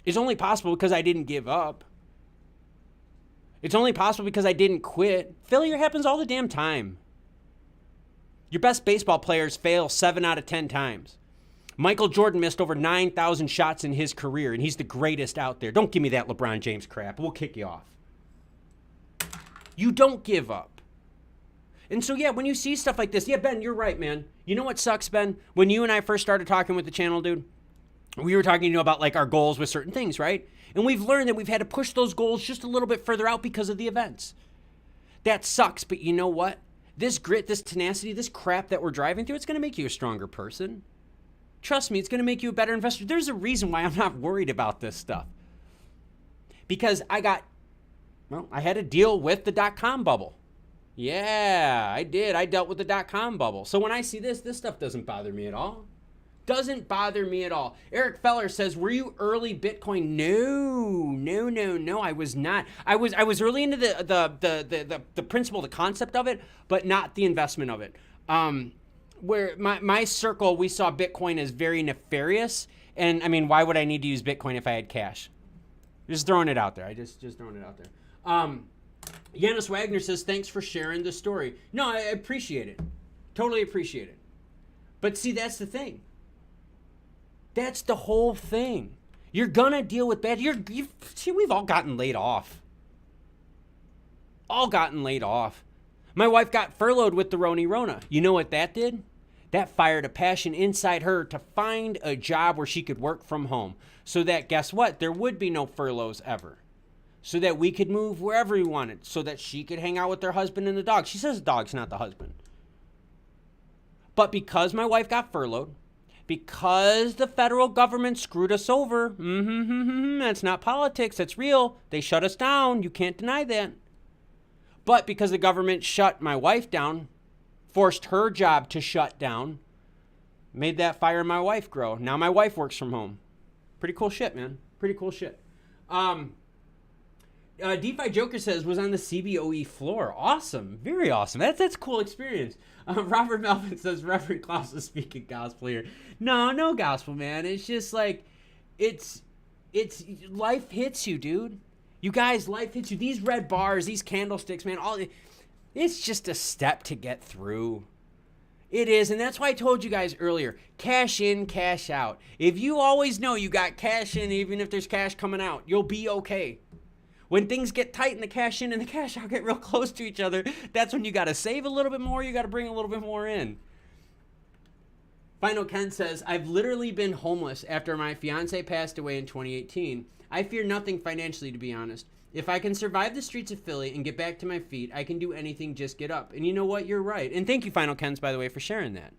It's only possible because I didn't give up. It's only possible because I didn't quit. Failure happens all the damn time. Your best baseball players fail 7 out of 10 times. Michael Jordan missed over 9,000 shots in his career, and he's the greatest out there. Don't give me that LeBron James crap. We'll kick you off. You don't give up. And so, yeah, when you see stuff like this, yeah, Ben, you're right, man. You know what sucks, Ben? When you and I first started talking with the channel, dude, we were talking, about like our goals with certain things, right? And we've learned that we've had to push those goals just a little bit further out because of the events. That sucks, but you know what? This grit, this tenacity, this crap that we're driving through, it's going to make you a stronger person. Trust me, it's going to make you a better investor. There's a reason why I'm not worried about this stuff. Because I had to deal with the dot-com bubble. Yeah, I did. I dealt with the dot-com bubble. So when I see this stuff doesn't bother me at all. Doesn't bother me at all. Eric Feller says, were you early Bitcoin? No, I was not. I was early into the principle, the concept of it, but not the investment of it. Where my circle, we saw Bitcoin as very nefarious. And I mean, why would I need to use Bitcoin if I had cash? Just throwing it out there. I just throwing it out there. Yanis Wagner says, thanks for sharing the story. No, I appreciate it. Totally appreciate it. But see, that's the thing. That's the whole thing. You're gonna deal with bad. See, we've all gotten laid off. All gotten laid off. My wife got furloughed with the Rona. You know what that did? That fired a passion inside her to find a job where she could work from home. So that, guess what? There would be no furloughs ever. So that we could move wherever we wanted. So that she could hang out with her husband and the dog. She says the dog's not the husband. But because my wife got furloughed, because the federal government screwed us over, that's not politics, that's real. They shut us down. You can't deny that. But because the government shut my wife down, forced her job to shut down, made that fire in my wife grow. Now my wife works from home. Pretty cool shit, man. Pretty cool shit. DeFi Joker says, was on the CBOE floor. Awesome. Very awesome. That's a cool experience. Robert Melvin says, Reverend Klaus is speaking gospel here. No gospel, man. It's just like, it's life hits you, dude. You guys, life hits you. These red bars, these candlesticks, man, it's just a step to get through. It is, and that's why I told you guys earlier, cash in, cash out. If you always know you got cash in, even if there's cash coming out, you'll be okay. When things get tight and the cash in and the cash out get real close to each other, that's when you got to save a little bit more, you got to bring a little bit more in. Final Ken says, I've literally been homeless after my fiance passed away in 2018. I fear nothing financially, to be honest. If I can survive the streets of Philly and get back to my feet, I can do anything, just get up. And you know what? You're right. And thank you, Final Kens, by the way, for sharing that.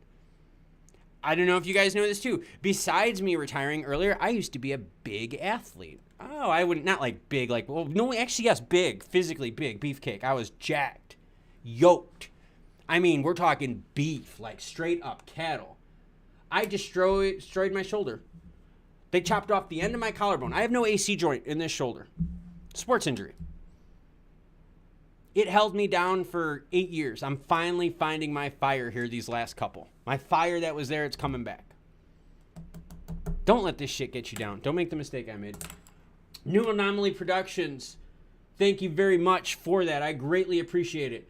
I don't know if you guys know this too. Besides me retiring earlier, I used to be a big athlete. Oh, I wouldn't, not like big, like, well, no, actually, yes, big, physically big, beefcake. I was jacked, yoked. I mean, we're talking beef, like straight up cattle. I destroyed my shoulder. They chopped off the end of my collarbone. I have no AC joint in this shoulder. Sports injury. It held me down for 8 years. I'm finally finding my fire here these last couple. My fire that was there, it's coming back. Don't let this shit get you down. Don't make the mistake I made. New Anomaly Productions. Thank you very much for that. I greatly appreciate it.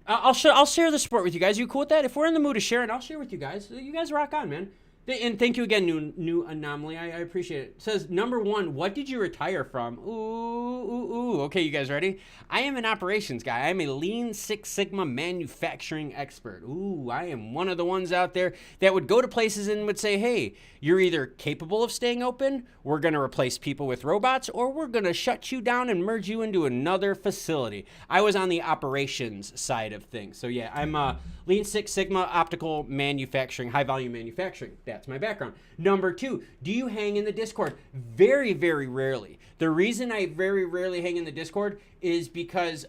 I'll share the support with you guys. You cool with that? If we're in the mood to share it, I'll share with you guys. You guys rock on, man. And thank you again, New Anomaly. I appreciate it. It says, number 1, what did you retire from? Ooh. Okay, you guys ready? I am an operations guy. I am a Lean Six Sigma manufacturing expert. Ooh, I am one of the ones out there that would go to places and would say, hey, you're either capable of staying open, we're going to replace people with robots, or we're going to shut you down and merge you into another facility. I was on the operations side of things. So yeah, I'm Lean Six Sigma optical manufacturing, high volume manufacturing. That's my background. Number 2, do you hang in the Discord? Very, very rarely. The reason I very rarely hang in the Discord is because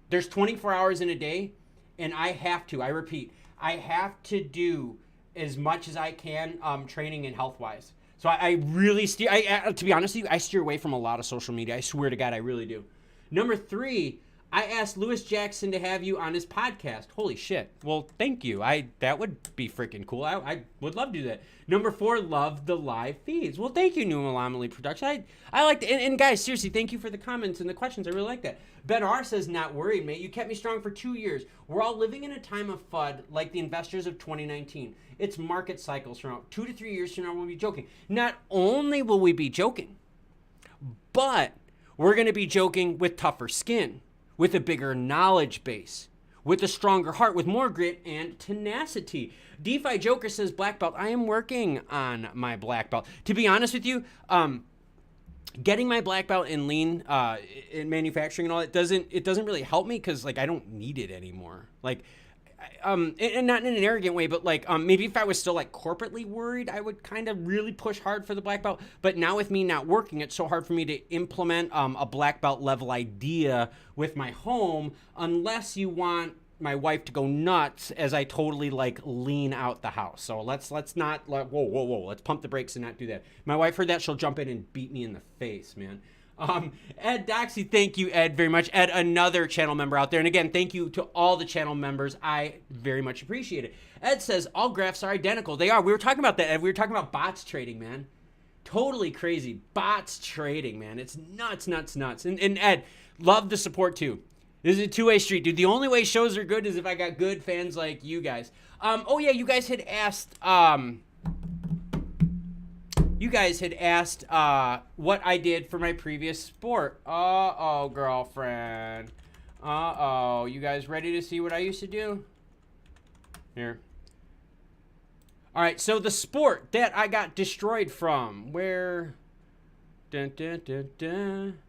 there's 24 hours in a day, and I have to do as much as I can training and health-wise. So I really steer, to be honest with you, I steer away from a lot of social media. I swear to God, I really do. Number 3, I asked Lewis Jackson to have you on his podcast. Holy shit. Well, thank you. That would be freaking cool. I would love to do that. Number 4, love the live feeds. Well, thank you, New Anomaly Production. I like that. And guys, seriously, thank you for the comments and the questions. I really like that. Ben R says, not worried, mate. You kept me strong for 2 years. We're all living in a time of FUD like the investors of 2019. It's market cycles from 2 to 3 years from now, we'll be joking. Not only will we be joking, but we're going to be joking with tougher skin, with a bigger knowledge base, with a stronger heart, with more grit and tenacity. DeFi Joker says, black belt. I am working on my black belt. To be honest with you, getting my black belt in lean in manufacturing and all, it doesn't really help me because like I don't need it anymore. Like and not in an arrogant way, but like, maybe if I was still like corporately worried, I would kind of really push hard for the black belt. But now with me not working, it's so hard for me to implement a black belt level idea with my home, unless you want my wife to go nuts as I totally like lean out the house. So let's not like, whoa, let's pump the brakes and not do that. My wife heard that, she'll jump in and beat me in the face, man. Ed Doxy, thank you, Ed, very much. Ed, another channel member out there. And again, thank you to all the channel members. I very much appreciate it. Ed says, all graphs are identical. They are. We were talking about that, Ed. We were talking about bots trading, man. Totally crazy. Bots trading, man. It's nuts. And Ed, love the support too. This is a two-way street, dude. The only way shows are good is if I got good fans like you guys. Oh yeah, you guys had asked what I did for my previous sport. Uh-oh, girlfriend. Uh-oh. You guys ready to see what I used to do? Here. All right, so the sport that I got destroyed from, where... Dun, dun, dun, dun.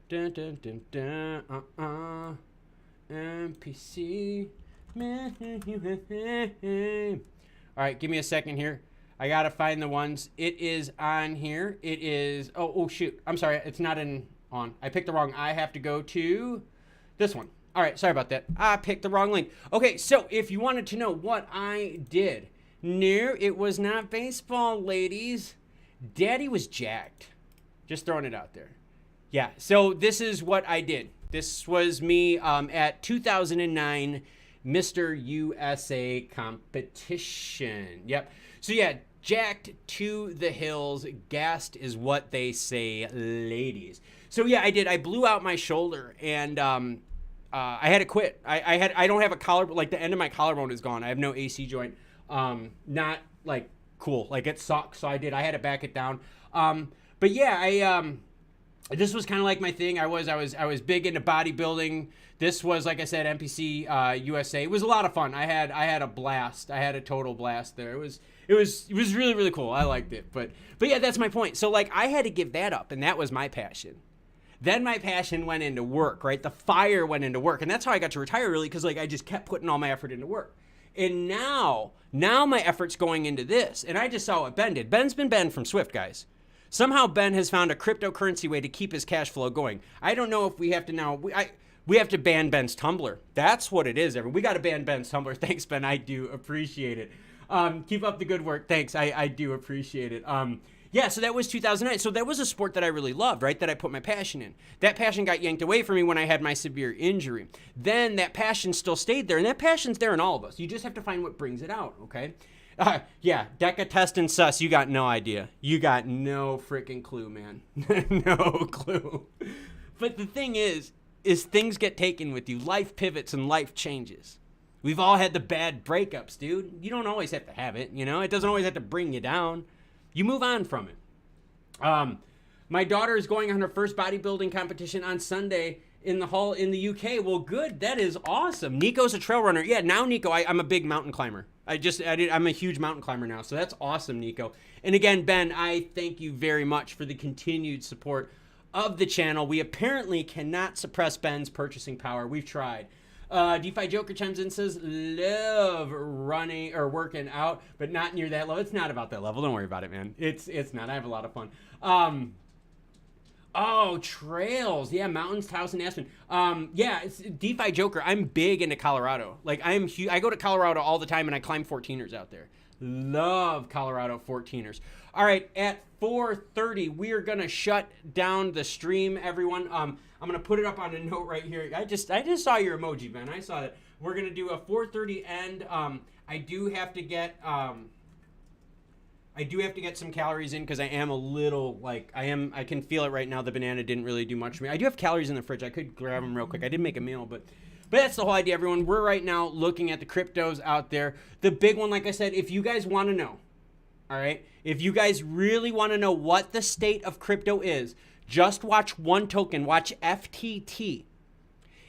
Dun, dun, dun, dun, NPC. All right, give me a second here. I gotta find the ones. It is on here. It is. Oh shoot. I'm sorry. It's not on. I picked the wrong. I have to go to this one. All right. Sorry about that. I picked the wrong link. Okay. So if you wanted to know what I did, no, it was not baseball, ladies. Daddy was jacked. Just throwing it out there. Yeah, so this is what I did. This was me at 2009 Mr. USA competition. Yep. So yeah, jacked to the hills, gassed is what they say, ladies. So yeah, I did. I blew out my shoulder, and I had to quit. I don't have a collar, but like the end of my collarbone is gone. I have no AC joint. Not like cool. Like it sucks. So I had to back it down. But yeah, this was kind of like my thing. I was big into bodybuilding. This was, like I said, NPC USA. It was a lot of fun. I had a blast. I had a total blast there. It was really, really cool. I liked it. But yeah, that's my point. So like I had to give that up, and that was my passion. Then my passion went into work, right? The fire went into work, and that's how I got to retire early, because like I just kept putting all my effort into work. And now my effort's going into this, and I just saw what Ben did. Ben's been banned from Swift, guys. Somehow Ben has found a cryptocurrency way to keep his cash flow going. I don't know if we have to now. We have to ban Ben's Tumblr. That's what it is. We got to ban Ben's Tumblr. Thanks, Ben. I do appreciate it. Keep up the good work. Thanks. I do appreciate it. Yeah, so that was 2009. So that was a sport that I really loved, right? That I put my passion in. That passion got yanked away from me when I had my severe injury. Then that passion still stayed there, and that passion's there in all of us. You just have to find what brings it out, okay? Yeah, Deca, Test, and Sus, you got no idea. You got no freaking clue, man. No clue. But the thing is things get taken with you. Life pivots and life changes. We've all had the bad breakups, dude. You don't always have to have it, you know? It doesn't always have to bring you down. You move on from it. My daughter is going on her first bodybuilding competition on Sunday in the hall in the UK. Well, good. That is awesome. Nico's a trail runner. Yeah, now Nico, I'm a big mountain climber. I'm a huge mountain climber now. So that's awesome, Nico. And again, Ben, I thank you very much for the continued support of the channel. We apparently cannot suppress Ben's purchasing power. We've tried. DeFi Joker chimes in, says, love running or working out, but not near that level. It's not about that level. Don't worry about it, man. It's not. I have a lot of fun. Oh, trails. Yeah, mountains, Taos, and Aspen. Yeah, it's DeFi Joker. I'm big into Colorado. Like, I go to Colorado all the time, and I climb 14ers out there. Love Colorado 14ers. All right, at 4:30, we are going to shut down the stream, everyone. I'm going to put it up on a note right here. I just saw your emoji, Ben. I saw that. We're going to do a 4:30 end. I do have to get some calories in, because I am a little, like, I can feel it right now. The banana didn't really do much for me. I do have calories in the fridge. I could grab them real quick. I did make a meal, but that's the whole idea, everyone. We're right now looking at the cryptos out there. The big one, like I said, if you guys want to know, all right, if you guys really want to know what the state of crypto is, just watch one token. Watch FTT.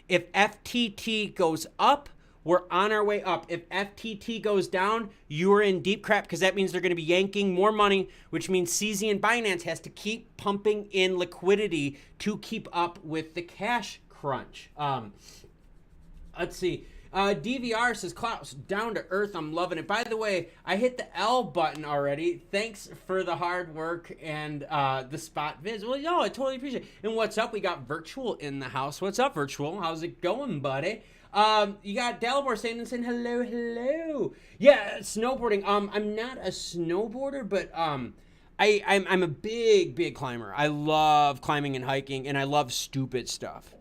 If FTT goes up, we're on our way up. If FTT goes down, you're in deep crap, because that means they're going to be yanking more money, which means CZ and Binance has to keep pumping in liquidity to keep up with the cash crunch. Let's see. DVR says, Klaus, down to earth. I'm loving it. By the way, I hit the L button already. Thanks for the hard work and the spot viz. Well, no, I totally appreciate it. And what's up? We got Virtual in the house. What's up, Virtual? How's it going, buddy? You got Dalibor saying hello, hello. Yeah, snowboarding. I'm not a snowboarder, but I'm a big climber. I love climbing and hiking, and I love stupid stuff.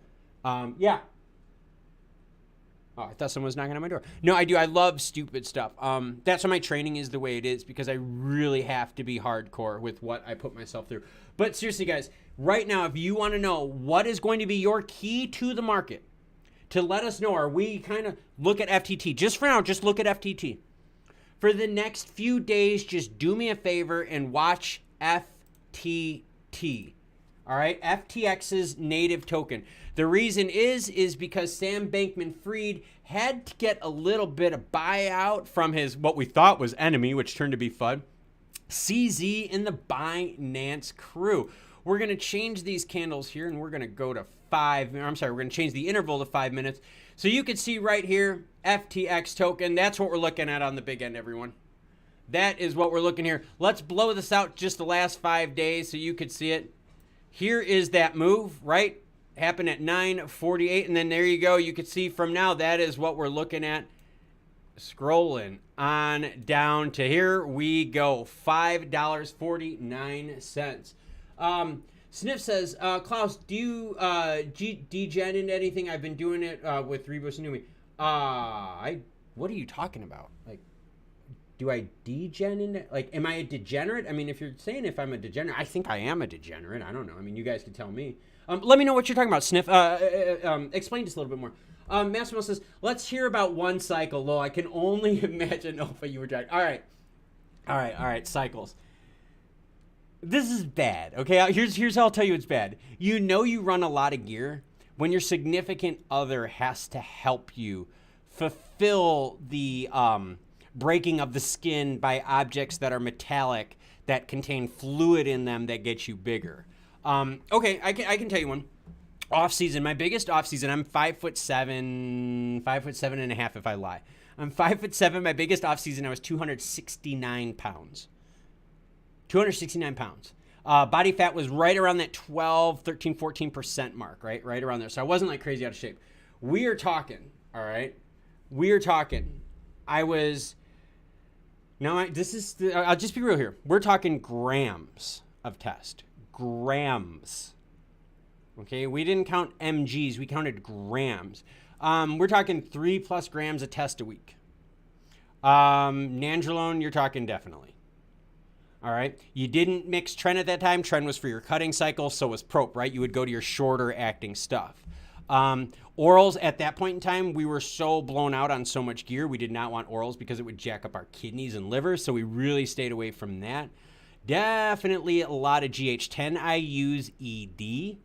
Yeah. Oh, I thought someone was knocking on my door. No, I do. I love stupid stuff. That's why my training is the way it is, because I really have to be hardcore with what I put myself through. But seriously, guys, right now, if you want to know what is going to be your key to the market, to let us know, are we kind of look at FTT. Just for now, just look at FTT. For the next few days, just do me a favor and watch FTT. All right, FTX's native token. The reason is because Sam Bankman-Fried had to get a little bit of buyout from his, what we thought was enemy, which turned to be FUD, CZ and the Binance crew. We're going to change these candles here, and we're going to go to we're going to change the interval to 5 minutes. So you can see right here, FTX token. That's what we're looking at on the big end, everyone. That is what we're looking here. Let's blow this out just the last 5 days so you could see it. Here is that move, right? Happened at 9:48, and then there you go. You can see from now, that is what we're looking at. Scrolling on down to here we go, $5.49. Sniff says, Klaus, do you degen into anything? I've been doing it with Rebus and Numi. What are you talking about? Like, do I degen into, like, am I a degenerate? I mean, if you're saying if I'm a degenerate, I think I am a degenerate. I don't know. I mean, you guys can tell me. Let me know what you're talking about, Sniff. Explain just a little bit more. Massimo says, let's hear about one cycle. Lol, I can only imagine. Oh, but you were trying. All right, cycles. This is bad, okay? Here's how I'll tell you it's bad. You know you run a lot of gear when your significant other has to help you fulfill the breaking of the skin by objects that are metallic that contain fluid in them that get you bigger. Okay, I can tell you one. Off season, my biggest off season. I'm 5'7", 5'7.5" if I lie. I'm 5'7". My biggest off season, I was 269 pounds. 269 pounds. Body fat was right around that 12, 13, 14% mark, right around there. So I wasn't like crazy out of shape. We are talking, all right? We are talking. I was. Now I'll just be real here. We're talking grams of test. Grams. Okay, we didn't count mgs, we counted grams. We're talking 3+ grams of test a week. Nandrolone, you're talking definitely. All right, you didn't mix Tren at that time. Tren was for your cutting cycle, so was Prop, right? You would go to your shorter acting stuff. Orals at that point in time, we were so blown out on so much gear, we did not want orals because it would jack up our kidneys and livers, so we really stayed away from that. Definitely a lot of GH10. I use ED.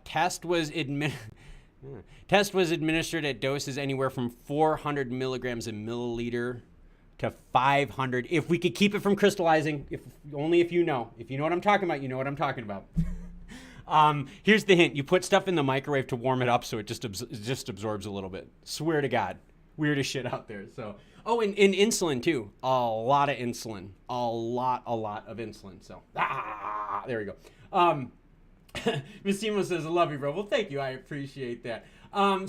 Test was administered at doses anywhere from 400 milligrams a milliliter to 500. If we could keep it from crystallizing, if you know what I'm talking about, you know what I'm talking about. Here's the hint: you put stuff in the microwave to warm it up, so it just absorbs a little bit. Swear to God, weirdest shit out there. So, and insulin too. A lot of insulin. A lot of insulin. So, there we go. Massimo says, I love you, bro. Well, thank you. I appreciate that.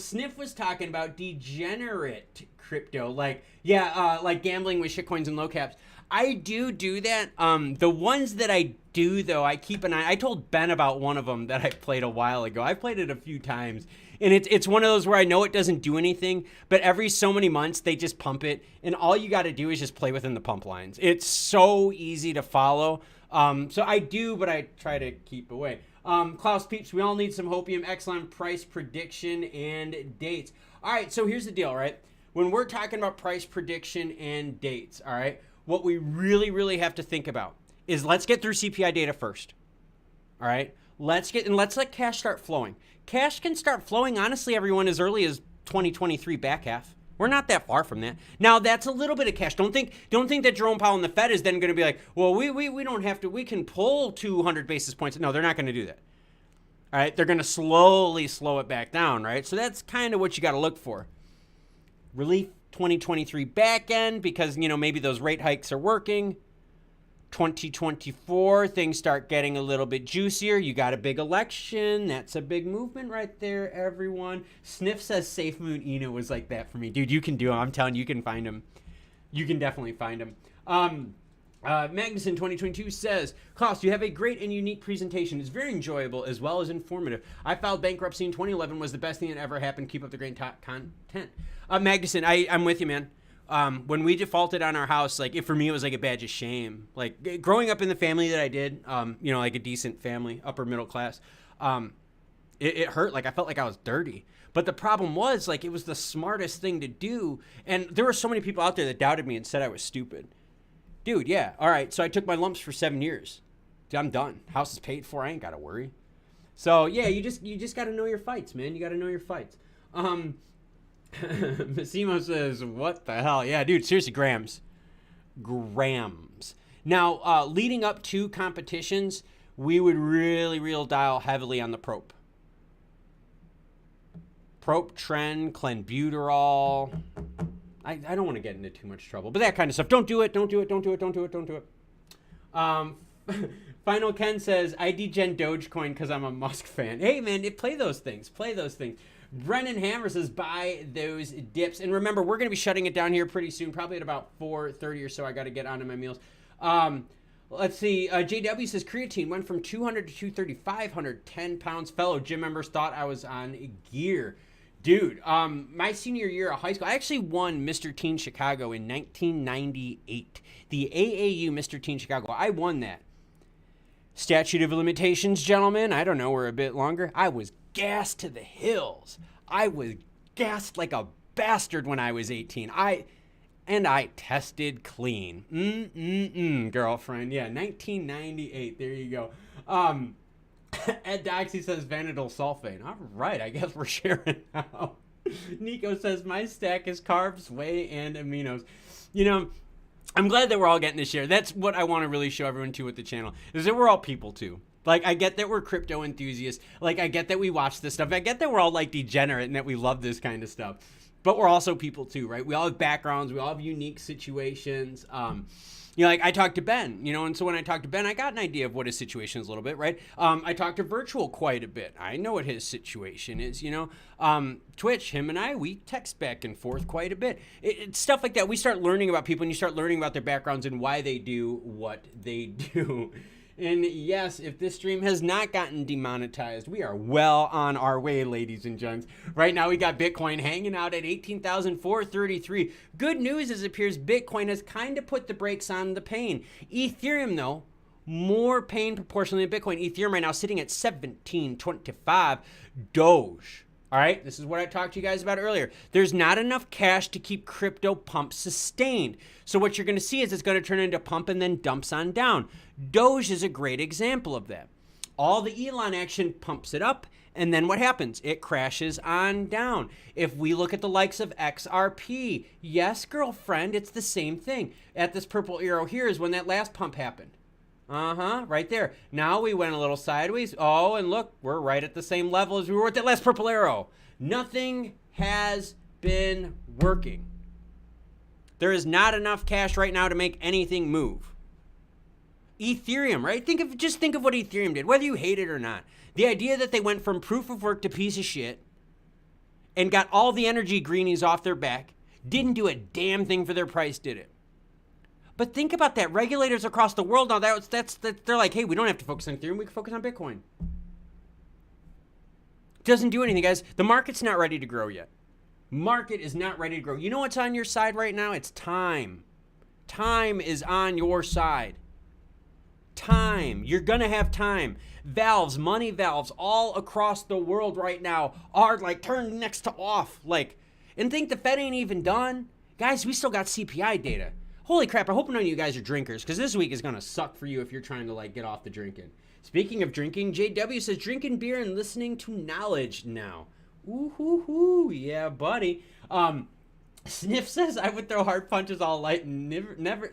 Sniff was talking about degenerate crypto, like gambling with shitcoins and low caps. I do that. The ones that I do, though, I keep an eye. I told Ben about one of them that I played a while ago. I've played it a few times, and it's one of those where I know it doesn't do anything, but every so many months they just pump it, and all you got to do is just play within the pump lines. It's so easy to follow. So I do, but I try to keep away. Klaus Peeps, we all need some hopium, XLM price prediction and dates. All right, so here's the deal, right? When we're talking about price prediction and dates, all right, what we really have to think about is let's get through CPI data first. All right, let's let cash start flowing. Cash can start flowing, honestly, everyone, as early as 2023 back half. We're not that far from that. Now, that's a little bit of cash. Don't think that Jerome Powell and the Fed is then going to be like, well, we don't have to. We can pull 200 basis points. No, they're not going to do that. All right, they're going to slowly slow it back down, right? So that's kind of what you got to look for. Relief 2023 back end because, you know, maybe those rate hikes are working. 2024, things start getting a little bit juicier. You got a big election. That's a big movement right there, everyone. Sniff says Safe Moon Eno was like that for me. Dude, you can do him. I'm telling you, you can find him. You can definitely find him. Magnuson 2022 says, Klaus, you have a great and unique presentation. It's very enjoyable as well as informative. I filed bankruptcy in 2011. Was the best thing that ever happened. Keep up the great content. Magnuson, I'm with you, man. When we defaulted on our house, like for me, it was like a badge of shame. Like growing up in the family that I did, you know, like a decent family, upper middle class, it hurt. Like I felt like I was dirty. But the problem was like, it was the smartest thing to do. And there were so many people out there that doubted me and said I was stupid. Dude, yeah. All right. So I took my lumps for 7 years. Dude, I'm done. House is paid for. I ain't got to worry. So yeah, you just got to know your fights, man. You got to know your fights. Massimo says, what the hell? Yeah, dude, seriously, grams. Now, leading up to competitions, we would really dial heavily on the prop. Prop trend, clenbuterol. I don't want to get into too much trouble, but that kind of stuff. Don't do it. Final Ken says, I degen Dogecoin because I'm a Musk fan. Hey, man, play those things. Brennan Hammer says, buy those dips. And remember, we're going to be shutting it down here pretty soon, probably at about 4:30 or so. I got to get onto my meals. Let's see. JW says, creatine went from 200 to 230, 510 pounds. Fellow gym members thought I was on gear. Dude, my senior year of high school, I actually won Mr. Teen Chicago in 1998. The AAU Mr. Teen Chicago. I won that. Statute of limitations, gentlemen. I don't know, we're a bit longer. I was gassed to the hills. I was gassed like a bastard when I was 18. I tested clean. Girlfriend. Yeah, 1998. There you go. Ed Doxy says Vanadyl sulfate. All right, I guess we're sharing now. Nico says my stack is carbs, whey, and aminos. You know, I'm glad that we're all getting to share. That's what I want to really show everyone too with the channel, is that we're all people too. Like, I get that we're crypto enthusiasts. Like, I get that we watch this stuff. I get that we're all, like, degenerate and that we love this kind of stuff. But we're also people, too, right? We all have backgrounds. We all have unique situations. You know, like, I talked to Ben, you know, and so when I talked to Ben, I got an idea of what his situation is a little bit, right? I talked to Virtual quite a bit. I know what his situation is, you know. Twitch, him and I, we text back and forth quite a bit. It's stuff like that. We start learning about people, and you start learning about their backgrounds and why they do what they do. And yes, if this stream has not gotten demonetized, we are well on our way, ladies and gents. Right now, we got Bitcoin hanging out at 18,433. Good news is it appears Bitcoin has kind of put the brakes on the pain. Ethereum, though, more pain proportionally than Bitcoin. Ethereum right now sitting at 1725. Doge. All right, this is what I talked to you guys about earlier. There's not enough cash to keep crypto pumps sustained. So what you're going to see is it's going to turn into pump and then dumps on down. Doge is a great example of that. All the Elon action pumps it up, and then what happens? It crashes on down. If we look at the likes of XRP, yes, girlfriend, it's the same thing. At this purple arrow here is when that last pump happened. Right there. Now we went a little sideways. Oh, and look, we're right at the same level as we were at that last purple arrow. Nothing has been working. There is not enough cash right now to make anything move. Ethereum, right? Just think of what Ethereum did, whether you hate it or not. The idea that they went from proof of work to piece of shit and got all the energy greenies off their back, didn't do a damn thing for their price, did it? But think about that. Regulators across the world now, they're like, hey, we don't have to focus on Ethereum. We can focus on Bitcoin. Doesn't do anything, guys. The market's not ready to grow yet. Market is not ready to grow. You know what's on your side right now? It's time. Time is on your side. Time. You're going to have time. Valves, money valves all across the world right now are like turned next to off. Like, and think the Fed ain't even done. Guys, we still got CPI data. Holy crap, I hope none of you guys are drinkers, because this week is going to suck for you if you're trying to, like, get off the drinking. Speaking of drinking, JW says, drinking beer and listening to knowledge now. Ooh-hoo-hoo, yeah, buddy. Sniff says, I would throw hard punches all night and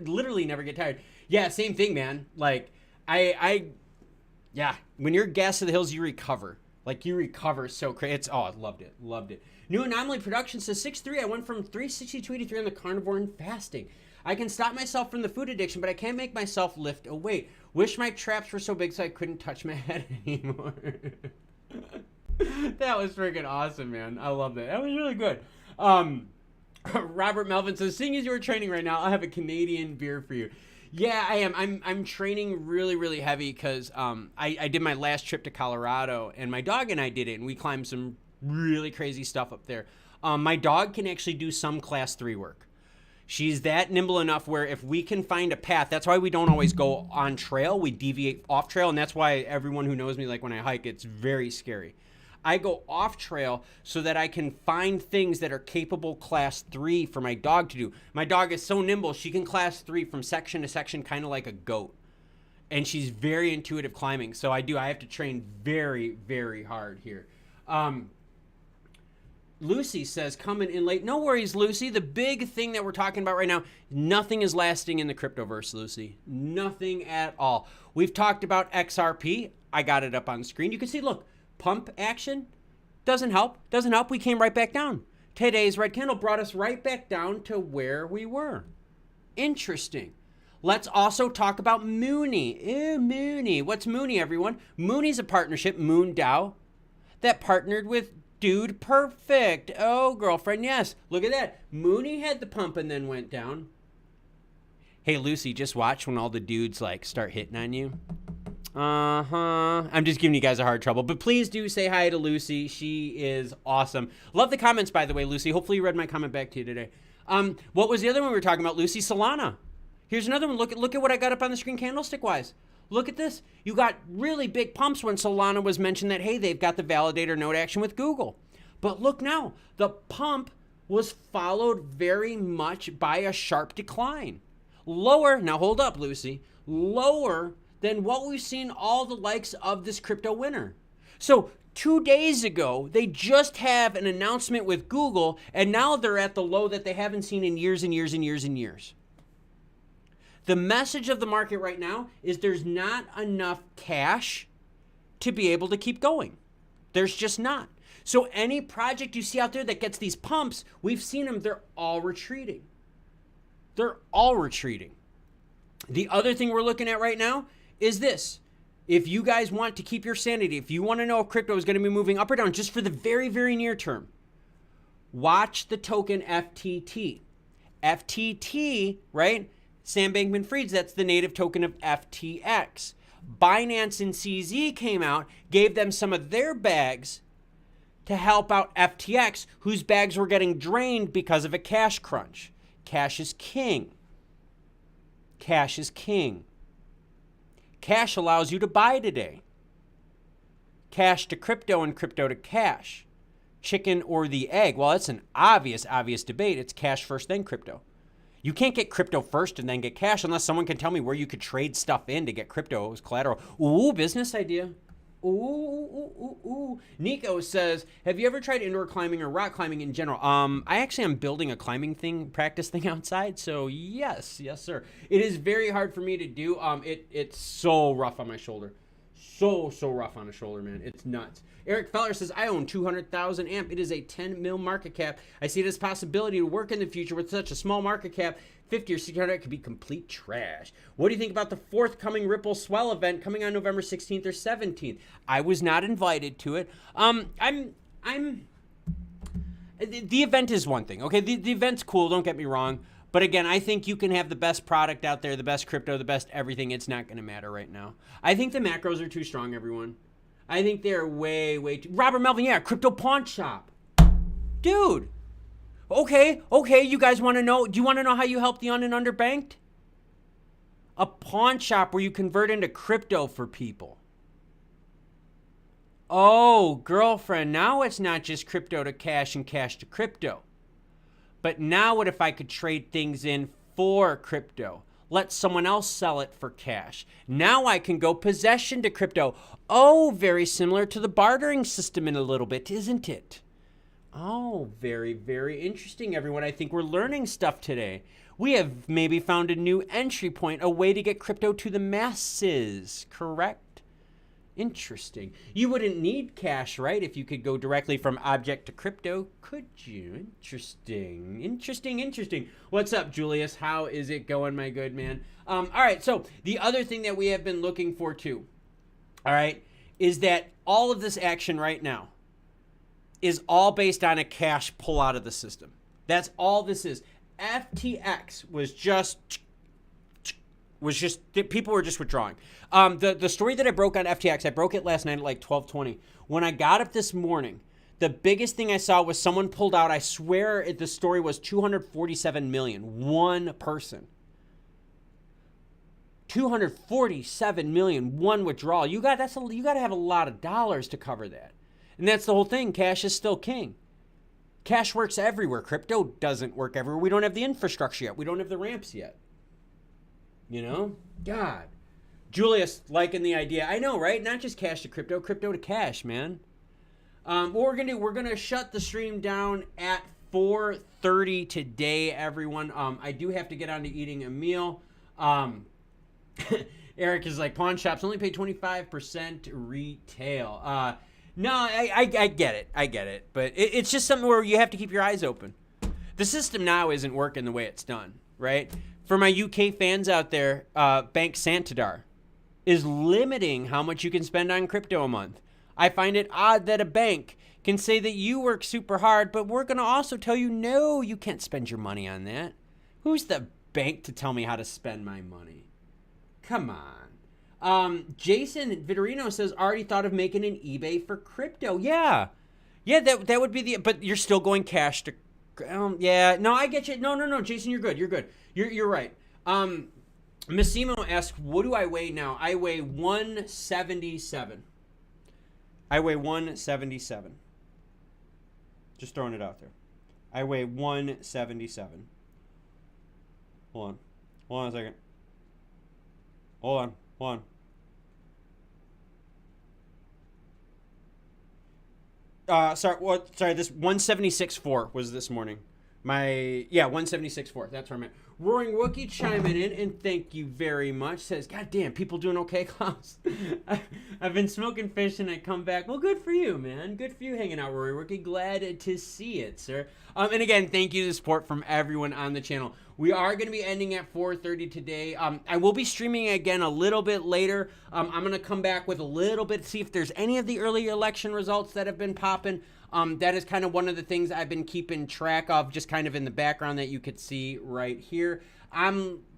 literally never get tired. Yeah, same thing, man. Like, yeah, when you're gassed to the hills, you recover. Like you recover so crazy. It's, oh, I loved it. Loved it. New Anomaly Production says 6'3". I went from 360 to 83 on the carnivore and fasting. I can stop myself from the food addiction, but I can't make myself lift a weight. Wish my traps were so big so I couldn't touch my head anymore. That was freaking awesome, man. I love that. That was really good. Robert Melvin says, seeing as you were training right now, I'll have a Canadian beer for you. Yeah, I am. I'm training really, really heavy because I did my last trip to Colorado, and my dog and I did it, and we climbed some really crazy stuff up there. My dog can actually do some class 3 work. She's that nimble enough where if we can find a path, that's why we don't always go on trail. We deviate off trail, and that's why everyone who knows me, like when I hike, it's very scary. I go off trail so that I can find things that are capable class 3 for my dog to do. My dog is so nimble, she can class 3 from section to section, kind of like a goat. And she's very intuitive climbing. So I have to train very, very hard here. Lucy says, coming in late. No worries, Lucy. The big thing that we're talking about right now, nothing is lasting in the cryptoverse, Lucy. Nothing at all. We've talked about XRP. I got it up on screen. You can see, look, pump action doesn't help. Doesn't help. We came right back down. Today's red candle brought us right back down to where we were. Interesting. Let's also talk about Mooney. Ew, Mooney. What's Mooney, everyone? Mooney's a partnership, MoonDAO, that partnered with Dude Perfect. Oh, girlfriend, yes. Look at that. Mooney had the pump and then went down. Hey, Lucy, just watch when all the dudes, like, start hitting on you. I'm just giving you guys a hard trouble. But please do say hi to Lucy. She is awesome. Love the comments, by the way, Lucy. Hopefully you read my comment back to you today. What was the other one we were talking about, Lucy? Solana. Here's another one. Look at what I got up on the screen candlestick-wise. Look at this. You got really big pumps when Solana was mentioned that, hey, they've got the validator node action with Google. But look now, the pump was followed very much by a sharp decline. Lower, now hold up, Lucy, lower than what we've seen all the likes of this crypto winter. So 2 days ago, they just have an announcement with Google, and now they're at the low that they haven't seen in years and years and years and years. The message of the market right now is there's not enough cash to be able to keep going. There's just not. So any project you see out there that gets these pumps, we've seen them, they're all retreating. They're all retreating. The other thing we're looking at right now is this. If you guys want to keep your sanity, if you want to know if crypto is going to be moving up or down just for the very, very near term, watch the token FTT. FTT, right? Sam Bankman-Fried's, that's the native token of FTX. Binance and CZ came out, gave them some of their bags to help out FTX, whose bags were getting drained because of a cash crunch. Cash is king. Cash is king. Cash allows you to buy today. Cash to crypto and crypto to cash. Chicken or the egg? Well, it's an obvious debate. It's cash first, then crypto. You can't get crypto first and then get cash unless someone can tell me where you could trade stuff in to get crypto as collateral. Ooh, business idea. Ooh. Nico says, have you ever tried indoor climbing or rock climbing in general? I actually am building a climbing practice thing outside. So yes, sir. It is very hard for me to do. It's so rough on my shoulder. So rough on the shoulder, man. It's nuts. Eric Feller says, I own 200,000 amp. It is a 10 mil market cap. I see this possibility to work in the future with such a small market cap. 50 or 600 could be complete trash. What do you think about the forthcoming Ripple Swell event coming on November 16th or 17th? I was not invited to it. The event is one thing, okay? The event's cool, don't get me wrong. But again, I think you can have the best product out there, the best crypto, the best everything. It's not going to matter right now. I think the macros are too strong, everyone. I think they're way too... Robert Melvin, yeah, crypto pawn shop. Dude. Okay, you guys want to know... Do you want to know how you help the un- and underbanked? A pawn shop where you convert into crypto for people. Oh, girlfriend, now it's not just crypto to cash and cash to crypto. But now what if I could trade things in for crypto? Let someone else sell it for cash. Now I can go possession to crypto. Oh, very similar to the bartering system in a little bit, isn't it? Oh, very interesting, everyone. I think we're learning stuff today. We have maybe found a new entry point, a way to get crypto to the masses, correct? Interesting. You wouldn't need cash, right? If you could go directly from object to crypto, could you? Interesting. What's up, Julius? How is it going, my good man? All right, so the other thing that we have been looking for too, all right, is that all of this action right now is all based on a cash pull out of the system. That's all this is. FTX was just people were just withdrawing. The story that I broke on FTX, I broke it last night at like 12:20. When I got up this morning, the biggest thing I saw was someone pulled out. I swear the story was 247 million. One person. 247 million, one withdrawal. You got to have a lot of dollars to cover that. And that's the whole thing. Cash is still king. Cash works everywhere. Crypto doesn't work everywhere. We don't have the infrastructure yet. We don't have the ramps yet. You know? God. Julius liking the idea. I know, right? Not just cash to crypto, crypto to cash, man. What we're going to do, we're going to shut the stream down at 4:30 today, everyone. I do have to get on to eating a meal. Eric is like, pawn shops only pay 25% retail. No, I get it. I get it. But it's just something where you have to keep your eyes open. The system now isn't working the way it's done, right? For my UK fans out there, Bank Santander is limiting how much you can spend on crypto a month. I find it odd that a bank can say that you work super hard, but we're going to also tell you, no, you can't spend your money on that. Who's the bank to tell me how to spend my money? Come on. Jason Vitorino says, already thought of making an eBay for crypto. Yeah, that would be but you're still going cash to, yeah, no, I get you. No, Jason, you're good. You're right. Massimo asks, what do I weigh now? I weigh 177. Just throwing it out there. I weigh 177. Hold on a second. Hold on. Sorry, this 176.4 was this morning. 176.4. That's where I'm at. Roaring Wookie chiming in, and thank you very much. Says, God damn, people doing okay, Klaus? I've been smoking fish and I come back. Well, good for you, man. Good for you hanging out, Roaring Wookie. Glad to see it, sir. And again, thank you to the support from everyone on the channel. We are going to be ending at 4:30 today. I will be streaming again a little bit later. I'm going to come back with a little bit, see if there's any of the early election results that have been popping. That is kind of one of the things I've been keeping track of, just kind of in the background that you could see right here.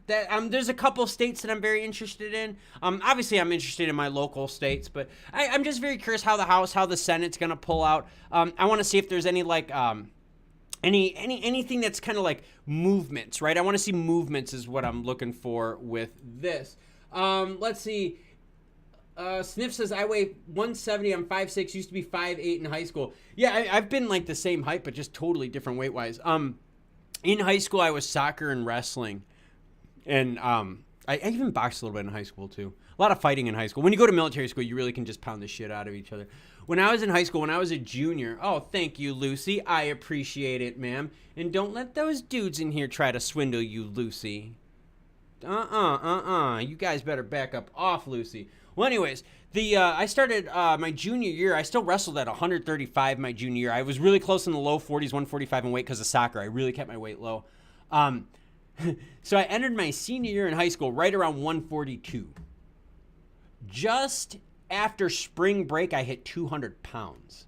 There's a couple states that I'm very interested in. Obviously, I'm interested in my local states, but I'm just very curious how the House, how the Senate's going to pull out. I want to see if there's any like anything that's kind of like movements, right? I want to see movements is what I'm looking for with this. Let's see. Sniff says, I weigh 170, I'm 5'6", used to be 5'8" in high school. Yeah, I've been like the same height, but just totally different weight-wise. In high school, I was soccer and wrestling. And I even boxed a little bit in high school, too. A lot of fighting in high school. When you go to military school, you really can just pound the shit out of each other. When I was in high school, when I was a junior, oh, thank you, Lucy. I appreciate it, ma'am. And don't let those dudes in here try to swindle you, Lucy. You guys better back up off, Lucy. Well, anyways, I started my junior year. I still wrestled at 135 my junior year. I was really close in the low 40s, 145 in weight because of soccer. I really kept my weight low. So I entered my senior year in high school right around 142. Just after spring break, I hit 200 pounds.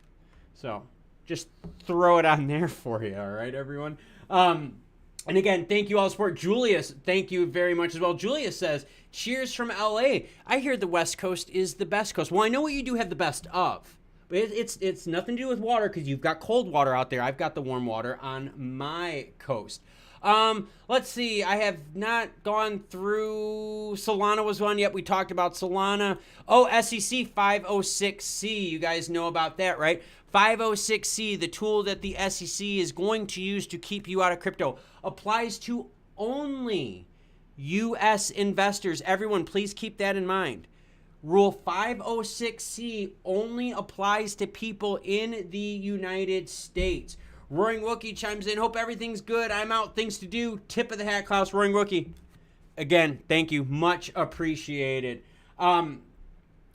So just throw it on there for you, all right, everyone? And again, thank you all for support. Julius, thank you very much as well. Julius says, cheers from LA. I hear the West Coast is the best coast. Well, I know what you do have the best of, but it's nothing to do with water because you've got cold water out there. I've got the warm water on my coast. Let's see. I have not gone through Solana was one yet. We talked about Solana. Oh, SEC 506C. You guys know about that, right? 506C, the tool that the SEC is going to use to keep you out of crypto, applies to only U.S. investors. Everyone, please keep that in mind. Rule 506C only applies to people in the United States. Roaring Wookie chimes in. Hope everything's good. I'm out. Things to do. Tip of the hat, Klaus. Roaring Wookie. Again, thank you. Much appreciated.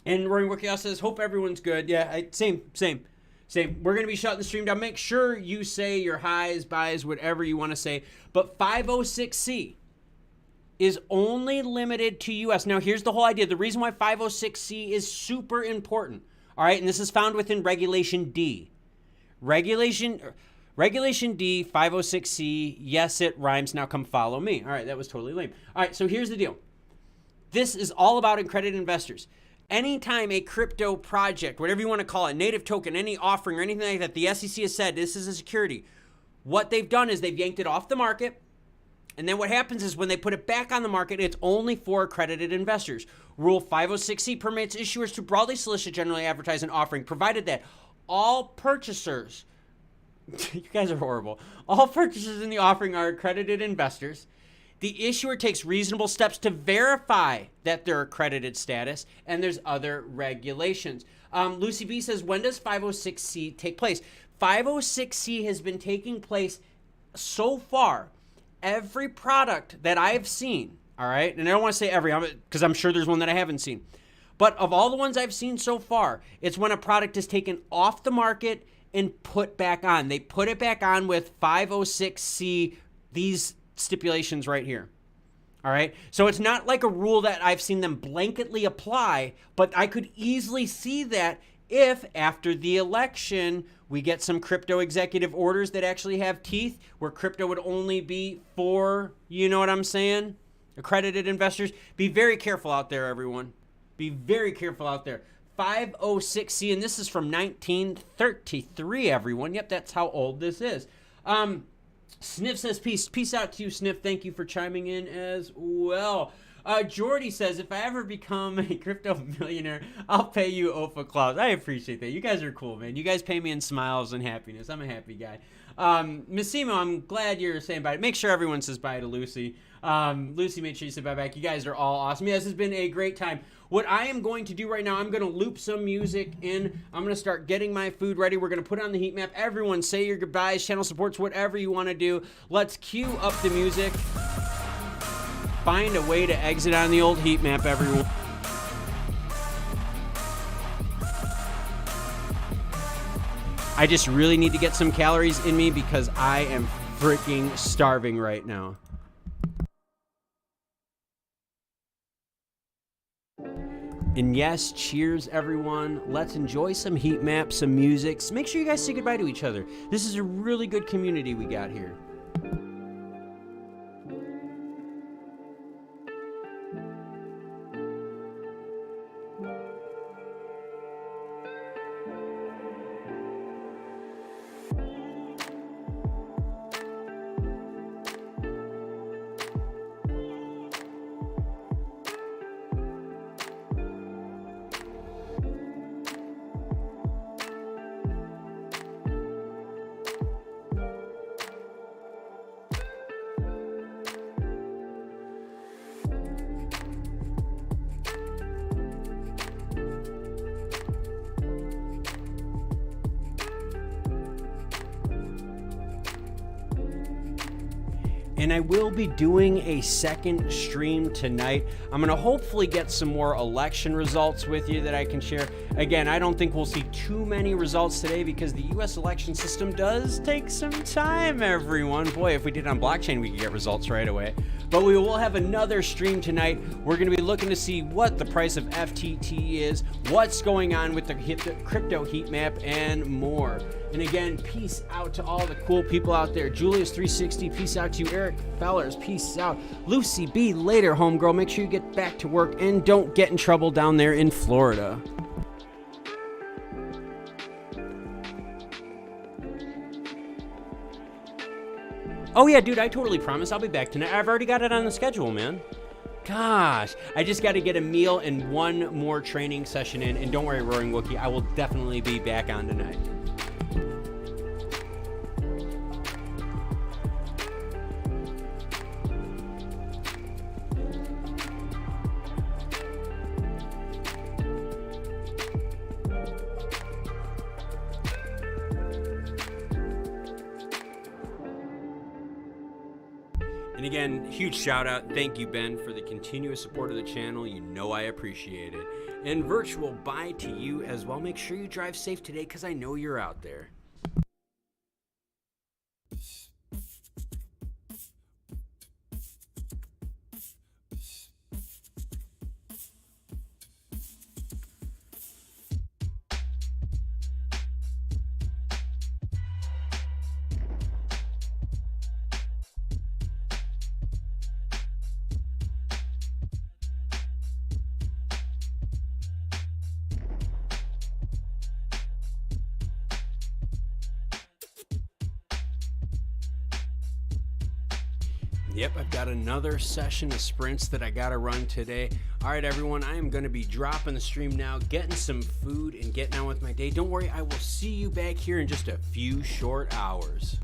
And Roaring Wookie also says, hope everyone's good. Yeah, same. We're going to be shutting the stream down. Make sure you say your highs, buys, whatever you want to say. But 506C is only limited to U.S. Now, here's the whole idea. The reason why 506C is super important, all right, and this is found within Regulation D. Regulation D, 506C, yes, it rhymes. Now come follow me. All right, that was totally lame. All right, so here's the deal. This is all about accredited investors. Anytime a crypto project, whatever you want to call it, native token, any offering or anything like that, the SEC has said this is a security. What they've done is they've yanked it off the market. And then what happens is when they put it back on the market, it's only for accredited investors. Rule 506C permits issuers to broadly solicit, generally advertise an offering, provided that all purchasers, you guys are horrible, all purchasers in the offering are accredited investors. The issuer takes reasonable steps to verify that they're accredited status, and there's other regulations. Lucy B says, when does 506C take place? 506C has been taking place so far. Every product that I've seen, all right, and I don't want to say every, because I'm sure there's one that I haven't seen, but of all the ones I've seen so far, it's when a product is taken off the market and put back on. They put it back on with 506C, these stipulations right here. All right. So it's not like a rule that I've seen them blanketly apply, but I could easily see that if after the election we get some crypto executive orders that actually have teeth, where crypto would only be for, you know what I'm saying, accredited investors. Be very careful out there, everyone. Be very careful out there. 506C, and this is from 1933, everyone. Yep, that's how old this is. Sniff says peace. Peace out to you, Sniff. Thank you for chiming in as well. Jordy says, if I ever become a crypto millionaire, I'll pay you OFA clause. I appreciate that. You guys are cool, man. You guys pay me in smiles and happiness. I'm a happy guy. Massimo, I'm glad you're saying bye. Make sure everyone says bye to Lucy. Lucy, make sure you say bye back. You guys are all awesome. Yeah, this has been a great time. What I am going to do right now, I'm going to loop some music in. I'm going to start getting my food ready. We're going to put on the heat map. Everyone say your goodbyes, channel supports, whatever you want to do. Let's cue up the music. Find a way to exit on the old heat map, everyone. I just really need to get some calories in me because I am freaking starving right now. And yes, cheers everyone. Let's enjoy some heat maps, some music. Make sure you guys say goodbye to each other. This is a really good community we got here. And I will be doing a second stream tonight. I'm going to hopefully get some more election results with you that I can share. Again, I don't think we'll see too many results today because the U.S. election system does take some time, everyone. Boy, if we did it on blockchain, we could get results right away. But we will have another stream tonight. We're going to be looking to see what the price of FTT is, what's going on with the crypto heat map, and more. And again, peace out to all the cool people out there. Julius360, peace out to you. Eric Fellers, peace out. Lucy B, later, homegirl. Make sure you get back to work and don't get in trouble down there in Florida. Oh yeah, dude, I totally promise I'll be back tonight. I've already got it on the schedule, man. Gosh, I just got to get a meal and one more training session in. And don't worry, Roaring Wookie, I will definitely be back on tonight. And again, huge shout out. Thank you, Ben, for the continuous support of the channel. You know I appreciate it. and virtual bye to you as well. Make sure you drive safe today because I know you're out there. Yep, I've got another session of sprints that I gotta run today. All right, everyone, I am gonna be dropping the stream now, getting some food and getting on with my day. Don't worry, I will see you back here in just a few short hours.